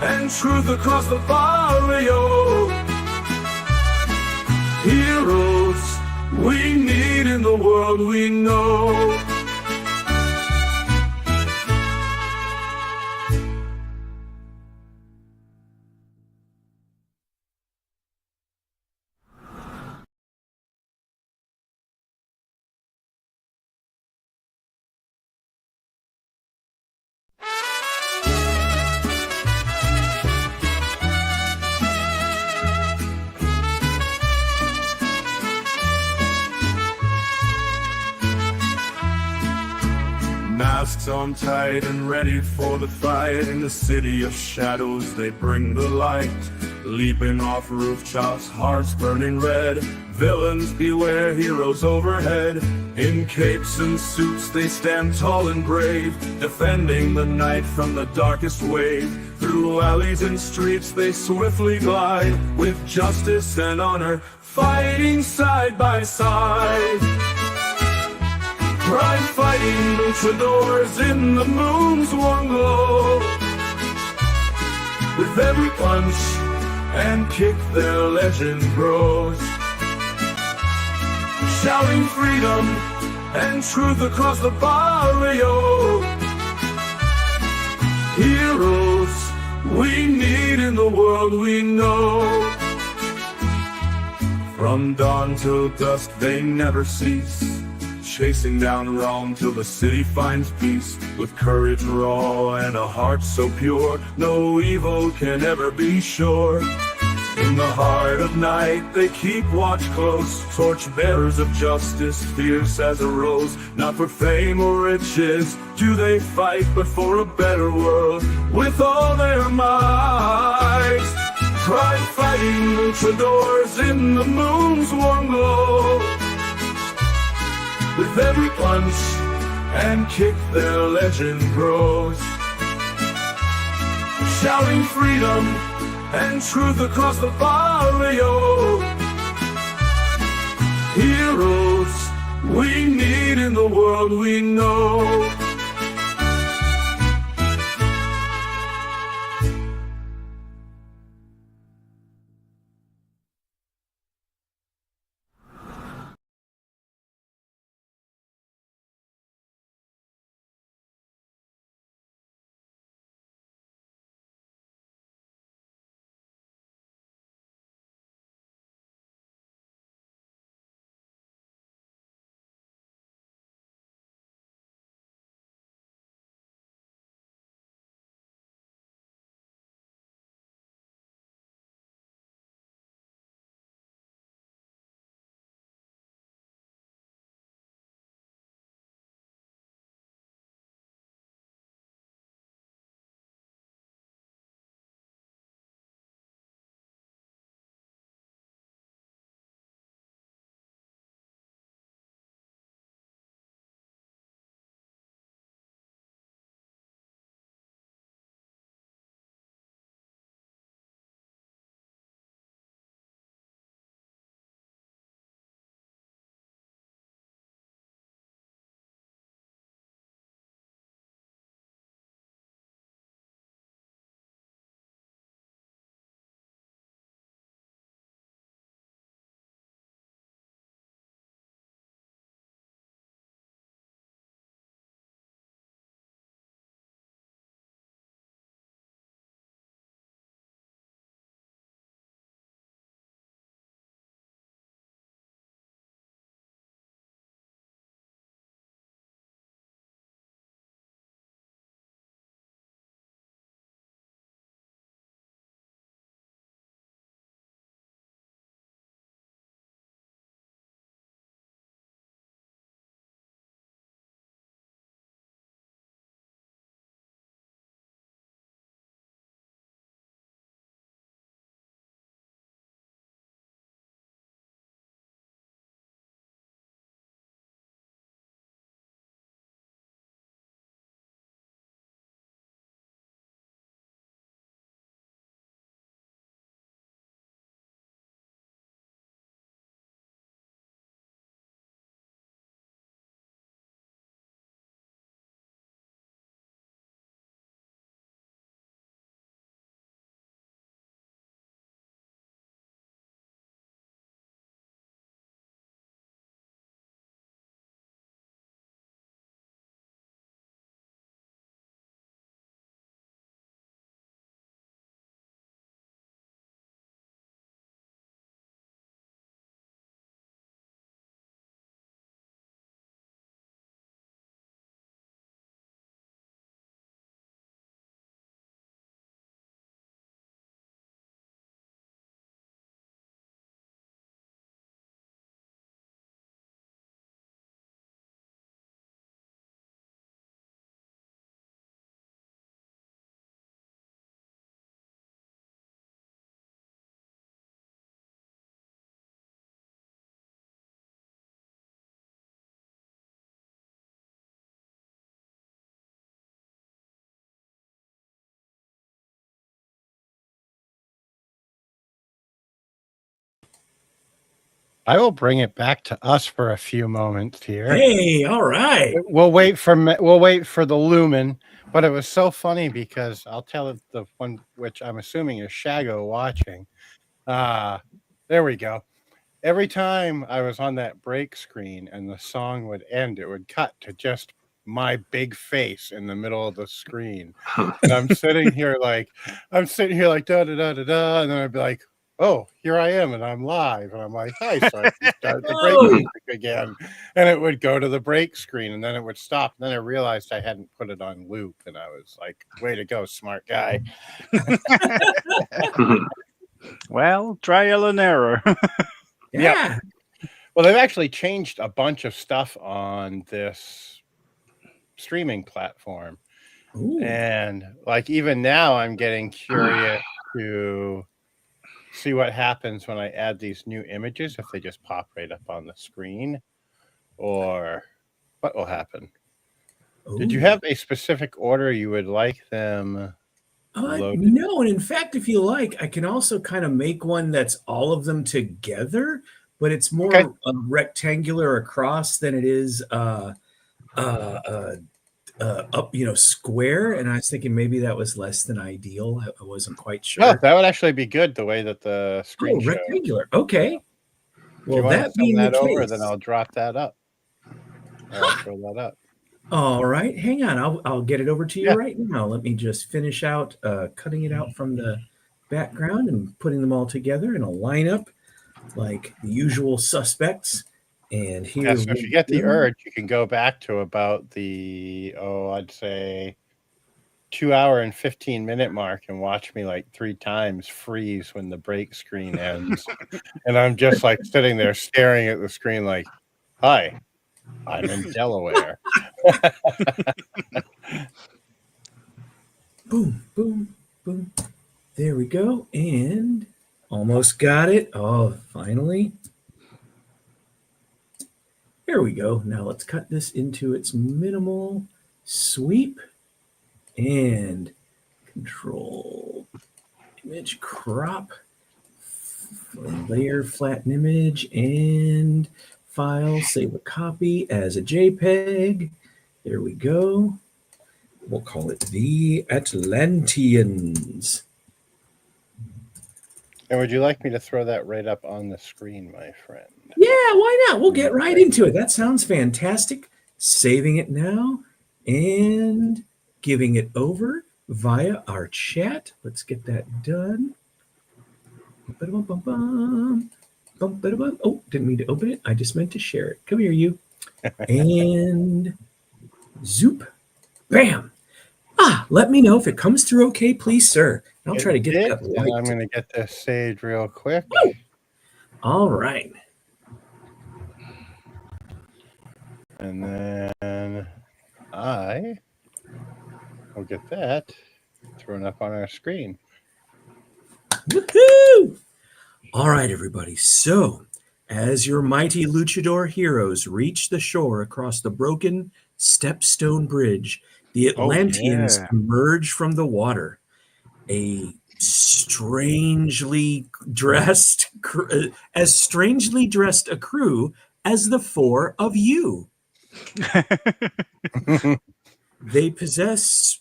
and truth across the barrio. Heroes we need in the world we know. Masks on tight and ready for the fight. In the city of shadows they bring the light. Leaping off rooftops, hearts burning red. Villains beware, heroes overhead. In capes and suits they stand tall and brave, defending the night from the darkest wave. Through alleys and streets they swiftly glide, with justice and honor, fighting side by side. Crime fighting luchadores in the moon's warm glow. With every punch and kick, their legend grows. Shouting freedom and truth across the barrio. Heroes we need in the world we know. From dawn till dusk they never cease, chasing down wrong till the city finds peace. With courage raw and a heart so pure, no evil can ever be sure. In the heart of night they keep watch close, torch bearers of justice, fierce as a rose. Not for fame or riches do they fight, but for a better world with all their might. Crime-fighting luchadors in the moon's warm glow. With every punch and kick their legend grows. Shouting freedom and truth across the barrio. Heroes we need in the world we know. I will bring it back to us for a few moments here. Hey, all right. We'll wait for the Lumen, but it was so funny because I'll tell it the one which I'm assuming is Shago watching. There we go. Every time I was on that break screen and the song would end, it would cut to just my big face in the middle of the screen. And I'm sitting here like da da da da da, and then I'd be like, oh, here I am, and I'm live, and I'm like, hi, so I can start the break music again, and it would go to the break screen, and then it would stop, and then I realized I hadn't put it on loop, and I was like, way to go, smart guy. Well, trial and error. Yeah. Well, they've actually changed a bunch of stuff on this streaming platform. Ooh. And like even now I'm getting curious to see what happens when I add these new images, if they just pop right up on the screen, or what will happen. Did you Ooh. have a specific order you would like them loaded? No, and in fact, if you like, I can also kind of make one that's all of them together, but it's more rectangular across than it is up, square. And I was thinking maybe that was less than ideal. I wasn't quite sure. Oh, that would actually be good the way that the screen shows. Rectangular. Okay. Well, that being the case, then I'll drop that up. I'll throw that up. All right, hang on. I'll get it over to you right now. Let me just finish out cutting it out from the background and putting them all together in a lineup like the usual suspects. And here, so if you get the urge, you can go back to about the I'd say 2 hour and 15-minute mark and watch me like 3 times freeze when the break screen ends, and I'm just like sitting there staring at the screen like, "Hi, I'm in Delaware." Boom, boom, boom. There we go. And almost got it. Oh, finally. There we go. Now let's cut this into its minimal sweep and control image crop, layer, flatten image, and file, save a copy as a JPEG. There we go. We'll call it the Atlanteans. And would you like me to throw that right up on the screen, my friend? Yeah, why not? We'll get right into it. That sounds fantastic. Saving it now and giving it over via our chat. Let's get that done. Oh, didn't mean to open it. I just meant to share it. Come here, you. And zoop. Bam. Let me know if it comes through okay, please, sir. I'll try to get that right. I'm going to get this saved real quick. All right. And then I will get that thrown up on our screen. Woohoo! All right, everybody. So, as your mighty luchador heroes reach the shore across the broken Stepstone Bridge, the Atlanteans emerge from the water. A strangely dressed a crew as the 4 of you. They possess,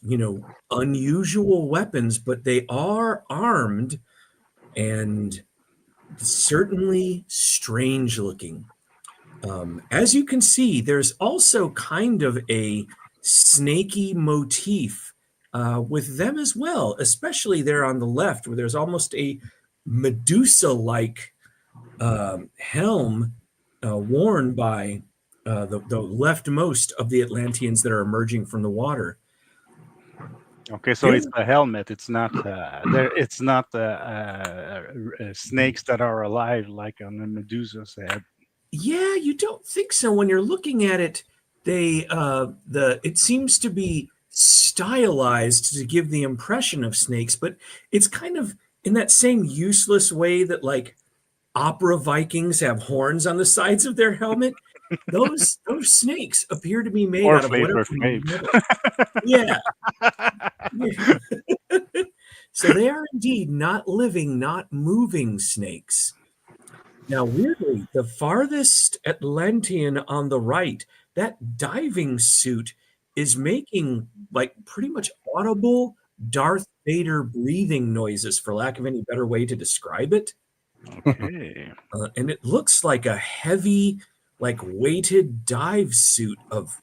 unusual weapons, but they are armed and certainly strange looking. As you can see, there's also kind of a snaky motif with them as well, especially there on the left, where there's almost a Medusa-like helm worn by the leftmost of the Atlanteans that are emerging from the water. Okay, so it's a helmet. It's not it's not snakes that are alive like on the Medusa's head. Yeah, you don't think so. When you're looking at it, it seems to be stylized to give the impression of snakes, but it's kind of in that same useless way that like opera Vikings have horns on the sides of their helmet. Those snakes appear to be made out of whatever. Yeah. So they are indeed not living, not moving snakes. Now, weirdly, the farthest Atlantean on the right, that diving suit is making like pretty much audible Darth Vader breathing noises, for lack of any better way to describe it. Okay. And it looks like a heavy, like weighted dive suit of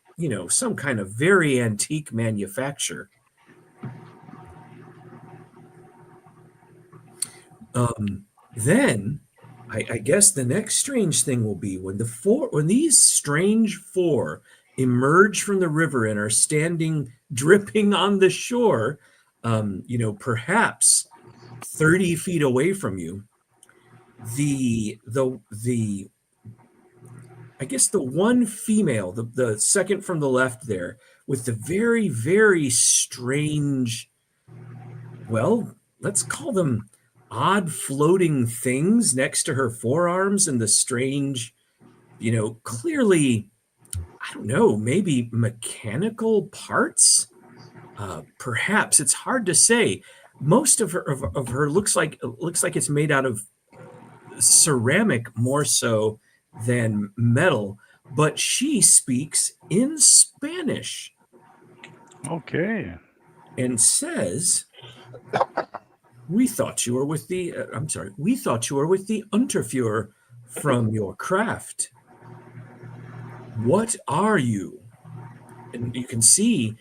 some kind of very antique manufacture. Then I guess the next strange thing will be when these strange four emerge from the river and are standing dripping on the shore, perhaps 30 feet away from you. I guess the one female, the second from the left there, with the very, very strange, well, let's call them odd floating things next to her forearms, and the strange, clearly, I don't know, maybe mechanical parts. Perhaps it's hard to say. Most of her looks like it's made out of ceramic more so than metal, but she speaks in Spanish. Okay. And says, we thought you were with the Unterführer from your craft. What are you? And you can see,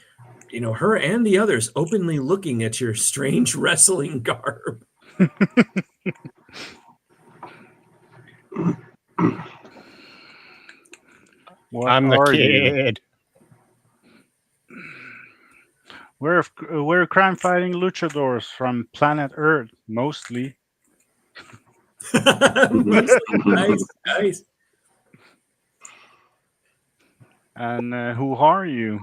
her and the others openly looking at your strange wrestling garb. I'm the kid. We're crime-fighting luchadors from planet Earth, mostly. Nice. And who are you?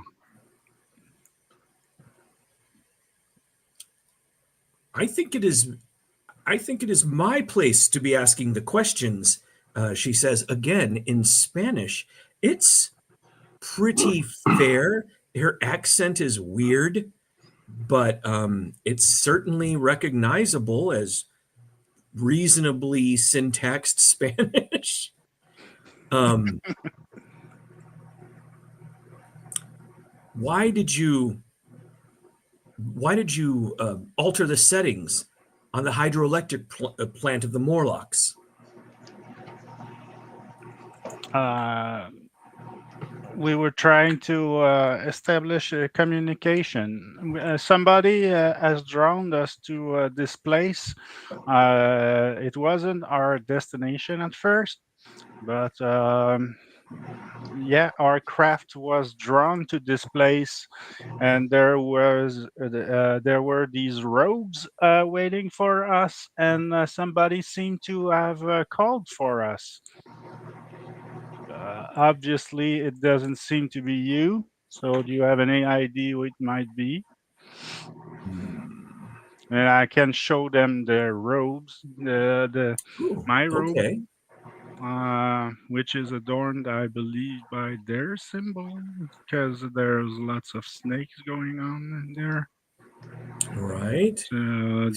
I think it is my place to be asking the questions. She says again in Spanish. It's pretty fair. Her accent is weird, but it's certainly recognizable as reasonably syntaxed Spanish. Why did you alter the settings on the hydroelectric plant of the Morlocks? We were trying to establish a communication. Somebody has drawn us to this place. It wasn't our destination at first, but our craft was drawn to this place, and there were these robes waiting for us, and somebody seemed to have called for us. Obviously, it doesn't seem to be you. So, do you have any idea who it might be? And I can show them the robes, my robe, Okay. which is adorned, I believe, by their symbol, because there's lots of snakes going on in there. Right. How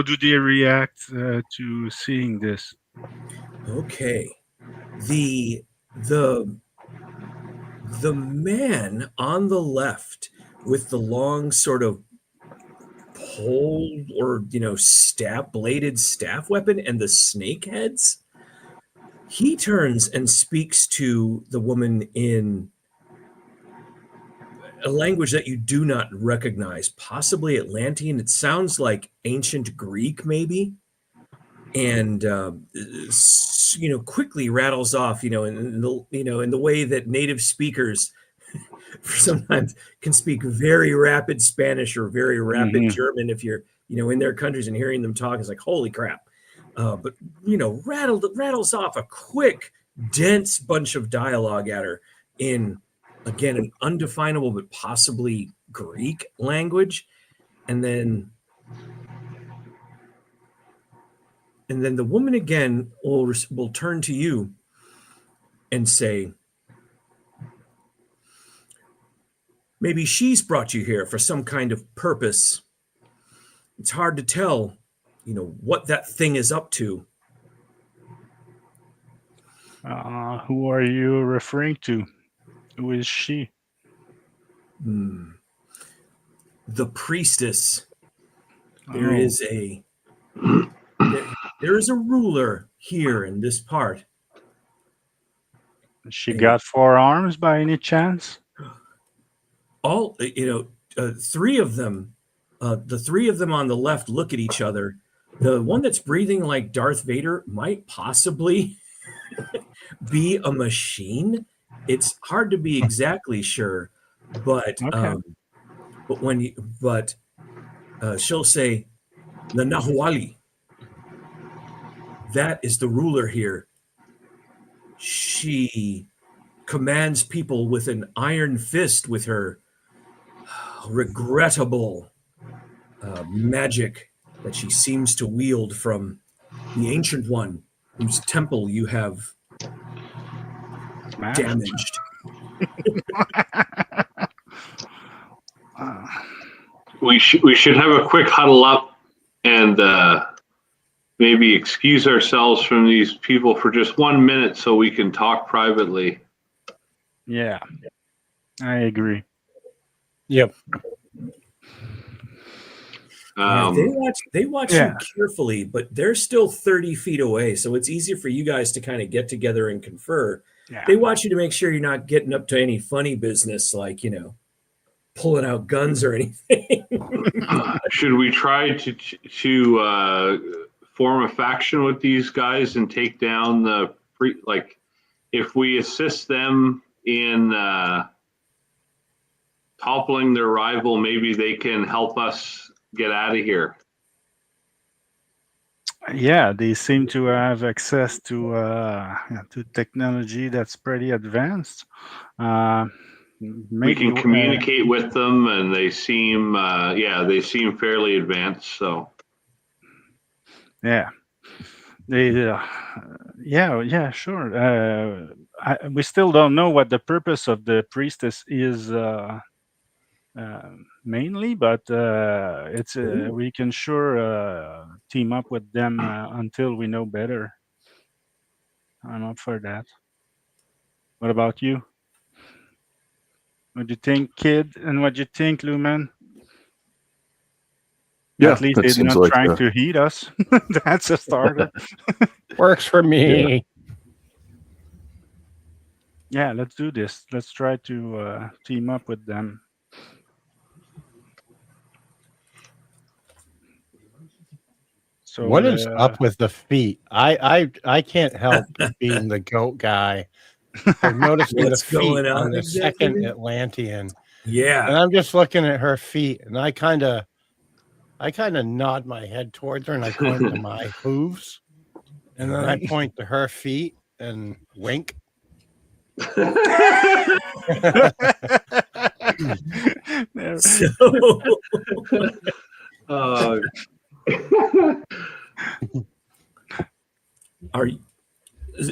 do they react to seeing this? Okay. The man on the left with the long sort of pole or bladed staff weapon and the snake heads, he turns and speaks to the woman in a language that you do not recognize, possibly Atlantean. It sounds like ancient Greek, maybe. And quickly rattles off, in the way that native speakers sometimes can speak very rapid Spanish or very rapid German. If you're, in their countries and hearing them talk, it's like, holy crap. But rattles off a quick, dense bunch of dialogue at her in, again, an undefinable but possibly Greek language, and then the woman again will turn to you and say, maybe she's brought you here for some kind of purpose. It's hard to tell, what that thing is up to. Who are you referring to? Who is she? The priestess. There is a ruler here in this part. She got 4 arms by any chance? all three of them, the three of them on the left look at each other. The one that's breathing like Darth Vader might possibly be a machine. It's hard to be exactly sure, but Okay. she'll say, the Nahuali. That is the ruler here. She commands people with an iron fist with her regrettable magic that she seems to wield from the Ancient One, whose temple you have Smash. damaged. We should have a quick huddle up and maybe excuse ourselves from these people for just 1 minute so we can talk privately. Yeah, I agree. Yep. They watch you carefully, but they're still 30 feet away, so it's easier for you guys to kind of get together and confer. Yeah. They watch you to make sure you're not getting up to any funny business like, pulling out guns or anything. Should we try to form a faction with these guys and take down if we assist them in toppling their rival, maybe they can help us get out of here. Yeah, they seem to have access to technology that's pretty advanced. We can communicate with them, and they seem fairly advanced. So yeah, they sure. We still don't know what the purpose of the priestess is mainly, but we can sure team up with them until we know better. I'm up for that. What about you? What do you think, Kid? And what do you think, Lumen? Yeah, at least that they're seems not like trying to heat us. That's a starter. Works for me. Yeah, let's do this. Let's try to team up with them. So What is up with the feet? I can't help being the goat guy. I've noticed the What's feet going on on the exactly? second Atlantean. Yeah. And I'm just looking at her feet, and I kind of nod my head towards her, and I point to my hooves, and then I point to her feet and wink.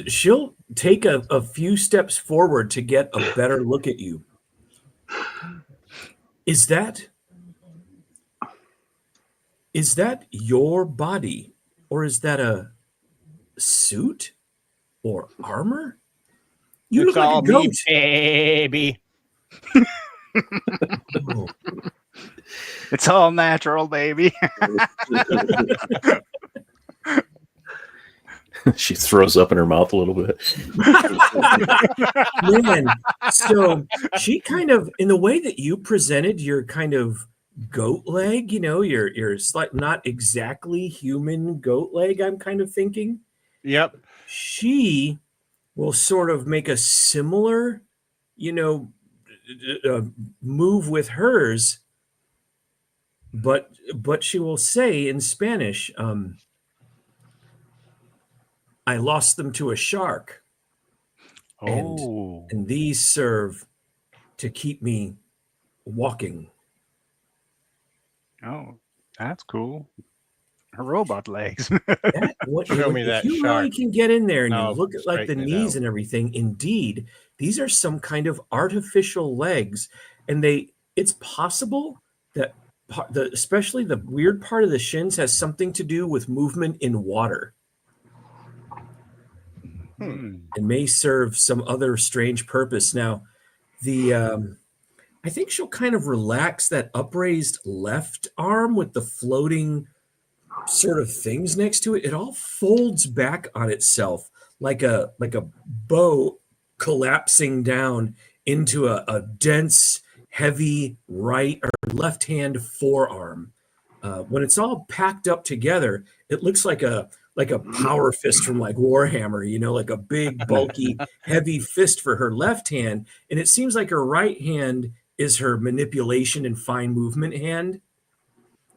She'll take a few steps forward to get a better look at you. Is that your body, or is that a suit or armor? You It's look all like a goat, baby. Oh. It's all natural, baby. She throws up in her mouth a little bit. Man, so she kind of, in the way that you presented your kind of goat leg, your not exactly human goat leg, I'm kind of thinking. Yep. She will sort of make a similar, move with hers, but she will say in Spanish, I lost them to a shark. Oh. And these serve to keep me walking. Oh, that's cool. Her robot legs. Show me that if you shark. really can get in there and No, you look at like the straighten it knees out. and everything, indeed, these are some kind of artificial legs. And it's possible that especially the weird part of the shins has something to do with movement in water. It may serve some other strange purpose. Now, I think she'll kind of relax that upraised left arm with the floating sort of things next to it. It all folds back on itself like a bow collapsing down into a dense, heavy right or left hand forearm. When it's all packed up together, it looks like a power fist from like Warhammer, like a big, bulky, heavy fist for her left hand. And it seems like her right hand is her manipulation and fine movement hand.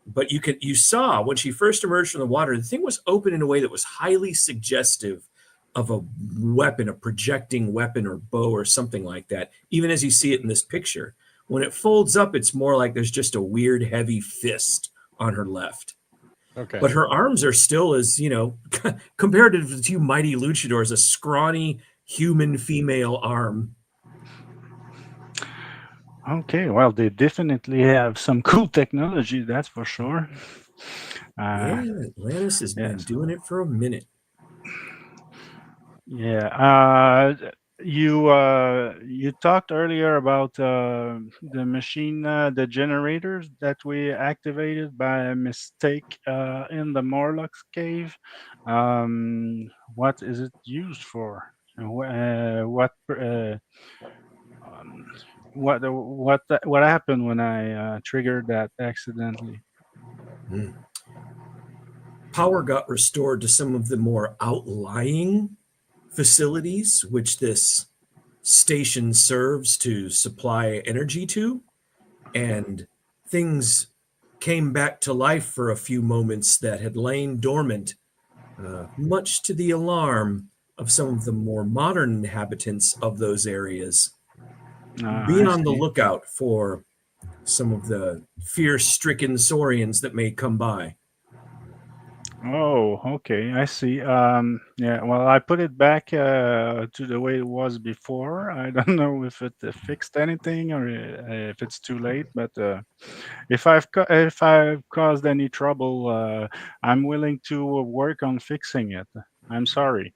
But you saw when she first emerged from the water, the thing was open in a way that was highly suggestive of a weapon, a projecting weapon or bow or something like that, even as you see it in this picture. When it folds up, it's more like there's just a weird, heavy fist on her left. Okay. But her arms are still as, compared to the two mighty luchadors, a scrawny human female arm. Okay, well, they definitely have some cool technology, that's for sure. Yeah, Atlantis has been doing it for a minute. Yeah. You talked earlier about the machine, the generators that we activated by mistake in the Morlock's cave. What is it used for? What happened when I triggered that accidentally? Power got restored to some of the more outlying facilities which this station serves to supply energy to, and things came back to life for a few moments that had lain dormant, much to the alarm of some of the more modern inhabitants of those areas. Be on the lookout for some of the fear-stricken saurians that may come by. Oh, okay, I see. Yeah, well, I put it back to the way it was before. I don't know if it fixed anything or if it's too late, but if I've caused any trouble, I'm willing to work on fixing it. I'm sorry.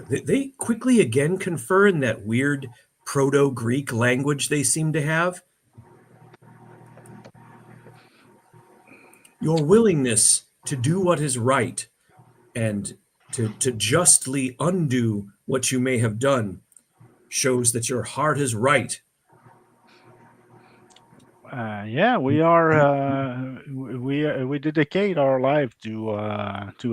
They quickly again confer in that weird Proto-Greek language they seem to have. Your willingness to do what is right and to justly undo what you may have done shows that your heart is right. Yeah, we are. We dedicate our life to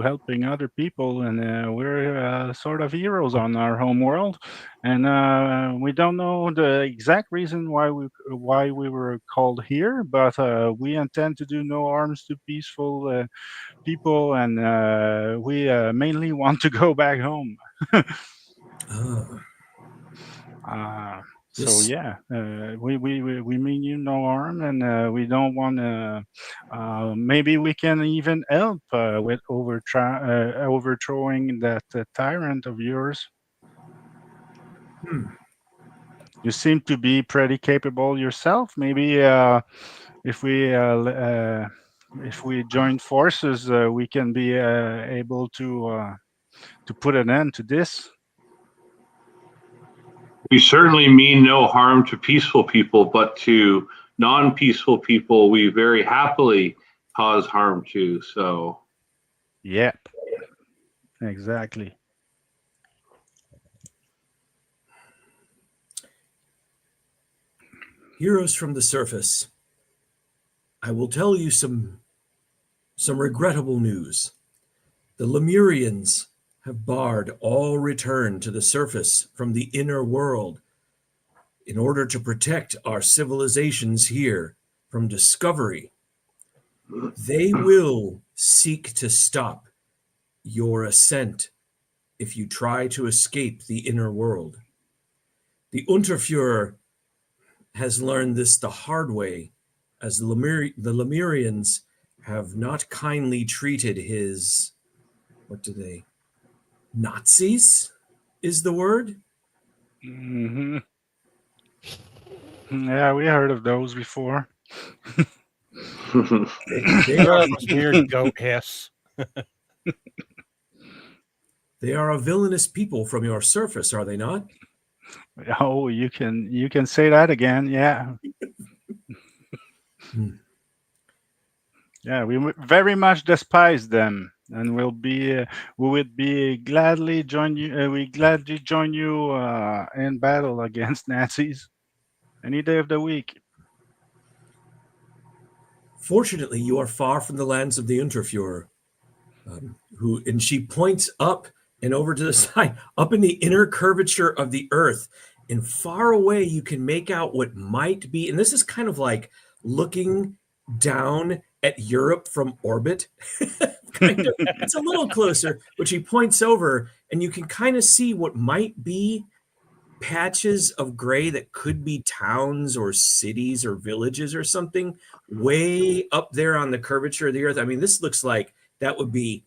helping other people, and we're sort of heroes on our home world. And we don't know the exact reason why we were called here, but we intend to do no harms to peaceful people, and we mainly want to go back home. So yeah, we mean you no harm, and we don't want to. Maybe we can even help with overthrowing that tyrant of yours. You seem to be pretty capable yourself. Maybe if we join forces, we can be able to put an end to this. We certainly mean no harm to peaceful people, but to non-peaceful people, we very happily cause harm to. So, yep, exactly. Heroes from the surface, I will tell you some regrettable news. The Lemurians have barred all return to the surface from the inner world in order to protect our civilizations here from discovery. They will seek to stop your ascent if you try to escape the inner world. The Unterführer has learned this the hard way, as the Lemurians have not kindly treated his, Nazis is the word? Mm-hmm. Yeah, we heard of those before. They are weird goat hiss. They are a villainous people from your surface, are they not? Oh, you can say that again, yeah. Yeah, we very much despise them, and we would be gladly join you. We gladly join you in battle against Nazis. Any day of the week. Fortunately, you are far from the lands of the Unterfuhrer, and she points up and over to the side, up in the inner curvature of the earth. And far away, you can make out what might be, and this is kind of like looking down at Europe from orbit. Kind of, it's a little closer, but she points over, and you can kind of see what might be patches of gray that could be towns or cities or villages or something way up there on the curvature of the earth. I mean, this looks like that would be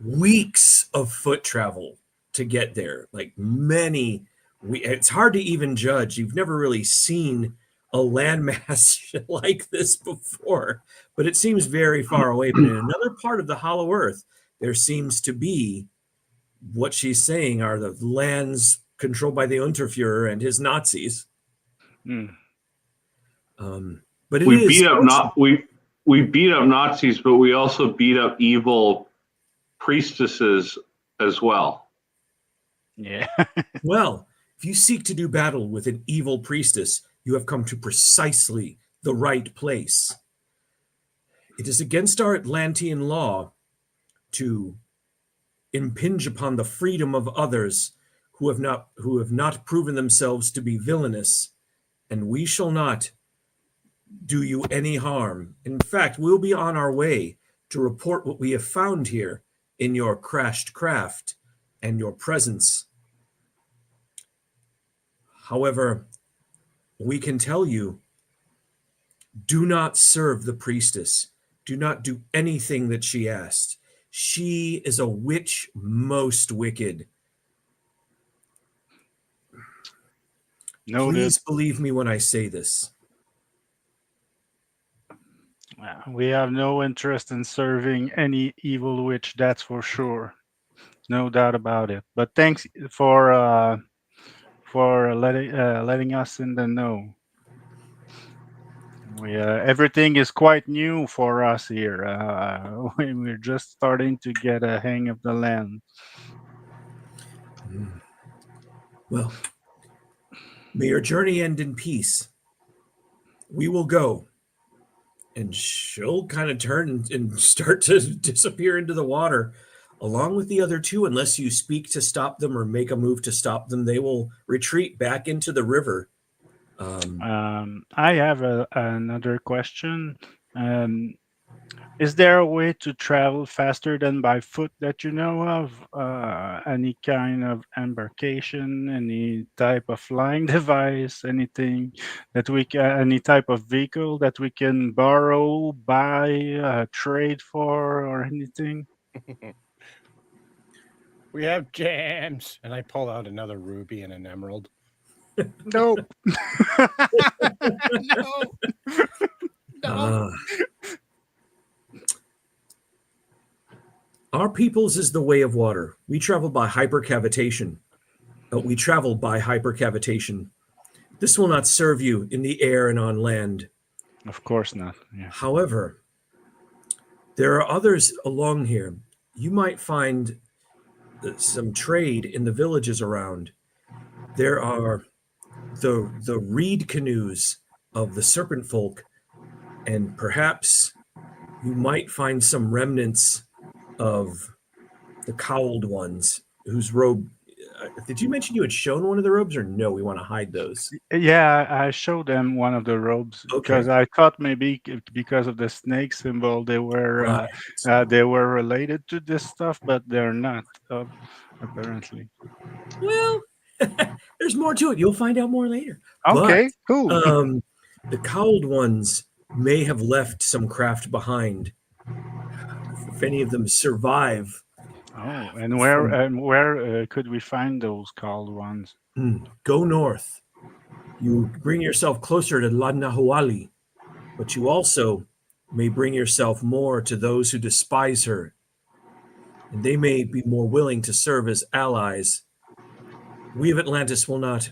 weeks of foot travel to get there. Like it's hard to even judge. You've never really seen a landmass like this before, but it seems very far away. But in another part of the Hollow Earth, there seems to be what she's saying are the lands controlled by the Unterfuhrer and his Nazis. Mm. But we beat up Nazis, but we also beat up evil priestesses as well. Yeah. Well, if you seek to do battle with an evil priestess, you have come to precisely the right place. It is against our Atlantean law to impinge upon the freedom of others who have not proven themselves to be villainous, and we shall not do you any harm. In fact, we'll be on our way to report what we have found here in your crashed craft and your presence. However, we can tell you, do not serve the priestess. Do not do anything that she asked. She is a witch most wicked. Noted. Please believe me when I say this. We have no interest in serving any evil witch, that's for sure. No doubt about it. But thanks for letting us in the know. Everything is quite new for us here. We're just starting to get a hang of the land. Well, may your journey end in peace. We will go. And she'll kind of turn and start to disappear into the water along with the other two. Unless you speak to stop them or make a move to stop them, they will retreat back into the river. I have another question. Is there a way to travel faster than by foot that you know of? Any kind of embarkation, any type of flying device, anything that any type of vehicle that we can borrow, buy, trade for, or anything? We have jams. And I pull out another ruby and an emerald. Nope. No. Our people's is the way of water. We travel by hypercavitation. This will not serve you in the air and on land. Of course not. Yeah. However, there are others along here. You might find some trade in the villages around. There are the reed canoes of the serpent folk, and perhaps you might find some remnants of the cowled ones whose robe. Did you mention you had shown one of the robes, or no? We want to hide those. Yeah, I showed them one of the robes because I thought maybe because of the snake symbol they were related to this stuff, but they're not apparently. Well, there's more to it. You'll find out more later. Okay, cool. The cowled ones may have left some craft behind. If any of them survive. Oh, and where could we find those called ones? Go north. You bring yourself closer to Ladnahuali, but you also may bring yourself more to those who despise her, and they may be more willing to serve as allies. We of Atlantis will not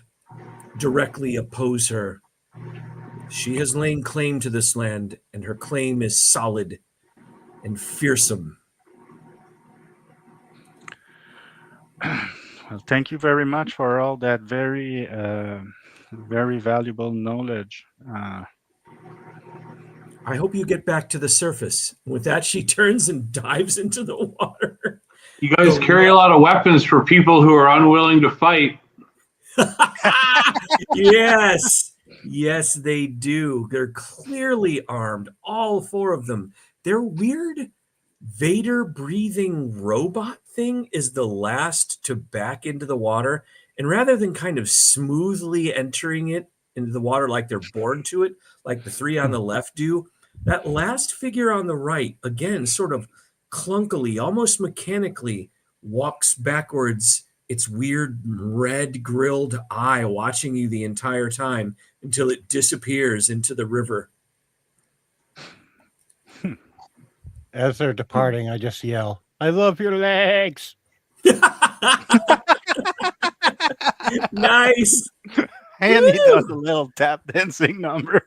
directly oppose her. She has laid claim to this land, and her claim is solid and fearsome. Well, thank you very much for all that very Very valuable knowledge. I hope you get back to the surface. With that, she turns and dives into the water. You guys carry a lot of weapons for people who are unwilling to fight. Yes. Yes, they do. They're clearly armed, all four of them. Their weird Vader breathing robot thing is the last to back into the water. And rather than kind of smoothly entering it into the water like they're born to it, like the three on the left do, that last figure on the right, again, sort of clunkily, almost mechanically, walks backwards, its weird red grilled eye watching you the entire time until it disappears into the river. As they're departing, I just yell, "I love your legs." Nice. And he does a little tap dancing number.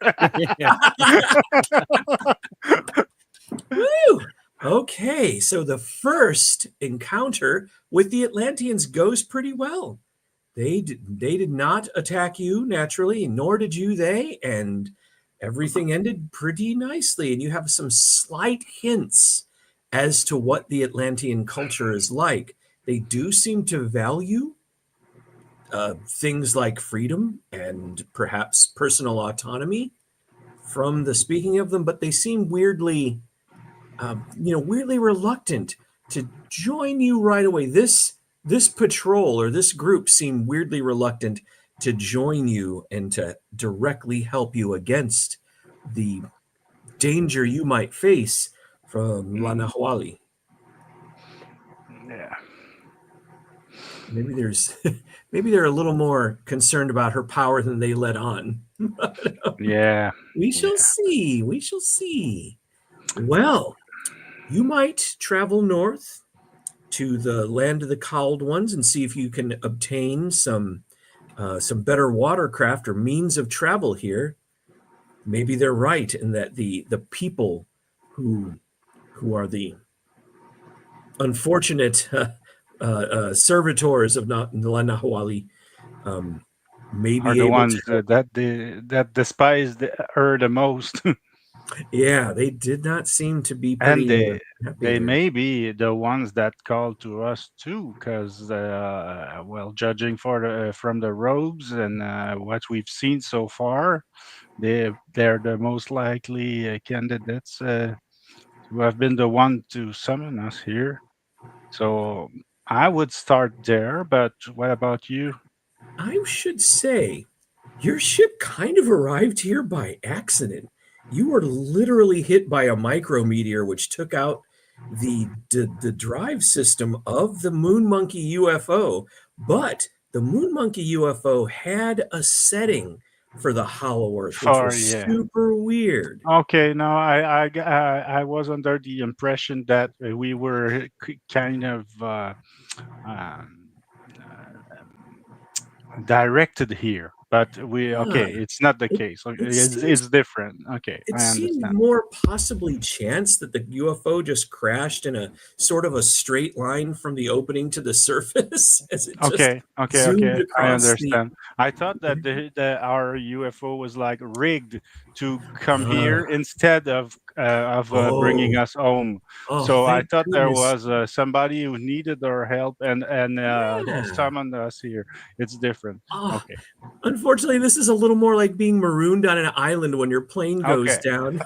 Yeah. Woo! Okay, so the first encounter with the Atlanteans goes pretty well. They did not attack you naturally, nor did you they, and everything ended pretty nicely. And you have some slight hints as to what the Atlantean culture is like. They do seem to value things like freedom and perhaps personal autonomy from the speaking of them, but they seem weirdly reluctant to join you right away. This patrol or this group seemed weirdly reluctant to join you and to directly help you against the danger you might face from Lanahuali. Yeah. Maybe they're a little more concerned about her power than they let on. Yeah. We shall see. We shall see. Well, you might travel north to the land of the cowled ones and see if you can obtain some better watercraft or means of travel here. Maybe they're right in that the people who are the unfortunate servitors of Nahuali may Are be the able ones to. that despise her the most. Yeah, they did not seem to be And pretty happy they there. may be the ones that call to us too, because judging from the robes and what we've seen so far, they're the most likely candidates who have been the one to summon us here. So I would start there, but what about you? I should say, your ship kind of arrived here by accident. You were literally hit by a micrometeor, which took out the drive system of the Moon Monkey UFO. But the Moon Monkey UFO had a setting for the Hollow Earth, which was super weird. Okay, no, I was under the impression that we were kind of directed here, but it's not the case. It's different. Okay, It I seemed understand. more possibly chance that the UFO just crashed in a sort of a straight line from the opening to the surface as it just Okay, zoomed I across understand. I thought that our UFO was like rigged to come here instead of bringing us home. So I thank thought there goodness. was somebody who needed our help and Yeah. summoned us here. It's different. Okay. Unfortunately, this is a little more like being marooned on an island when your plane goes Okay. down.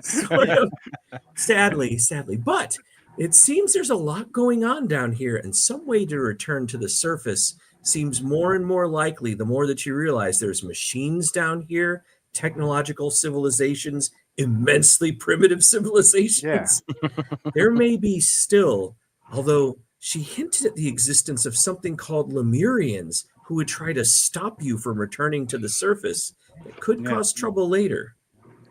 Sort of. Sadly. But it seems there's a lot going on down here, and some way to return to the surface seems more and more likely the more that you realize there's machines down here, technological civilizations, immensely primitive civilizations. There may be still, although she hinted at the existence of something called Lemurians who would try to stop you from returning to the surface. It could cause trouble later.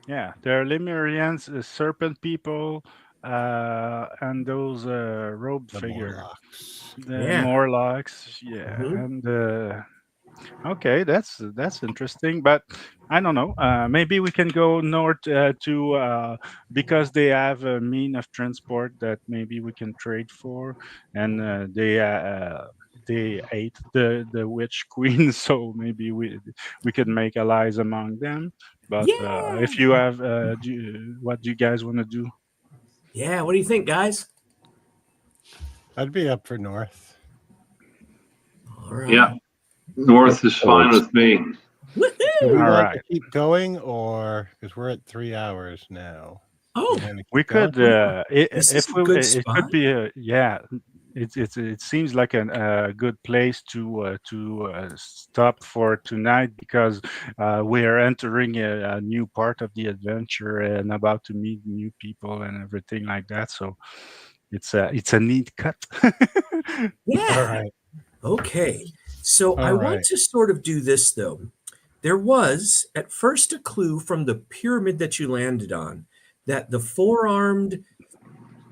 Yeah, there are Lemurians, serpent people, and those robe figure, the Morlocks. Yeah, and okay, that's interesting. But I don't know. Maybe we can go north to because they have a mean of transport that maybe we can trade for, and they ate the witch queen, so maybe we could make allies among them. But Yeah. if you have, what do you guys want to do? Yeah. What do you think, guys? I'd be up for North. All right. Yeah, North is fine with me. Would Woohoo! we All like right. to keep going, or because we're at 3 hours now? Oh, wanna keep We going? could, This is if a we, good it spot. could be yeah. It seems like a good place to stop for tonight, because we are entering a new part of the adventure and about to meet new people and everything like that. So it's a neat cut. Yeah. All right. Okay. So I All want right. to sort of do this though. There was at first a clue from the pyramid that you landed on that the four-armed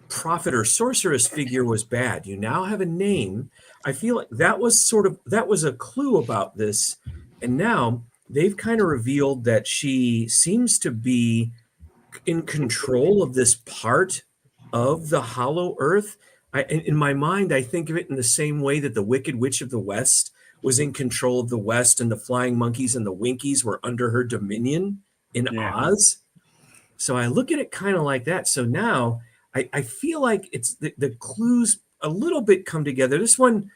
prophet or sorceress figure was bad. You now have a name. I feel like that was a clue about this. And now they've kind of revealed that she seems to be in control of this part of the hollow earth. In my mind, I think of it in the same way that the Wicked Witch of the West was in control of the West, and the flying monkeys and the Winkies were under her dominion in Yeah. Oz. So I look at it kind of like that. So now I feel like it's the clues a little bit come together. This one,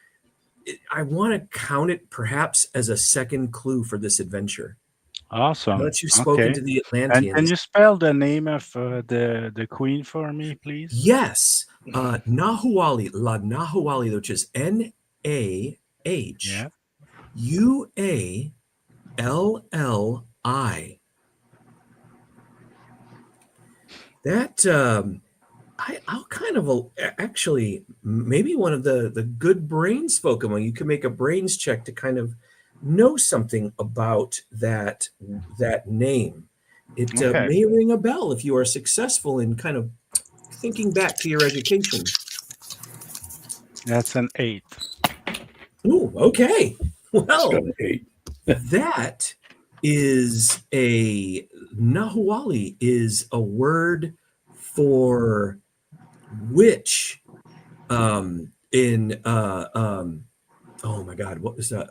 I want to count it perhaps as a second clue for this adventure. Now Awesome. that you've spoken Okay. to the And Atlanteans. can you spell the name of the queen for me, please? Yes, Nahuali, La Nahuali, which is Nahulli. Yeah. That I'll kind of actually maybe one of the good brains Pokemon. You can make a brains check to kind of know something about that name. It Okay. may ring a bell if you are successful in kind of thinking back to your education. That's an 8. Ooh, okay. It's Well, got an 8. that is a Nahuali is a word for witch. In oh my God, what was that?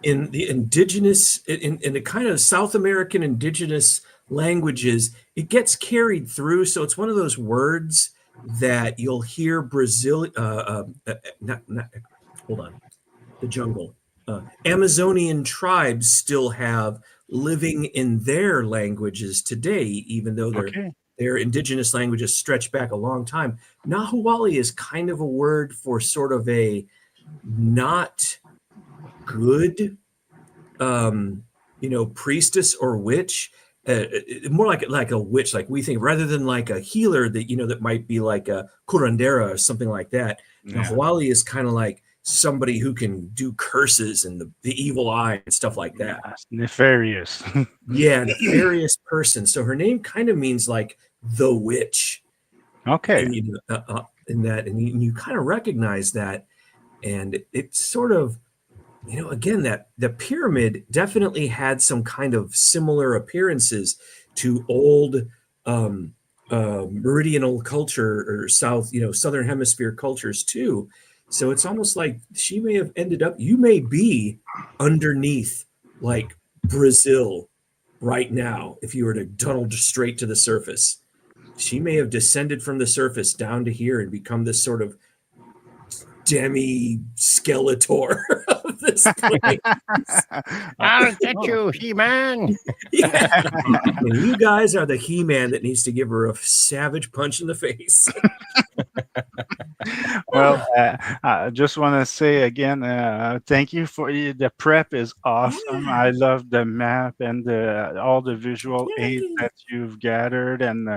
In the indigenous, in the kind of South American indigenous languages, it gets carried through. So it's one of those words that you'll hear Brazil, not, hold on, the jungle. Amazonian tribes still have living in their languages today, even though Okay. their indigenous languages stretch back a long time. Nahuali is kind of a word for sort of a not good, priestess or witch. More like a witch, like we think, rather than like a healer that that might be like a curandera or something like that. Yeah. Nahuali is kind of like somebody who can do curses and the evil eye and stuff like that. Yes, nefarious. Yeah, nefarious person. So her name kind of means like the witch. Okay. And in that, and you kind of recognize that, and it's sort of, again, that the pyramid definitely had some kind of similar appearances to old meridional culture or southern hemisphere cultures too. So it's almost like she may have ended up, you may be underneath like Brazil right now if you were to tunnel straight to the surface. She may have descended from the surface down to here and become this sort of demi-skeletor of this place. I'll get you, He-Man. Yeah. And you guys are the He-Man that needs to give her a savage punch in the face. Well, I just want to say again, thank you for the prep is awesome. I love the map and all the visual aids Yay. that you've gathered, and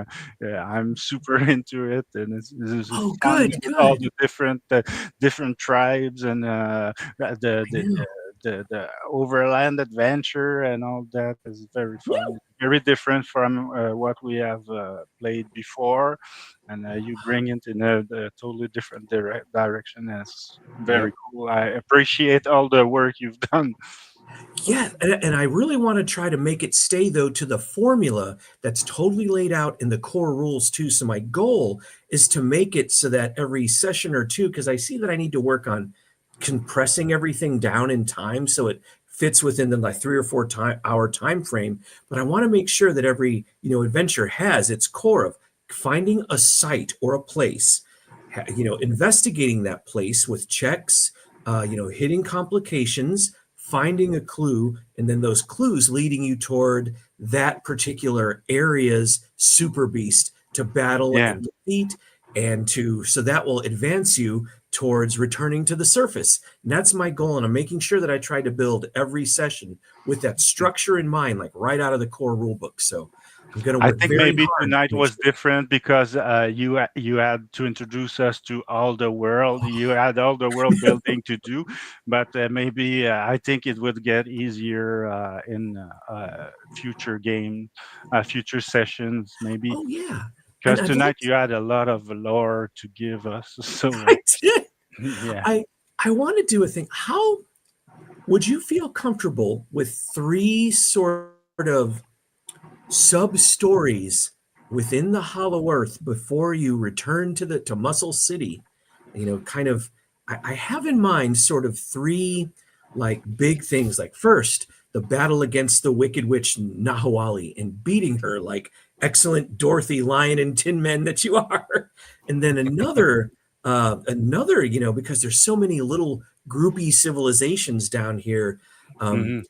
I'm super into it. And it's Oh, fun good, with all good. the different tribes and the overland adventure and all that is very fun. Yeah. It's very different from what we have played before, and you bring it in a totally different direction. And it's very cool. I appreciate all the work you've done. Yeah, and I really want to try to make it stay though to the formula that's totally laid out in the core rules too. So my goal is to make it so that every session or two, because I see that I need to work on compressing everything down in time so it fits within the like 3 or 4 hour time frame. But I want to make sure that every adventure has its core of finding a site or a place, investigating that place with checks, hitting complications, finding a clue, and then those clues leading you toward that particular area's super beast to battle and defeat, so that will advance you towards returning to the surface. And that's my goal. And I'm making sure that I try to build every session with that structure in mind, like right out of the core rule book. So I'm going to work I think very maybe hard tonight to make was sure. different because you had to introduce us to all the world. You had all the world building to do, but maybe I think it would get easier in future future sessions, maybe. Oh, yeah. Because And I'd tonight like you had a lot of lore to give us. So I did. yeah, I want to do a thing. How would you feel comfortable with 3 sort of sub stories within the Hollow Earth before you return to Muscle City? Kind of. I have in mind sort of 3 like big things. Like first, the battle against the Wicked Witch Nahawali and beating her like excellent Dorothy Lion and Tin Men that you are, and then another because there's so many little groupie civilizations down here. Mhm.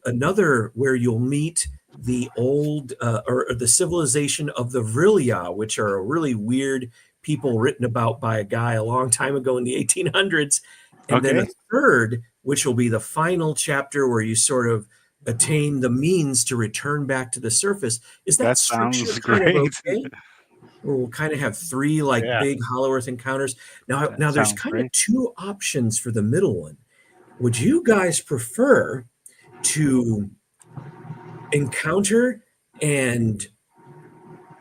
Another where you'll meet the old or the civilization of the Vrilya, which are a really weird people written about by a guy a long time ago in the 1800s. And then a Okay. third, which will be the final chapter where you sort of attain the means to return back to the surface. Is that That structure sounds kind of great. okay? Where we'll kind of have 3 like Yeah. big Hollow Earth encounters. Now That there's sounds kind of great. 2 options for the middle one. Would you guys prefer to encounter and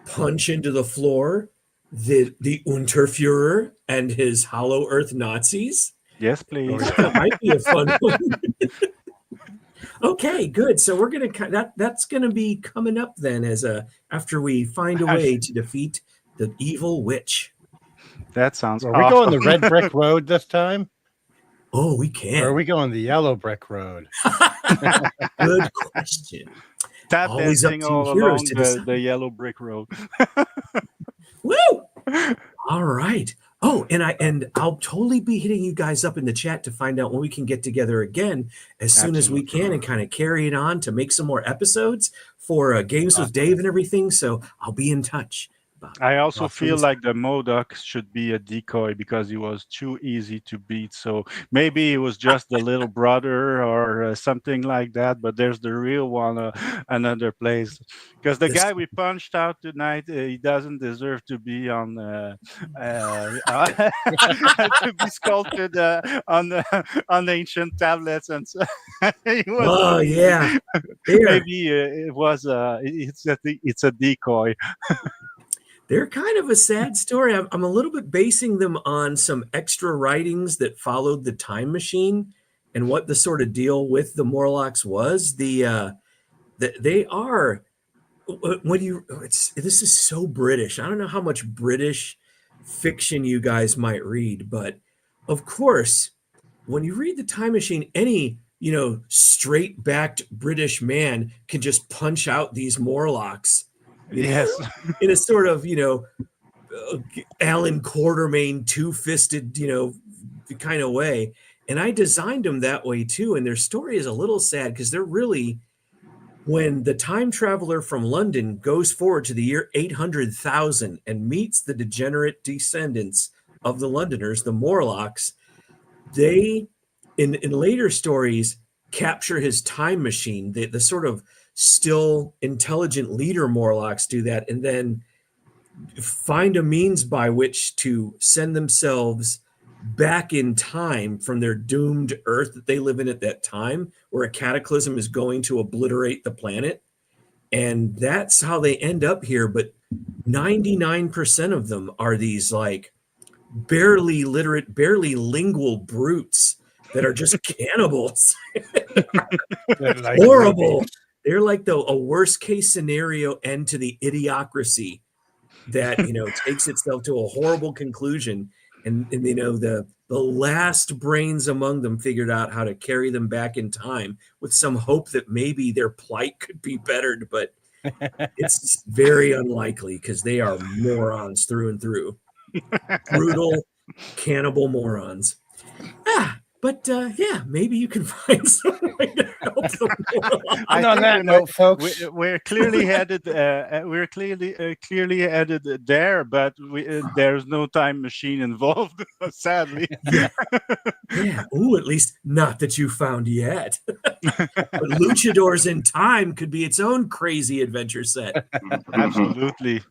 punch into the floor the Unterführer and his Hollow Earth Nazis? Yes, please. That might be a fun one. Okay, good. So we're gonna that's gonna be coming up then after we find a way to defeat the evil witch. That sounds Are we going the awesome. red brick road this time? Oh, we Or are can. we going the yellow brick road? Good question. Tap Always up dancing to you all heroes along to the decide. yellow brick road. Woo! All right. Oh, and I'll totally be hitting you guys up in the chat to find out when we can get together again as soon as we Absolutely. can and kind of carry it on to make some more episodes for Games with Dave and everything. So I'll be in touch. I also Awesome. feel like the Modoc should be a decoy because he was too easy to beat. So maybe it was just the little brother or something like that. But there's the real one another place. Because the guy we punched out tonight, he doesn't deserve to be on to be sculpted on ancient tablets and so. He was Oh yeah, they're maybe it was it's a decoy. they're kind of a sad story. I'm a little bit basing them on some extra writings that followed the time machine and what the sort of deal with the Morlocks was. They are this is so British. I don't know how much British fiction you guys might read, but of course, when you read the time machine, any straight backed British man can just punch out these Morlocks. Yes. In a sort of Alan Quartermain two-fisted kind of way. And I designed them that way too. And their story is a little sad because they're really, when the time traveler from London goes forward to the year 800,000 and meets the degenerate descendants of the Londoners, the Morlocks, they in later stories capture his time machine. The sort of still intelligent leader Morlocks do that and then find a means by which to send themselves back in time from their doomed Earth that they live in at that time, where a cataclysm is going to obliterate the planet. And that's how they end up here. But 99% of them are these like barely literate, barely lingual brutes that are just cannibals. Like Horrible. They're like a worst case scenario end to the idiocracy that takes itself to a horrible conclusion, and the last brains among them figured out how to carry them back in time with some hope that maybe their plight could be bettered, but it's very unlikely because they are morons through and through. Brutal cannibal morons. But yeah, maybe you can find some way to help them. And on that note, folks, we're clearly headed. We're clearly headed there, but there's no time machine involved, sadly. Yeah. Ooh, at least not that you found yet. But Luchadores in Time could be its own crazy adventure set. Absolutely,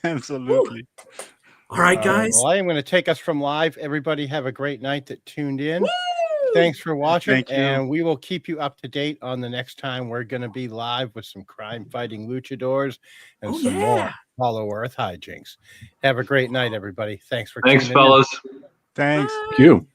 absolutely. Ooh. All right, guys. Well, I am going to take us from live. Everybody have a great night that tuned in. Woo! Thanks for watching. Thank you. And we will keep you up to date on the next time we're going to be live with some crime-fighting luchadors and some more Hollow Earth hijinks. Have a great night, everybody. Thanks for tuning in. fellas. Thanks. Thank you.